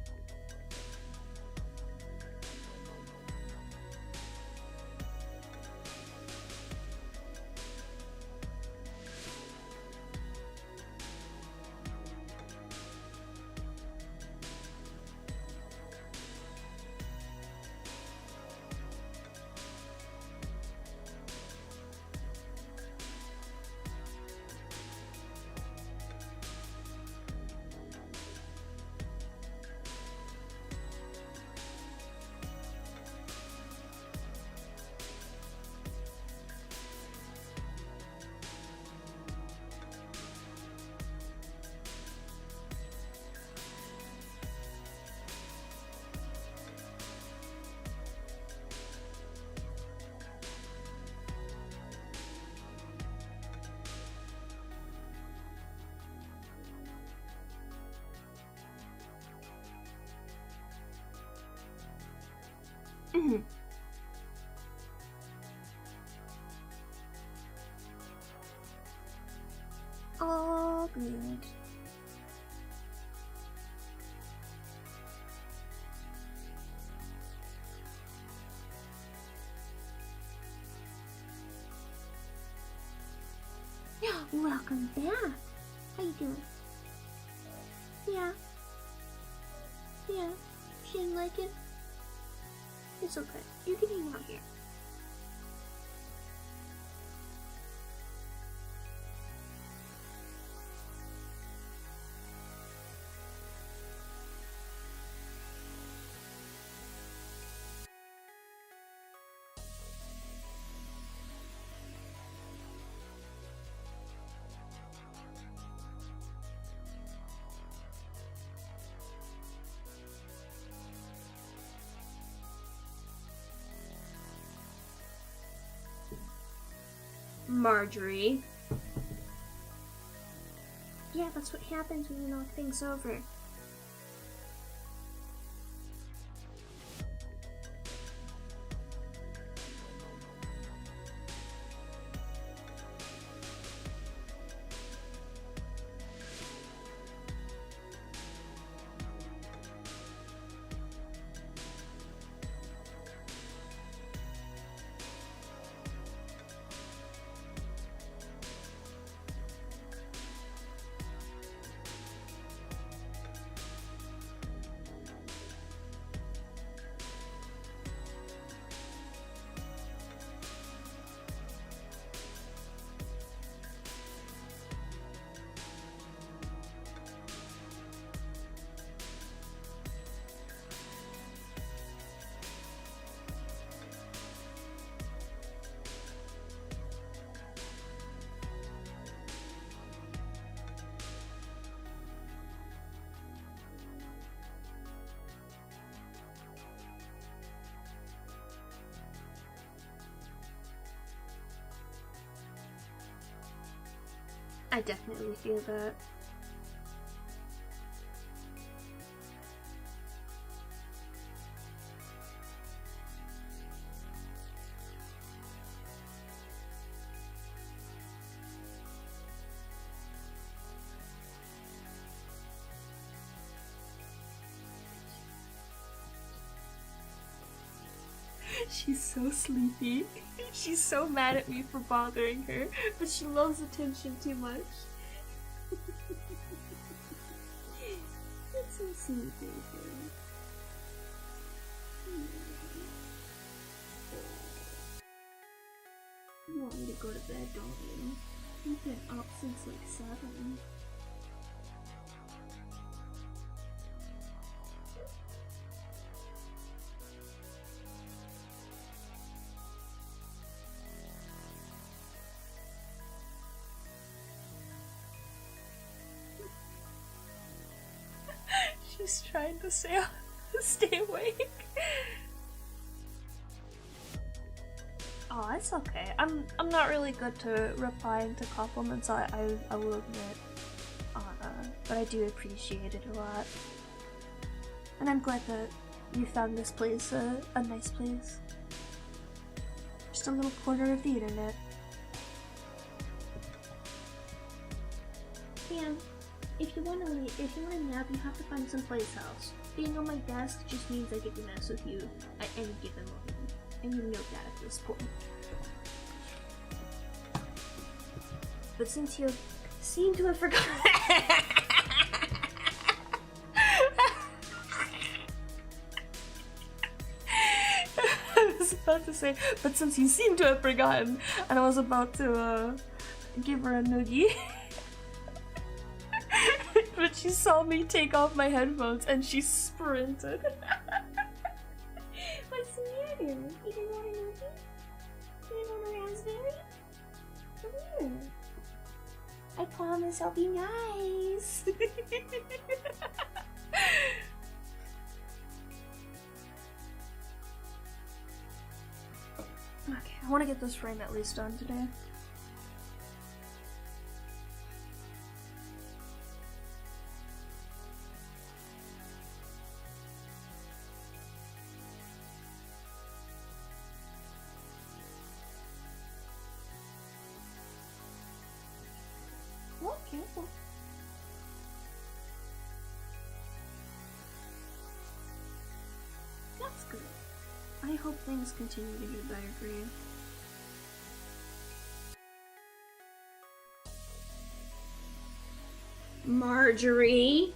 Mm-hmm. All good. Welcome back. How you doing? Yeah. Yeah. She didn't like it? It's okay. You can hang out here. Marjorie. Yeah, that's what happens when you knock things over. I definitely feel that. She's so sleepy. She's so mad at me for bothering her, but she loves attention too much. That's so sweet, baby. You want me to go to bed, don't you? You've been up since like 7. She's trying to stay awake. Oh, it's okay. I'm not really good to replying to compliments. I will admit, but I do appreciate it a lot, and I'm glad that you found this place a nice place. Just a little corner of the internet. Dan, if you want to nap, you have to find someplace else. Being on my desk just means I get to mess with you at any given moment, and you know that at this point. But since you seem to have forgotten. I was about to say, but since you seem to have forgotten, and I was about to give her a noogie. But she saw me take off my headphones and she sprinted. What's the matter? You didn't want a noogie? You didn't want a raspberry? Come here. I promise I'll be nice. Okay, I want to get this frame at least done today. Oh, careful. That's good. I hope things continue to get better for you. Marjorie?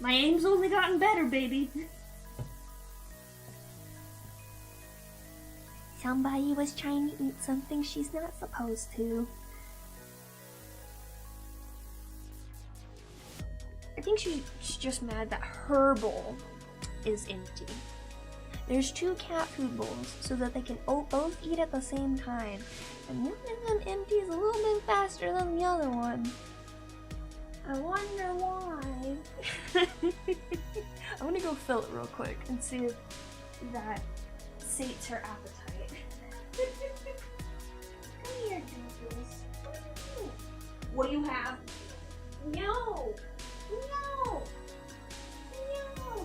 My aim's only gotten better, baby. Somebody was trying to eat something she's not supposed to. I think she's just mad that her bowl is empty. There's 2 cat food bowls so that they can both eat at the same time. And one of them empties a little bit faster than the other one. I wonder why. I'm gonna go fill it real quick and see if that sates her appetite. Come here, Dimples. What do you have? No! No! No!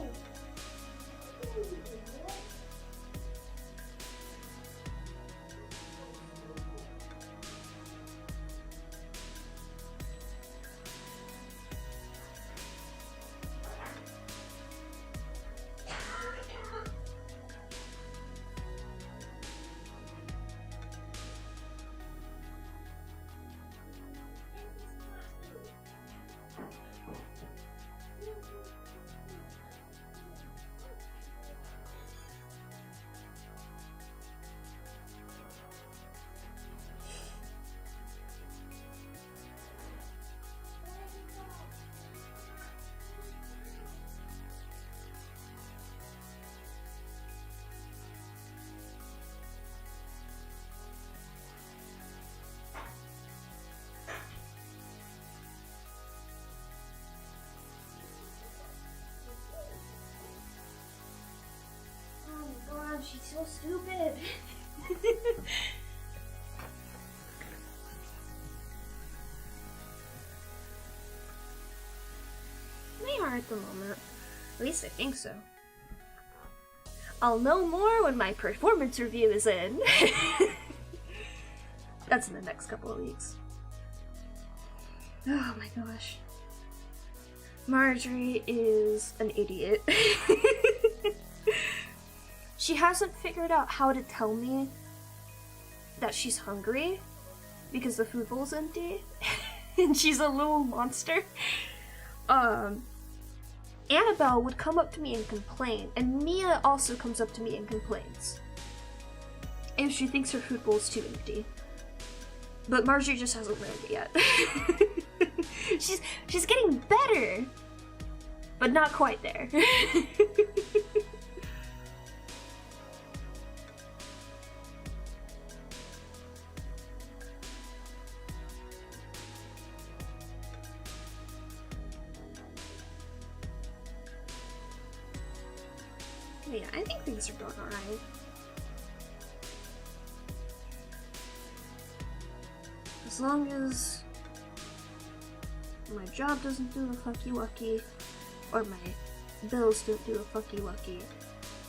She's so stupid. They are at the moment. At least I think so. I'll know more when my performance review is in. That's in the next couple of weeks. Oh my gosh. Marjorie is an idiot. She hasn't figured out how to tell me that she's hungry because the food bowl's empty and she's a little monster. Annabelle would come up to me and complain, and Mia also comes up to me and complains if she thinks her food bowl's too empty. But Marjorie just hasn't learned it yet. She's getting better, but not quite there. Yeah, I think things are going alright. As long as my job doesn't do a fucky-wucky, or my bills don't do a fucky-wucky,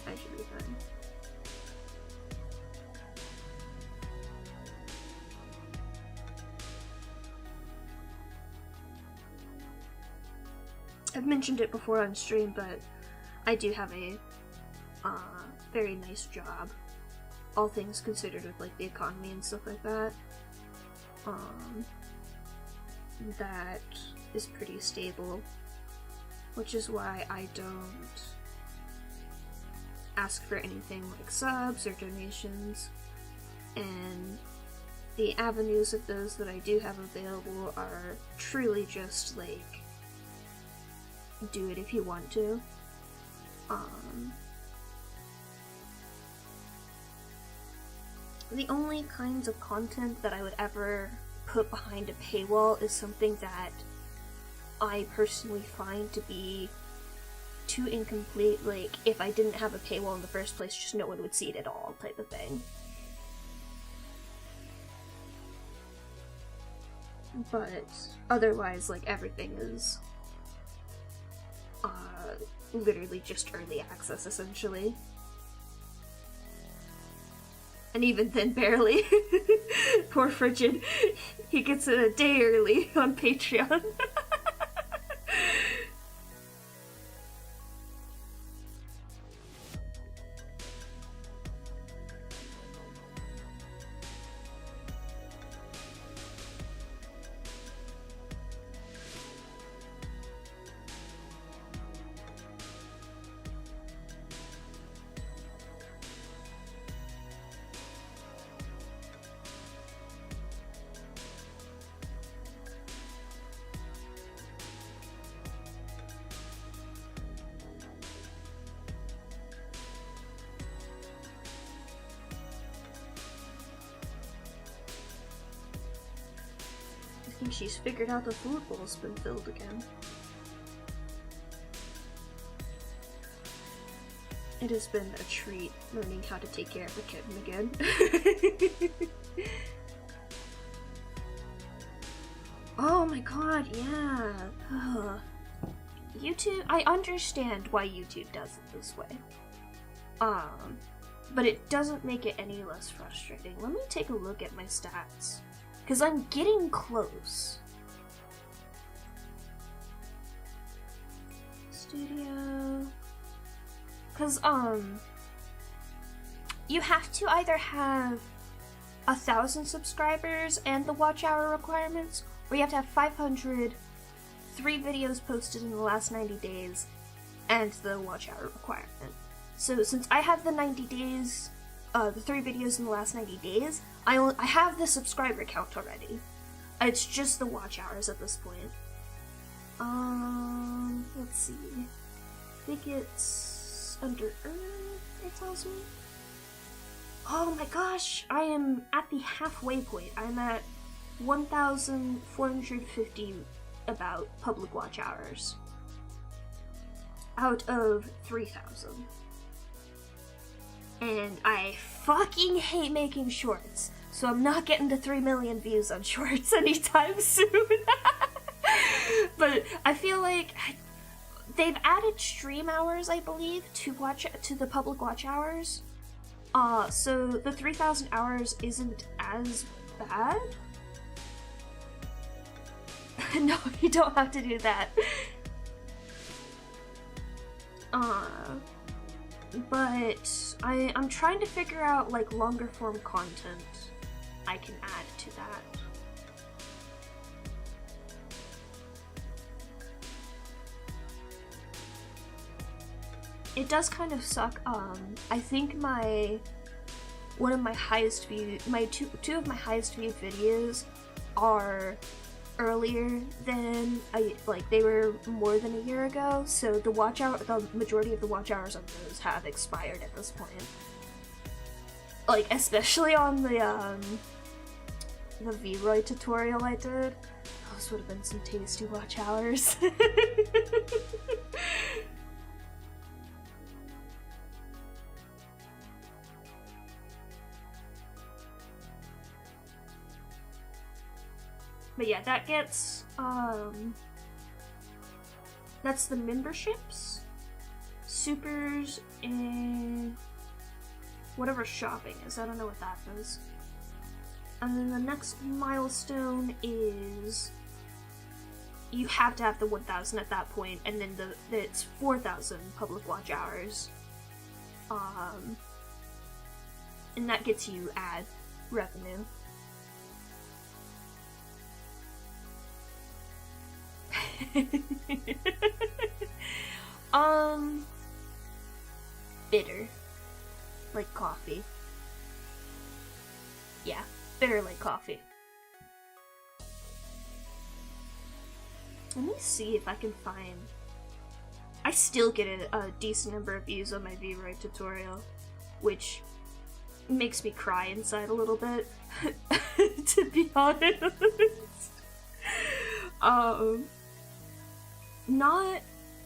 I should be fine. I've mentioned it before on stream, but I do have a very nice job, all things considered, with like the economy and stuff like that. That is pretty stable, which is why I don't ask for anything like subs or donations, and the avenues of those that I do have available are truly just like, do it if you want to. The only kinds of content that I would ever put behind a paywall is something that I personally find to be too incomplete, like if I didn't have a paywall in the first place, just no one would see it at all type of thing. But otherwise, like, everything is literally just early access, essentially. And even then, barely. Poor Frigid. He gets it a day early on Patreon. I think she's figured out the food bowl's been filled again. It has been a treat learning how to take care of a kitten again. Oh my god, yeah. Ugh. YouTube, I understand why YouTube does it this way. But it doesn't make it any less frustrating. Let me take a look at my stats, because I'm getting close. Studio. Because, you have to either have 1,000 subscribers and the watch hour requirements, or you have to have 500, 3 videos posted in the last 90 days, and the watch hour requirement. So since I have the 90 days, the 3 videos in the last 90 days, I have the subscriber count already. It's just the watch hours at this point. Let's see. I think it's under Earth, it tells me. Oh my gosh, I am at the halfway point. I'm at 1,450 about public watch hours out of 3,000. And I fucking hate making shorts, so I'm not getting to 3 million views on shorts anytime soon. But I feel like they've added stream hours, I believe, to the public watch hours. So the 3,000 hours isn't as bad. No, you don't have to do that. But I'm trying to figure out like longer form content I can add to that. It does kind of suck. I think two of my highest viewed videos are earlier than they were more than a year ago, so the majority of the watch hours on those have expired at this point. Like, especially on the V-Roy tutorial I did. Those would have been some tasty watch hours. But yeah, that gets, that's the memberships, supers, and whatever shopping is. I don't know what that is. And then the next milestone is you have to have the 1,000 at that point, and then it's 4,000 public watch hours. And that gets you ad revenue. Bitter. Like coffee. Yeah, bitter like coffee. Let me see if I can find... I still get a decent number of views on my VRoid tutorial, which makes me cry inside a little bit, to be honest.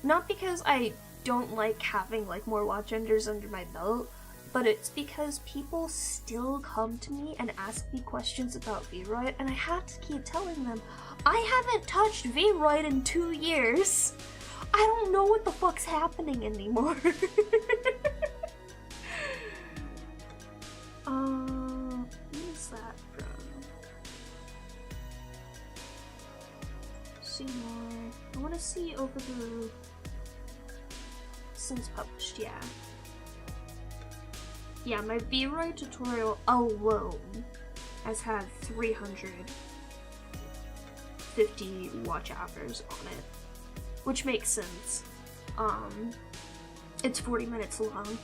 Not because I don't like having like more watch enders under my belt, but it's because people still come to me and ask me questions about VRoid, and I have to keep telling them, I haven't touched VRoid in 2 years. I don't know what the fuck's happening anymore. What is that from? See more. I want to see over the... since published, yeah. Yeah, my VRoid tutorial alone has had 350 watch hours on it, which makes sense. It's 40 minutes long,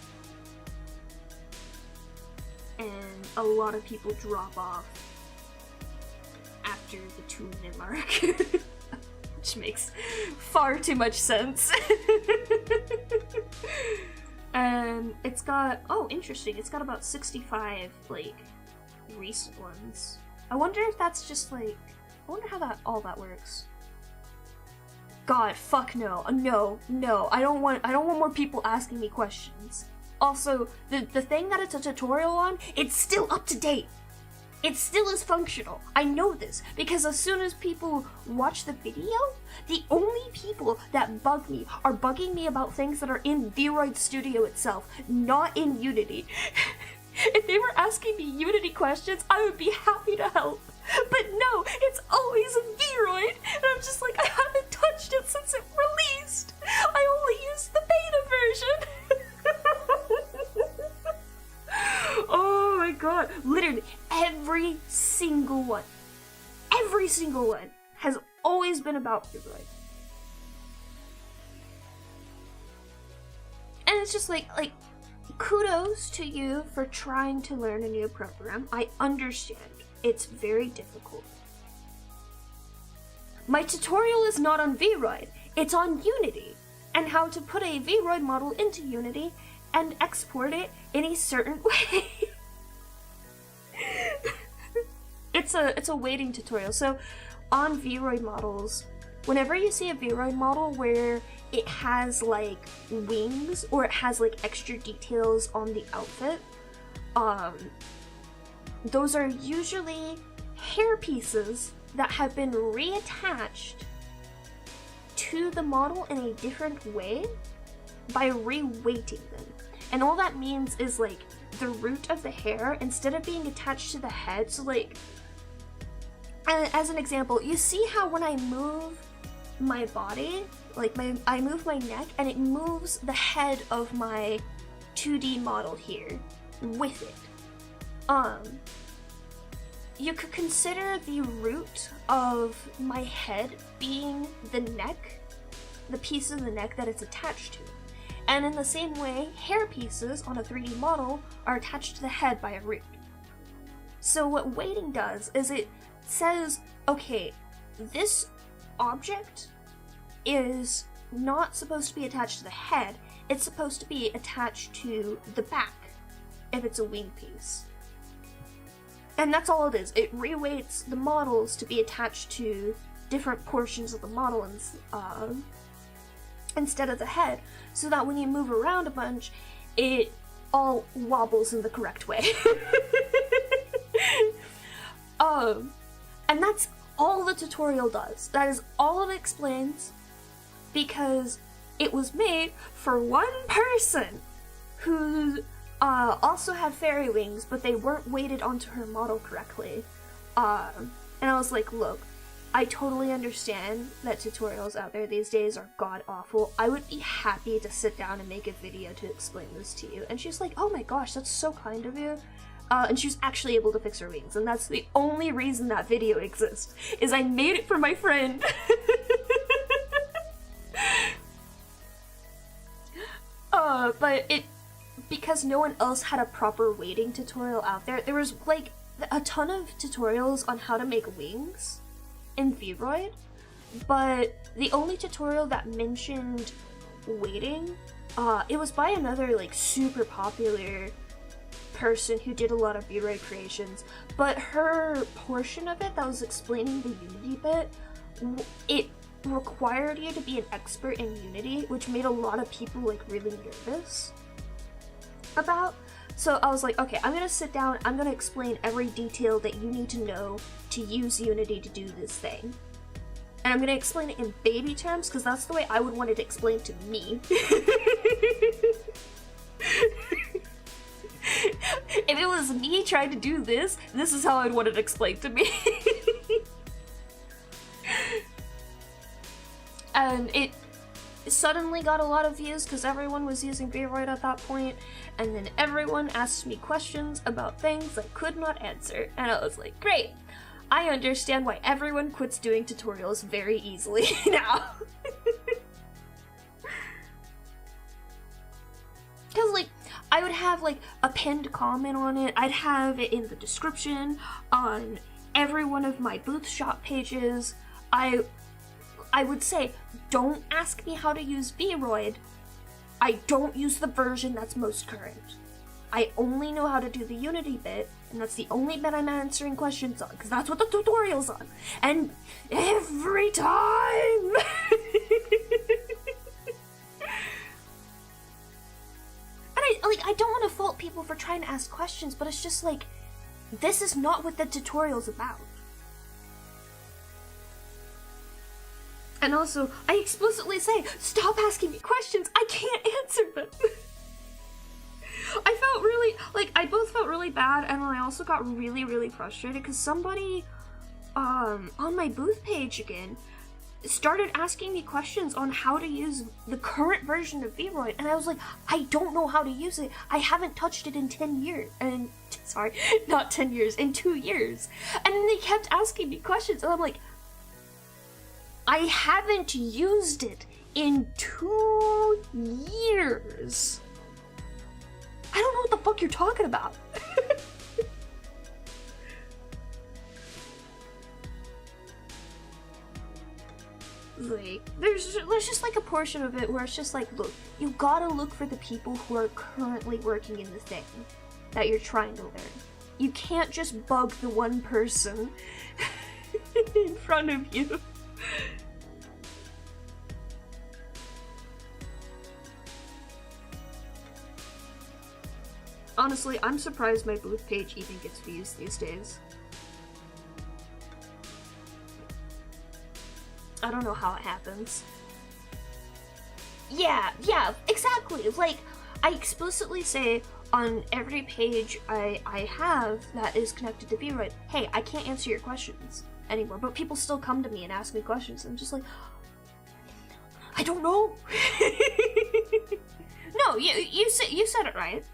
and a lot of people drop off after the 2-minute mark, which makes far too much sense. And it's got, oh, interesting, it's got about 65, like, recent ones. I wonder if that's just, like, I wonder how all that works. God, fuck no. No, I don't want more people asking me questions. Also, the thing that it's a tutorial on, it's still up to date. It still is functional. I know this, because as soon as people watch the video, the only people that bug me are bugging me about things that are in VRoid Studio itself, not in Unity. If they were asking me Unity questions, I would be happy to help. But no, it's always in VRoid, and I'm just like, I haven't touched it since it released. I only used the beta version. Oh my god, literally every single one has always been about VRoid. And it's just like kudos to you for trying to learn a new program. I understand, it's very difficult. My tutorial is not on VRoid, it's on Unity, and how to put a VRoid model into Unity and export it in a certain way. It's a weighting tutorial. So on VRoid models, whenever you see a VRoid model where it has like wings or it has like extra details on the outfit, those are usually hair pieces that have been reattached to the model in a different way by reweighting them. And all that means is like the root of the hair, instead of being attached to the head, so like, as an example, you see how when I move my body, like I move my neck and it moves the head of my 2D model here with it. You could consider the root of my head being the neck, the piece of the neck that it's attached to. And in the same way, hair pieces on a 3D model are attached to the head by a root. So what weighting does is it says, okay, this object is not supposed to be attached to the head, it's supposed to be attached to the back if it's a wing piece. And that's all it is. It reweights the models to be attached to different portions of the model and, instead of the head, so that when you move around a bunch, it all wobbles in the correct way. And that's all the tutorial does. That is all it explains, because it was made for one person who also had fairy wings, but they weren't weighted onto her model correctly. And I was like, look, I totally understand that tutorials out there these days are god-awful. I would be happy to sit down and make a video to explain this to you. And she's like, oh my gosh, that's so kind of you. And she was actually able to fix her wings, and that's the only reason that video exists, is I made it for my friend. But because no one else had a proper weighting tutorial out there, there was like a ton of tutorials on how to make wings in Vroid, but the only tutorial that mentioned weighting, it was by another like super popular person who did a lot of Vroid creations, but her portion of it that was explaining the Unity bit, it required you to be an expert in Unity, which made a lot of people like really nervous about. So I was like, okay, I'm gonna sit down, I'm gonna explain every detail that you need to know to use Unity to do this thing. And I'm gonna explain it in baby terms, because that's the way I would want it explained to me. If it was me trying to do this, this is how I'd want it explained to me. And it suddenly got a lot of views because everyone was using Vroid at that point, and then everyone asked me questions about things I could not answer, and I was like, great! I understand why everyone quits doing tutorials very easily now. Because, like, I would have, like, a pinned comment on it, I'd have it in the description, on every one of my booth shop pages. I would say, don't ask me how to use Vroid. I don't use the version that's most current. I only know how to do the Unity bit, and that's the only bit I'm answering questions on, because that's what the tutorial's on. And every time! And I don't want to fault people for trying to ask questions, but it's just like, this is not what the tutorial's about. And also, I explicitly say, stop asking me questions, I can't answer them. I felt really, like, I both felt really bad, and I also got really, really frustrated, because somebody, on my booth page again, started asking me questions on how to use the current version of Vroid, and I was like, I don't know how to use it. I haven't touched it in 10 years, and, sorry, not 10 years, in 2 years. And then they kept asking me questions, and I'm like, I haven't used it in 2 years. I don't know what the fuck you're talking about. Like, there's just like a portion of it where it's just like, look, you gotta look for the people who are currently working in the thing that you're trying to learn. You can't just bug the one person in front of you. Honestly, I'm surprised my booth page even gets views these days. I don't know how it happens. Yeah, exactly. Like, I explicitly say on every page I have that is connected to Vroid, hey, I can't answer your questions anymore, but people still come to me and ask me questions, and I'm just like, I don't know. No, you said it right.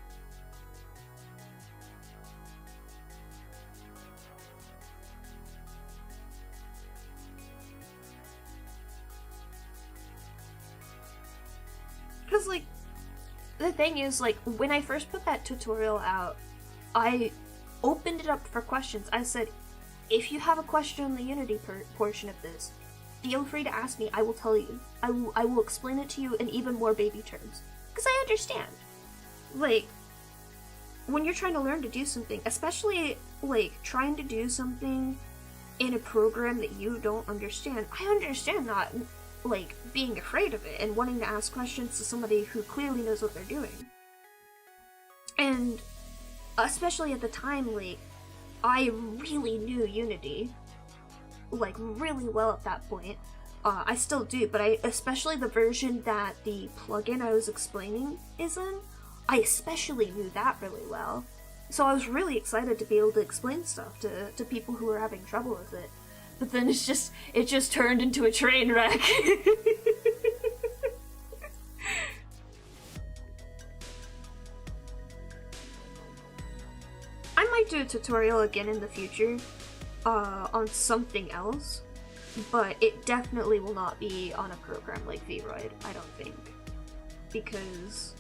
Because, like, the thing is, like, when I first put that tutorial out, I opened it up for questions. I said, if you have a question on the Unity portion of this, feel free to ask me, I will tell you. I will explain it to you in even more baby terms. Because I understand. Like, when you're trying to learn to do something, especially, like, trying to do something in a program that you don't understand, I understand not, like, being afraid of it and wanting to ask questions to somebody who clearly knows what they're doing. And especially at the time, like, I really knew Unity. like really well at that point. I still do, but especially the version that the plugin I was explaining is in, I especially knew that really well. So I was really excited to be able to explain stuff to people who were having trouble with it. But then it just turned into a train wreck. I might do a tutorial again in the future, on something else, but it definitely will not be on a program like Vroid, I don't think. Because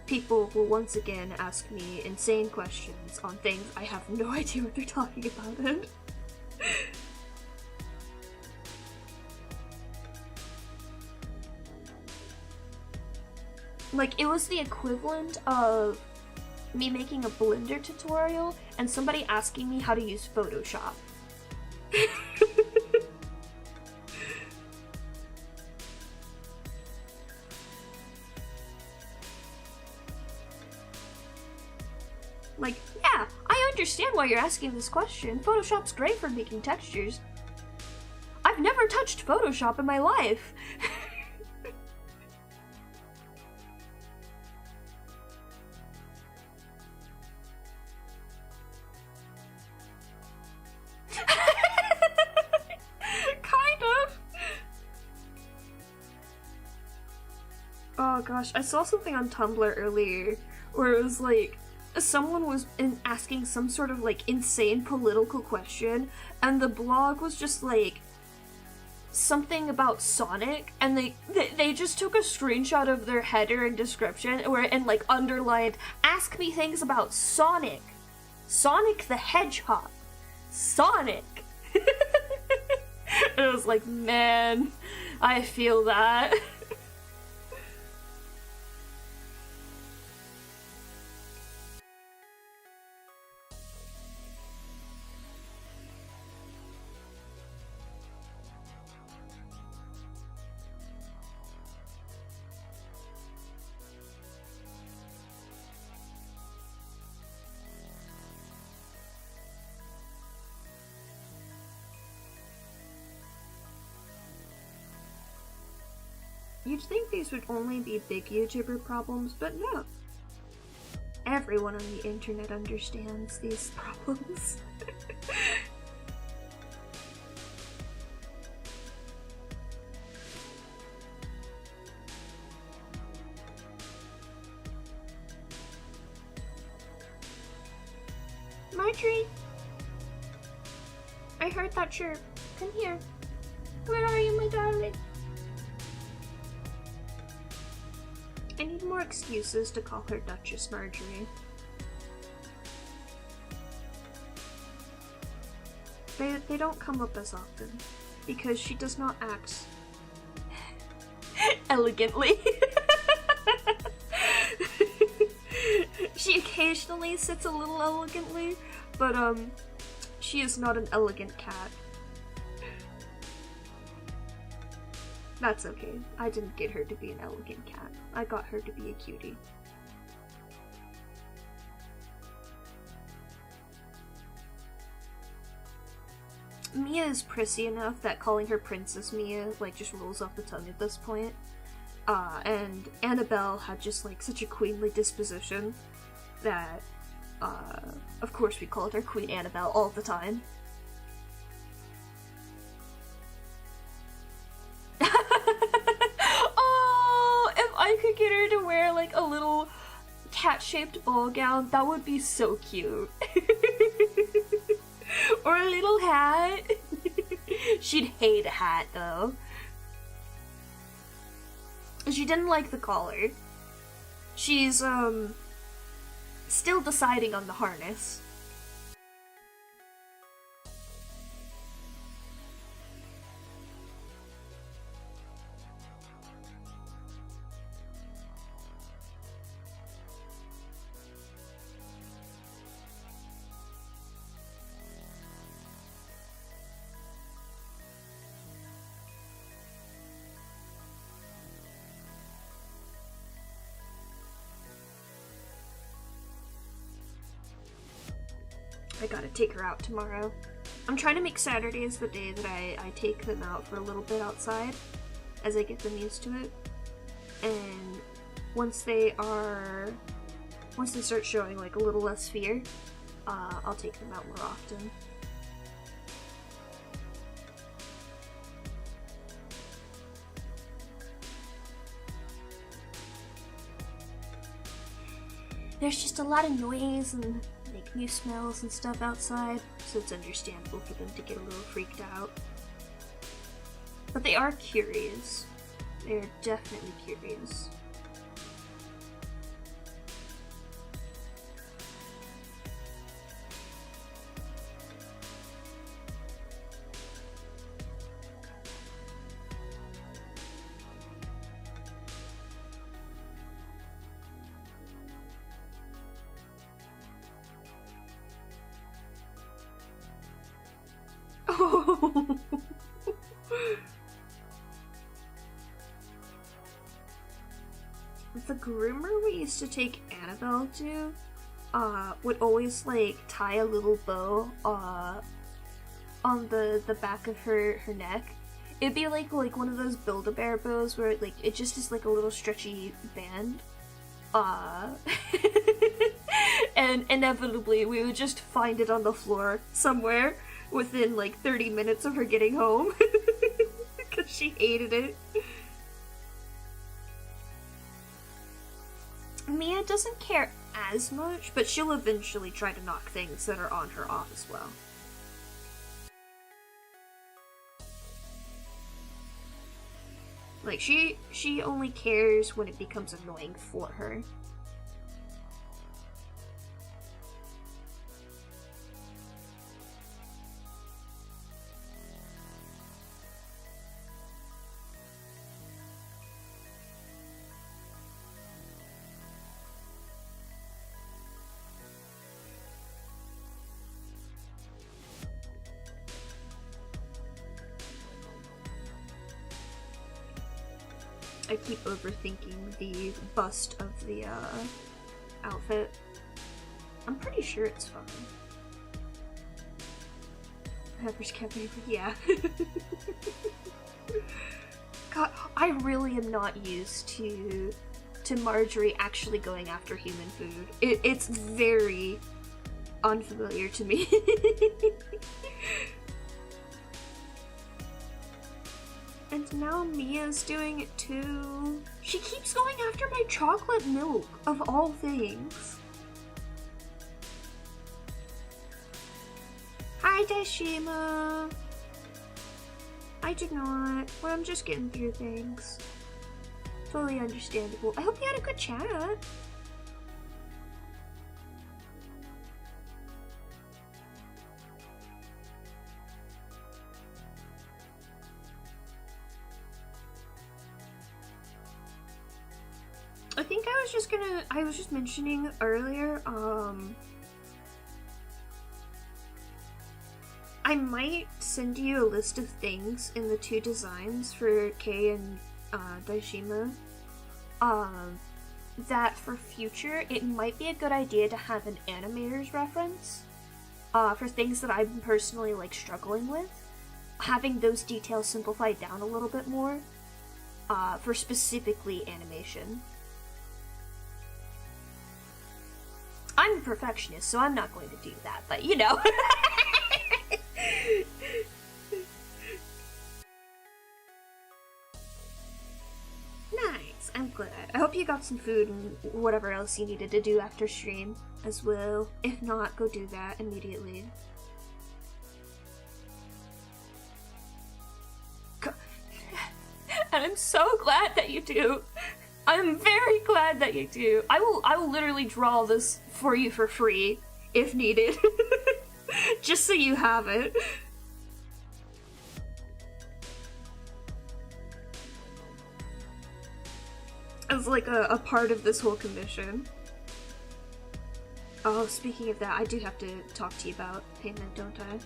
people will once again ask me insane questions on things I have no idea what they're talking about in. Like, it was the equivalent of me making a Blender tutorial and somebody asking me how to use Photoshop. Like, yeah, I understand why you're asking this question. Photoshop's great for making textures. I've never touched Photoshop in my life. Oh gosh, I saw something on Tumblr earlier where it was like, someone was asking some sort of like insane political question, and the blog was just like something about Sonic, and they just took a screenshot of their header and description and like underlined, "Ask me things about Sonic. Sonic the Hedgehog. Sonic." And I was like, man, I feel that. You'd think these would only be big YouTuber problems, but no. Everyone on the internet understands these problems. Marjorie! I heard that chirp. Come here. Where are you, my darling? I need more excuses to call her Duchess Marjorie. They don't come up as often, because she does not act elegantly. She occasionally sits a little elegantly, but she is not an elegant cat. That's okay. I didn't get her to be an elegant cat. I got her to be a cutie. Mia is prissy enough that calling her Princess Mia like just rolls off the tongue at this point. And Annabelle had just like such a queenly disposition that of course we called her Queen Annabelle all the time. I could get her to wear like a little cat-shaped ball gown, that would be so cute. Or a little hat. She'd hate a hat though. She didn't like the collar. She's still deciding on the harness. I gotta take her out tomorrow. I'm trying to make Saturdays the day that I take them out for a little bit outside as I get them used to it. And once they start showing like a little less fear, I'll take them out more often. There's just a lot of noise and like new smells and stuff outside, so it's understandable for them to get a little freaked out. But they are curious. They're definitely curious. Oh. The groomer we used to take Annabelle to would always like tie a little bow on the back of her neck. It'd be like one of those Build-A-Bear bows where like it just is like a little stretchy band. And inevitably we would just find it on the floor somewhere within like 30 minutes of her getting home because she hated it. Mia doesn't care as much, but she'll eventually try to knock things that are on her off as well. Like, she only cares when it becomes annoying for her. I keep overthinking the bust of the outfit. I'm pretty sure it's fine. Pepper's cafe, yeah. God, I really am not used to Marjorie actually going after human food. It's very unfamiliar to me. And now Mia's doing it too. She keeps going after my chocolate milk, of all things. Hi, Daishima. I do not. Well, I'm just getting through things. Totally understandable. I hope you had a good chat. I think I was just mentioning earlier, I might send you a list of things in the two designs for Kei and Daishima, that for future, it might be a good idea to have an animator's reference, for things that I'm personally, like, struggling with. Having those details simplified down a little bit more, for specifically animation. I'm a perfectionist, so I'm not going to do that, but you know. Nice, I'm glad. I hope you got some food and whatever else you needed to do after stream as well. If not, go do that immediately. And I'm so glad that you do. I'm very glad that you do. I will literally draw this for you for free, if needed. Just so you have it. As like a part of this whole commission. Oh, speaking of that, I do have to talk to you about payment, don't I?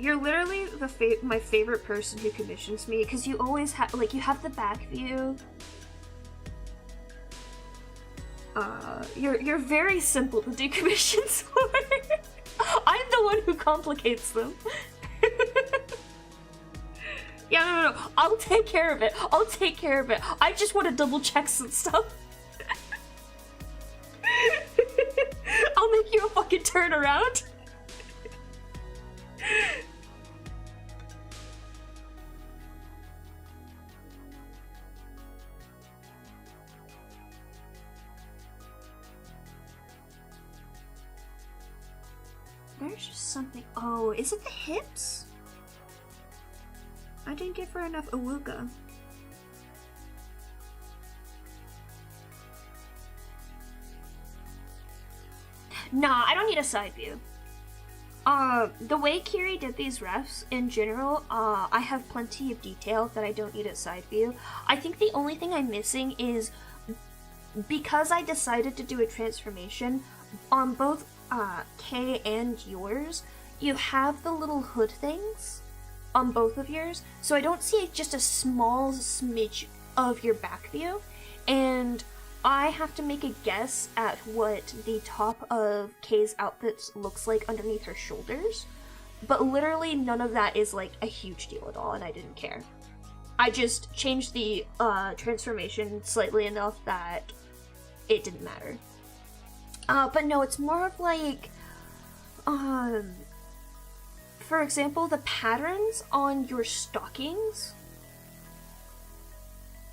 You're literally my favorite person who commissions me, because you always have, like, you have the back view, you're very simple to do commissions for. I'm the one who complicates them. Yeah, no, I'll take care of it. I'll take care of it. I just want to double check some stuff. I'll make you a fucking turnaround. There's just something. Oh, is it the hips? I didn't give her enough awuga. Nah, I don't need a side view. The way Kiri did these refs in general, I have plenty of detail that I don't need a side view. I think the only thing I'm missing is, because I decided to do a transformation on both Kay and yours, you have the little hood things on both of yours, so I don't see just a small smidge of your back view, and I have to make a guess at what the top of Kay's outfit looks like underneath her shoulders, but literally none of that is like a huge deal at all, and I didn't care. I just changed the transformation slightly enough that it didn't matter. But no, it's more of like, for example, the patterns on your stockings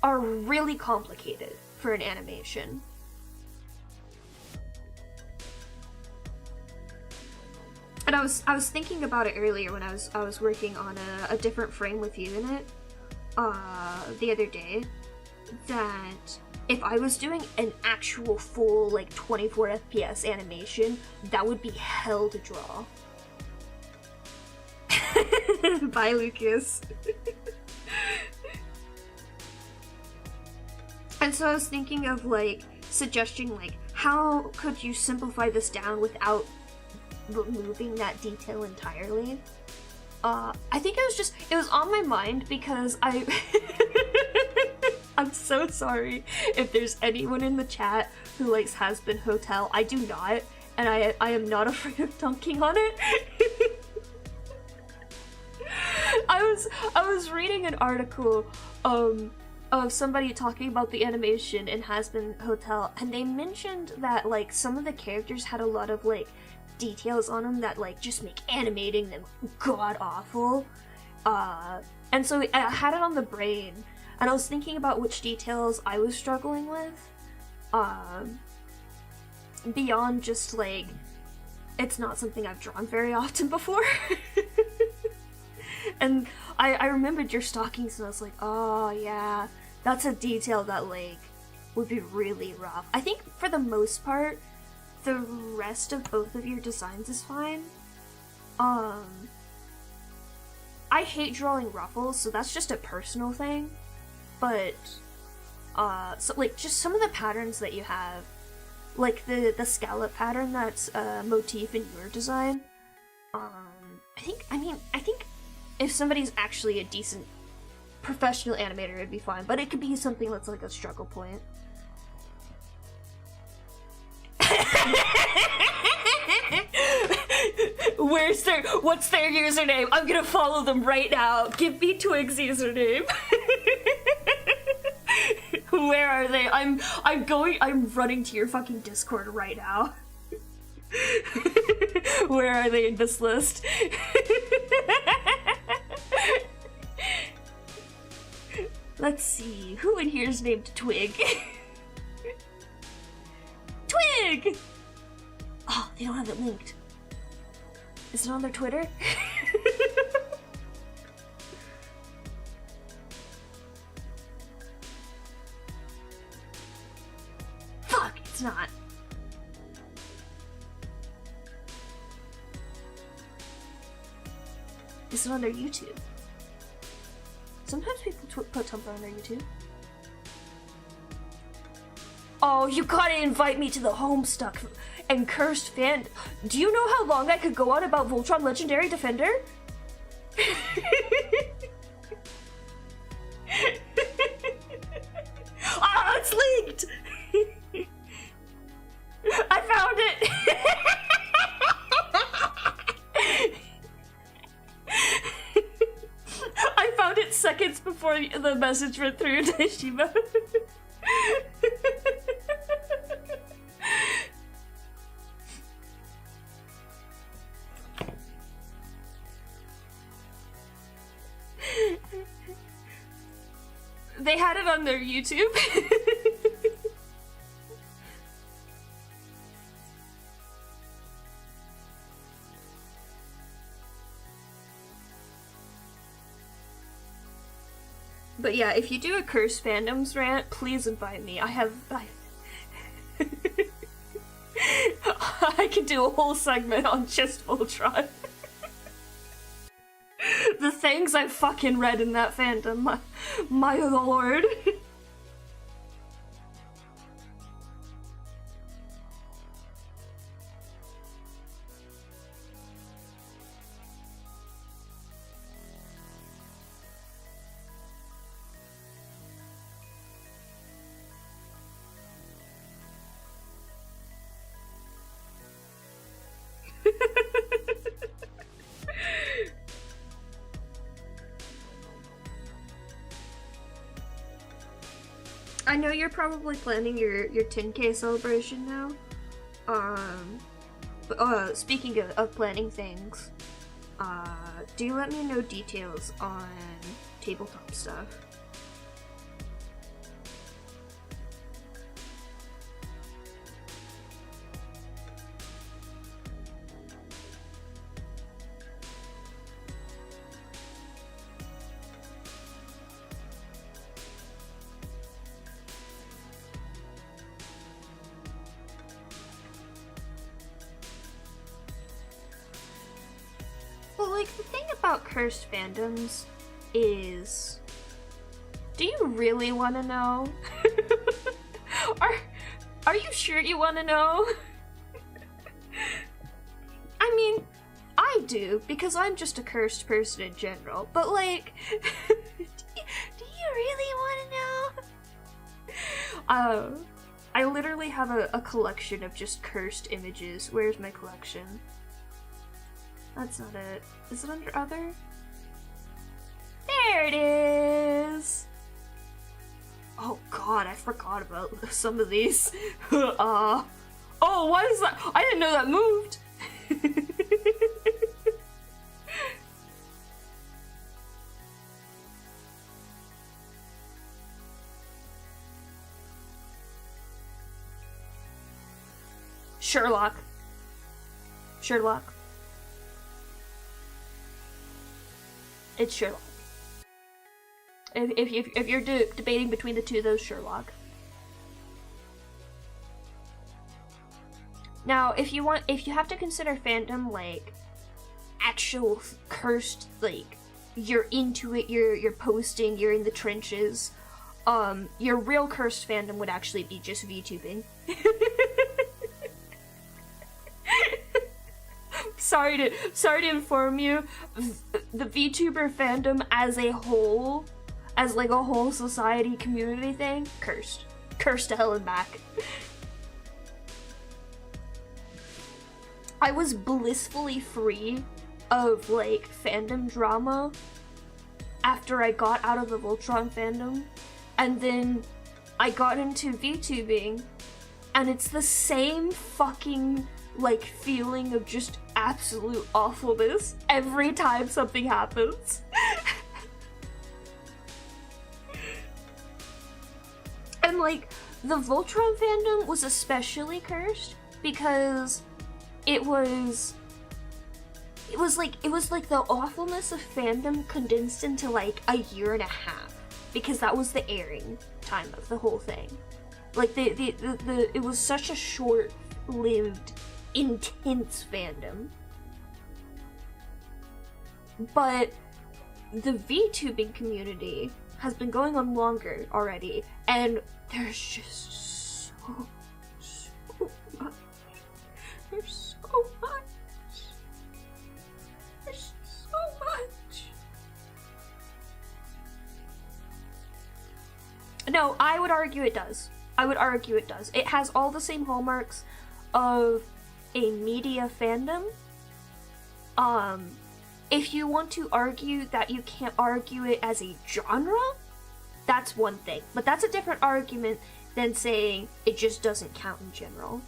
are really complicated for an animation. And I was thinking about it earlier when I was working on a different frame with you in it the other day, that if I was doing an actual full like 24 FPS animation, that would be hell to draw. Bye, Lucas. And so I was thinking of like suggesting like how could you simplify this down without removing that detail entirely. I think it was on my mind because I'm so sorry if there's anyone in the chat who likes Has Been Hotel. I do not, and I am not afraid of dunking on it. I was reading an article of somebody talking about the animation in Has Been Hotel, and they mentioned that like some of the characters had a lot of like details on them that like just make animating them god awful. And so I had it on the brain, and I was thinking about which details I was struggling with. Beyond just like, it's not something I've drawn very often before. And I remembered your stockings, and I was like, oh yeah, that's a detail that like would be really rough. I think for the most part, the rest of both of your designs is fine. I hate drawing ruffles, so that's just a personal thing. But so like just some of the patterns that you have, like the scallop pattern that's a motif in your design. I think if somebody's actually a decent professional animator, it'd be fine, but it could be something that's like a struggle point. What's their username? I'm gonna follow them right now. Give me Twig's username. Where are they? I'm running to your fucking Discord right now. Where are they in this list? Let's see, who in here is named Twig? Twig! Oh, they don't have it linked. Is it on their Twitter? Fuck, it's not. Is it on their YouTube? Sometimes people put Tumblr on their YouTube. Oh, you gotta invite me to the Homestuck and Cursed fan. Do you know how long I could go on about Voltron Legendary Defender? Ah, oh, it's linked! found it! I found it seconds before the message went through to Shima. They had it on their YouTube. But yeah, if you do a cursed fandoms rant, please invite me. I could do a whole segment on just Voltron. The things I fucking read in that fandom, my lord. I know you're probably planning your 10K celebration now. But, speaking of planning things, do let me know details on tabletop stuff. Like, the thing about cursed fandoms is, do you really want to know? Are you sure you want to know? I mean, I do, because I'm just a cursed person in general, but like, do you really want to know? I literally have a collection of just cursed images. Where's my collection? That's not it. Is it under other? There it is! Oh god, I forgot about some of these. Oh, what is that? I didn't know that moved! Sherlock. It's Sherlock. If you're debating between the two, those Sherlock. Now, if you have to consider fandom like actual cursed, like you're into it, you're posting, you're in the trenches. Your real cursed fandom would actually be just VTubing. Sorry to inform you, the VTuber fandom as a whole, as like a whole society community thing, cursed to hell and back. I was blissfully free of like fandom drama after I got out of the Voltron fandom, and then I got into VTubing, and it's the same fucking like feeling of just absolute awfulness every time something happens. And like the Voltron fandom was especially cursed because it was like the awfulness of fandom condensed into like a year and a half, because that was the airing time of the whole thing. Like it was such a short-lived, intense fandom. But the VTubing community has been going on longer already, and there's just so much. There's so much. There's so much. No, I would argue it does. It has all the same hallmarks. of a media fandom. If you want to argue that you can't argue it as a genre, that's one thing. But that's a different argument than saying it just doesn't count in general.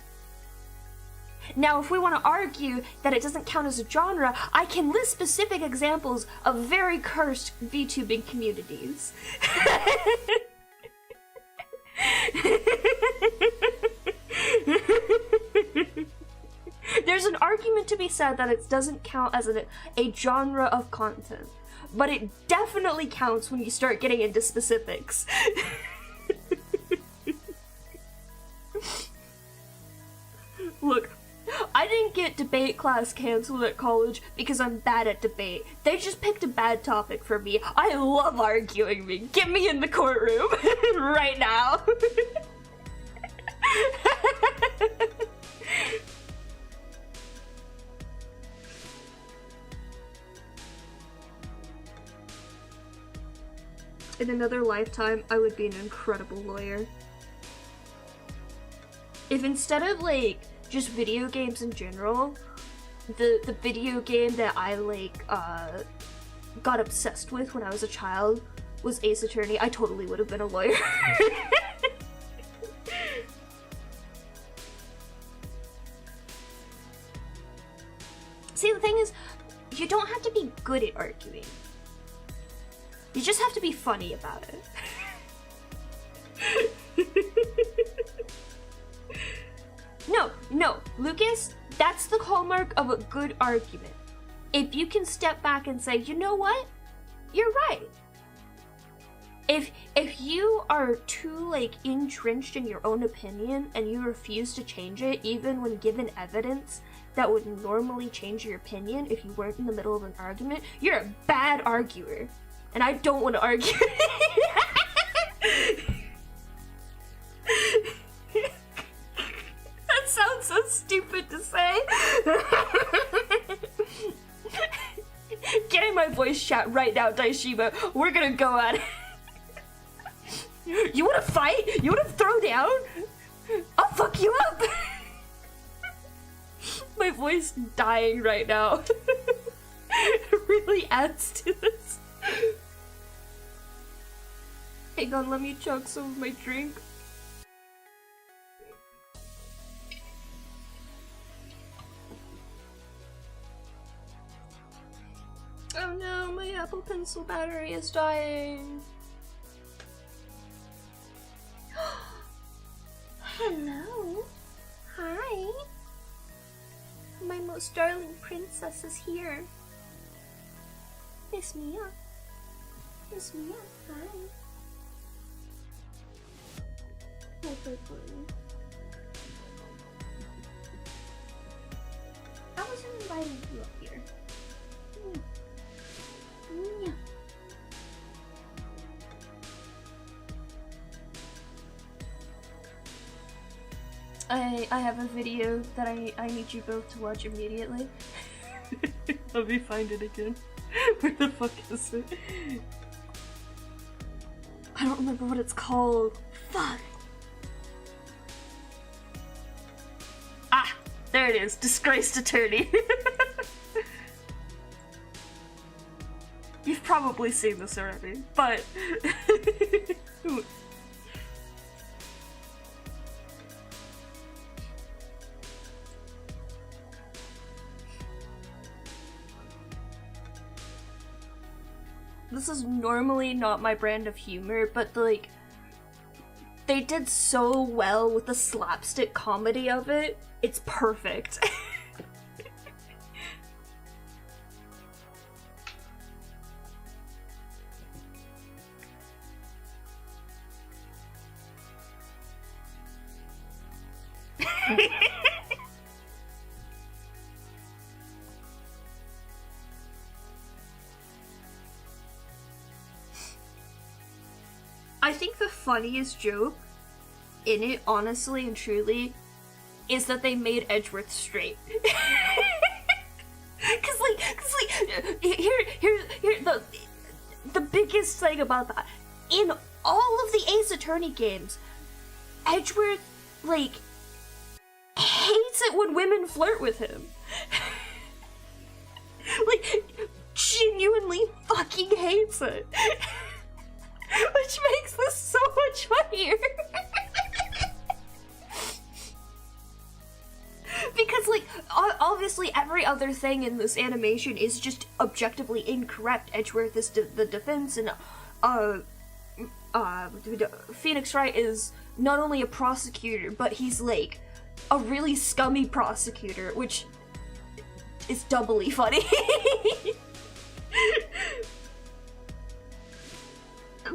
Now, if we want to argue that it doesn't count as a genre, I can list specific examples of very cursed VTubing communities. There's an argument to be said that it doesn't count as a genre of content, but it definitely counts when you start getting into specifics. Look, I didn't get debate class canceled at college because I'm bad at debate. They just picked a bad topic for me. I love arguing. Get me in the courtroom right now. In another lifetime, I would be an incredible lawyer. If instead of, like, just video games in general, the video game that I, like, got obsessed with when I was a child was Ace Attorney, I totally would have been a lawyer. See, the thing is, you don't have to be good at arguing. You just have to be funny about it. No, Lucas, that's the hallmark of a good argument. If you can step back and say, you know what? You're right. If you are too, like, entrenched in your own opinion and you refuse to change it, even when given evidence that would normally change your opinion if you weren't in the middle of an argument, you're a bad arguer. And I don't want to argue. That sounds so stupid to say. Getting my voice chat right now, Daishiba. We're gonna go at it. You wanna fight? You wanna throw down? I'll fuck you up. My voice dying right now. It really adds to this. Hang on, let me chug some of my drink. Oh no, my Apple Pencil battery is dying. Hello. Hi. My most darling princess is here. It's Mia. It's Mia. Hi. Hi, Purple. I wasn't inviting you up here. Mia. I have a video that I need you both to watch immediately. Let me find it again. Where the fuck is it? I don't remember what it's called. Fuck! Ah! There it is. Disgraced attorney. You've probably seen this already, but... This is normally not my brand of humor, but like, they did so well with the slapstick comedy of it. It's perfect. I think the funniest joke in it, honestly and truly, is that they made Edgeworth straight. Cause here the biggest thing about that, in all of the Ace Attorney games, Edgeworth, like, hates hates it when women flirt with him. Like, genuinely fucking hates it. Which makes this so much funnier. Because, like, obviously every other thing in this animation is just objectively incorrect. Edgeworth is the defense, and, Phoenix Wright is not only a prosecutor, but he's, like, a really scummy prosecutor, which is doubly funny.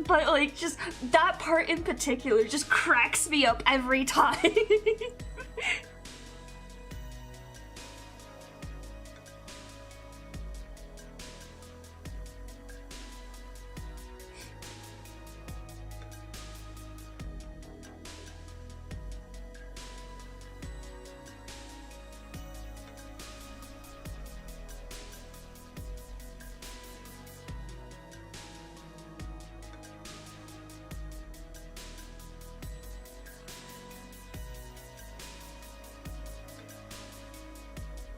But, like, just that part in particular just cracks me up every time.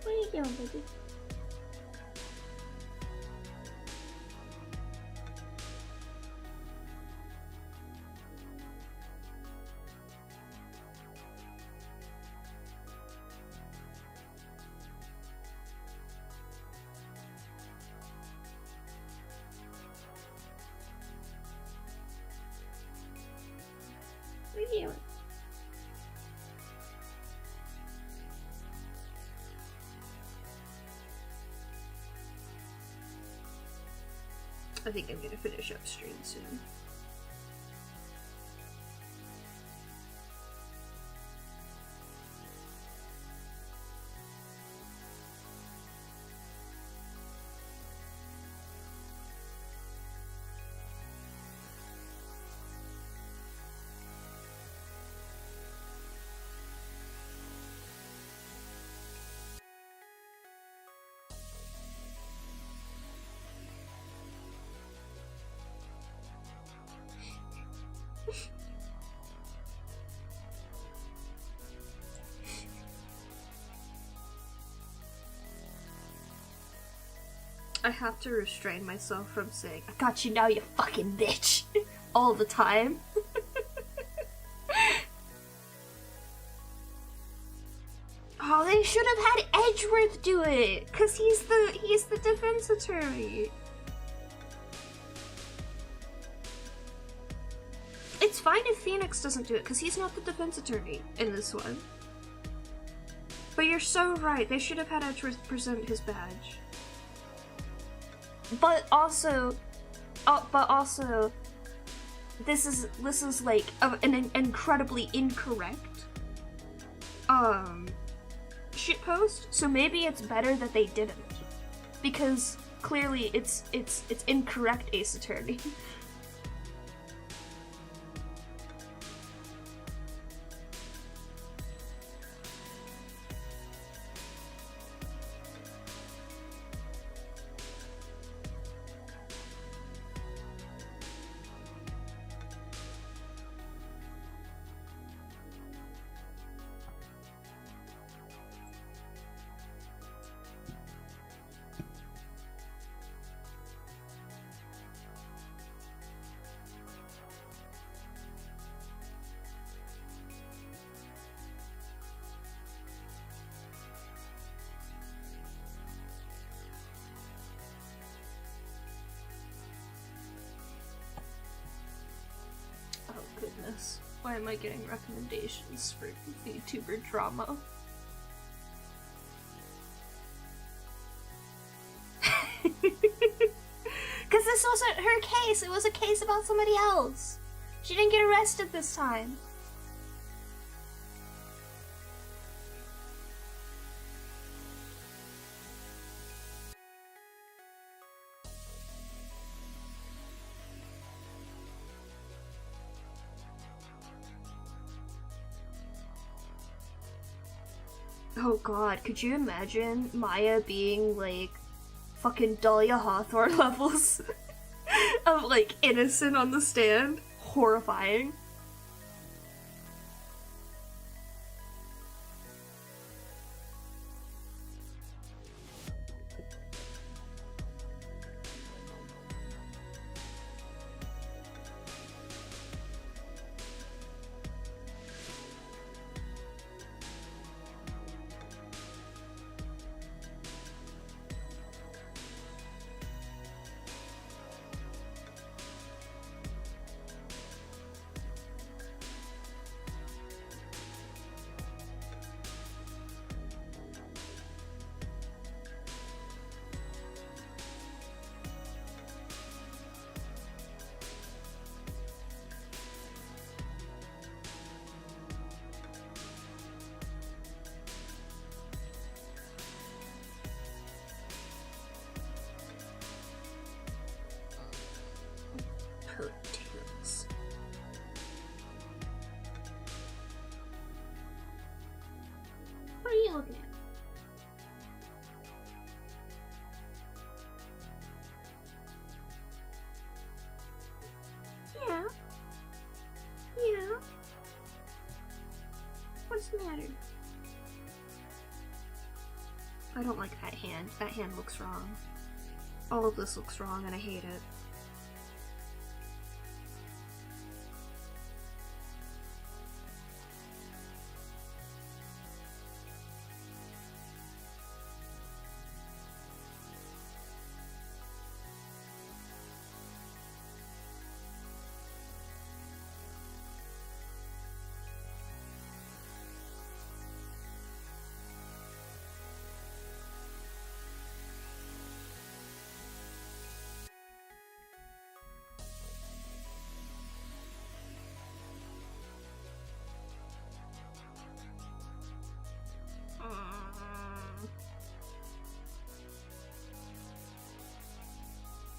What are you doing, baby? What are you doing? I think I'm gonna finish up stream soon. I have to restrain myself from saying, "I got you now, you fucking bitch," all the time. Oh, they should have had Edgeworth do it, cause he's the defense attorney. It's fine if Phoenix doesn't do it, cause he's not the defense attorney in this one. But you're so right, they should have had Edgeworth present his badge. But also, this is like an incredibly incorrect shitpost. So maybe it's better that they didn't, because clearly it's incorrect, Ace Attorney. Goodness, why am I getting recommendations for VTuber drama? Because this wasn't her case, it was a case about somebody else. She didn't get arrested this time. Oh god, could you imagine Maya being like fucking Dahlia Hawthorne levels of like innocent on the stand? Horrifying. I don't like that hand. That hand looks wrong. All of this looks wrong and I hate it.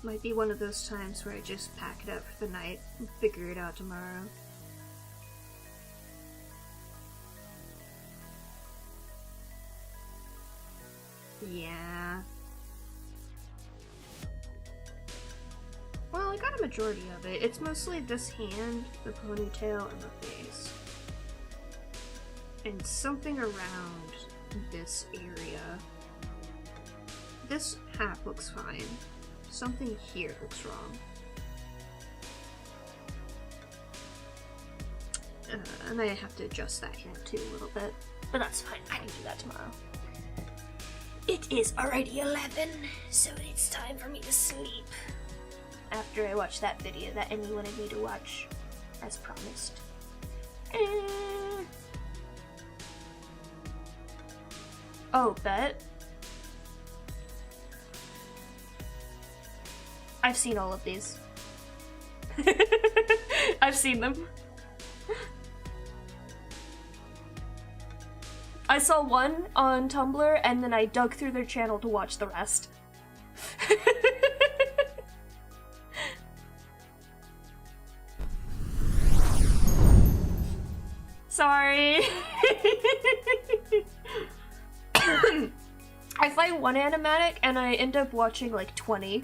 Might be one of those times where I just pack it up for the night and figure it out tomorrow. Yeah. Well, I got a majority of it. It's mostly this hand, the ponytail, and the face. And something around this area. This hat looks fine. Something here looks wrong. And I have to adjust that hand too a little bit. But that's fine, I can do that tomorrow. It is already 11, so it's time for me to sleep. After I watch that video that Emmy wanted me to watch, as promised. Oh, bet. I've seen all of these. I've seen them. I saw one on Tumblr and then I dug through their channel to watch the rest. Sorry. I find one animatic and I end up watching like 20.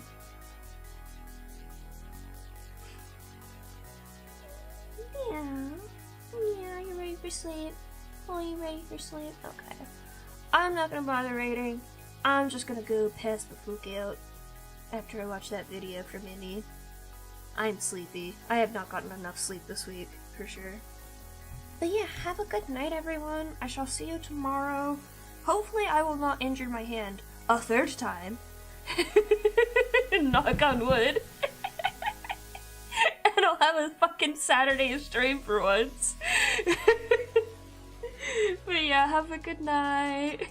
Yeah, you ready for sleep? Oh, you ready for sleep? Okay. I'm not gonna bother rating. I'm just gonna go pass the fluke out after I watch that video from Minnie. I'm sleepy. I have not gotten enough sleep this week, for sure. But yeah, have a good night, everyone. I shall see you tomorrow. Hopefully I will not injure my hand a third time. Knock on wood. And I'll have a fucking Saturday stream for once. But yeah, have a good night.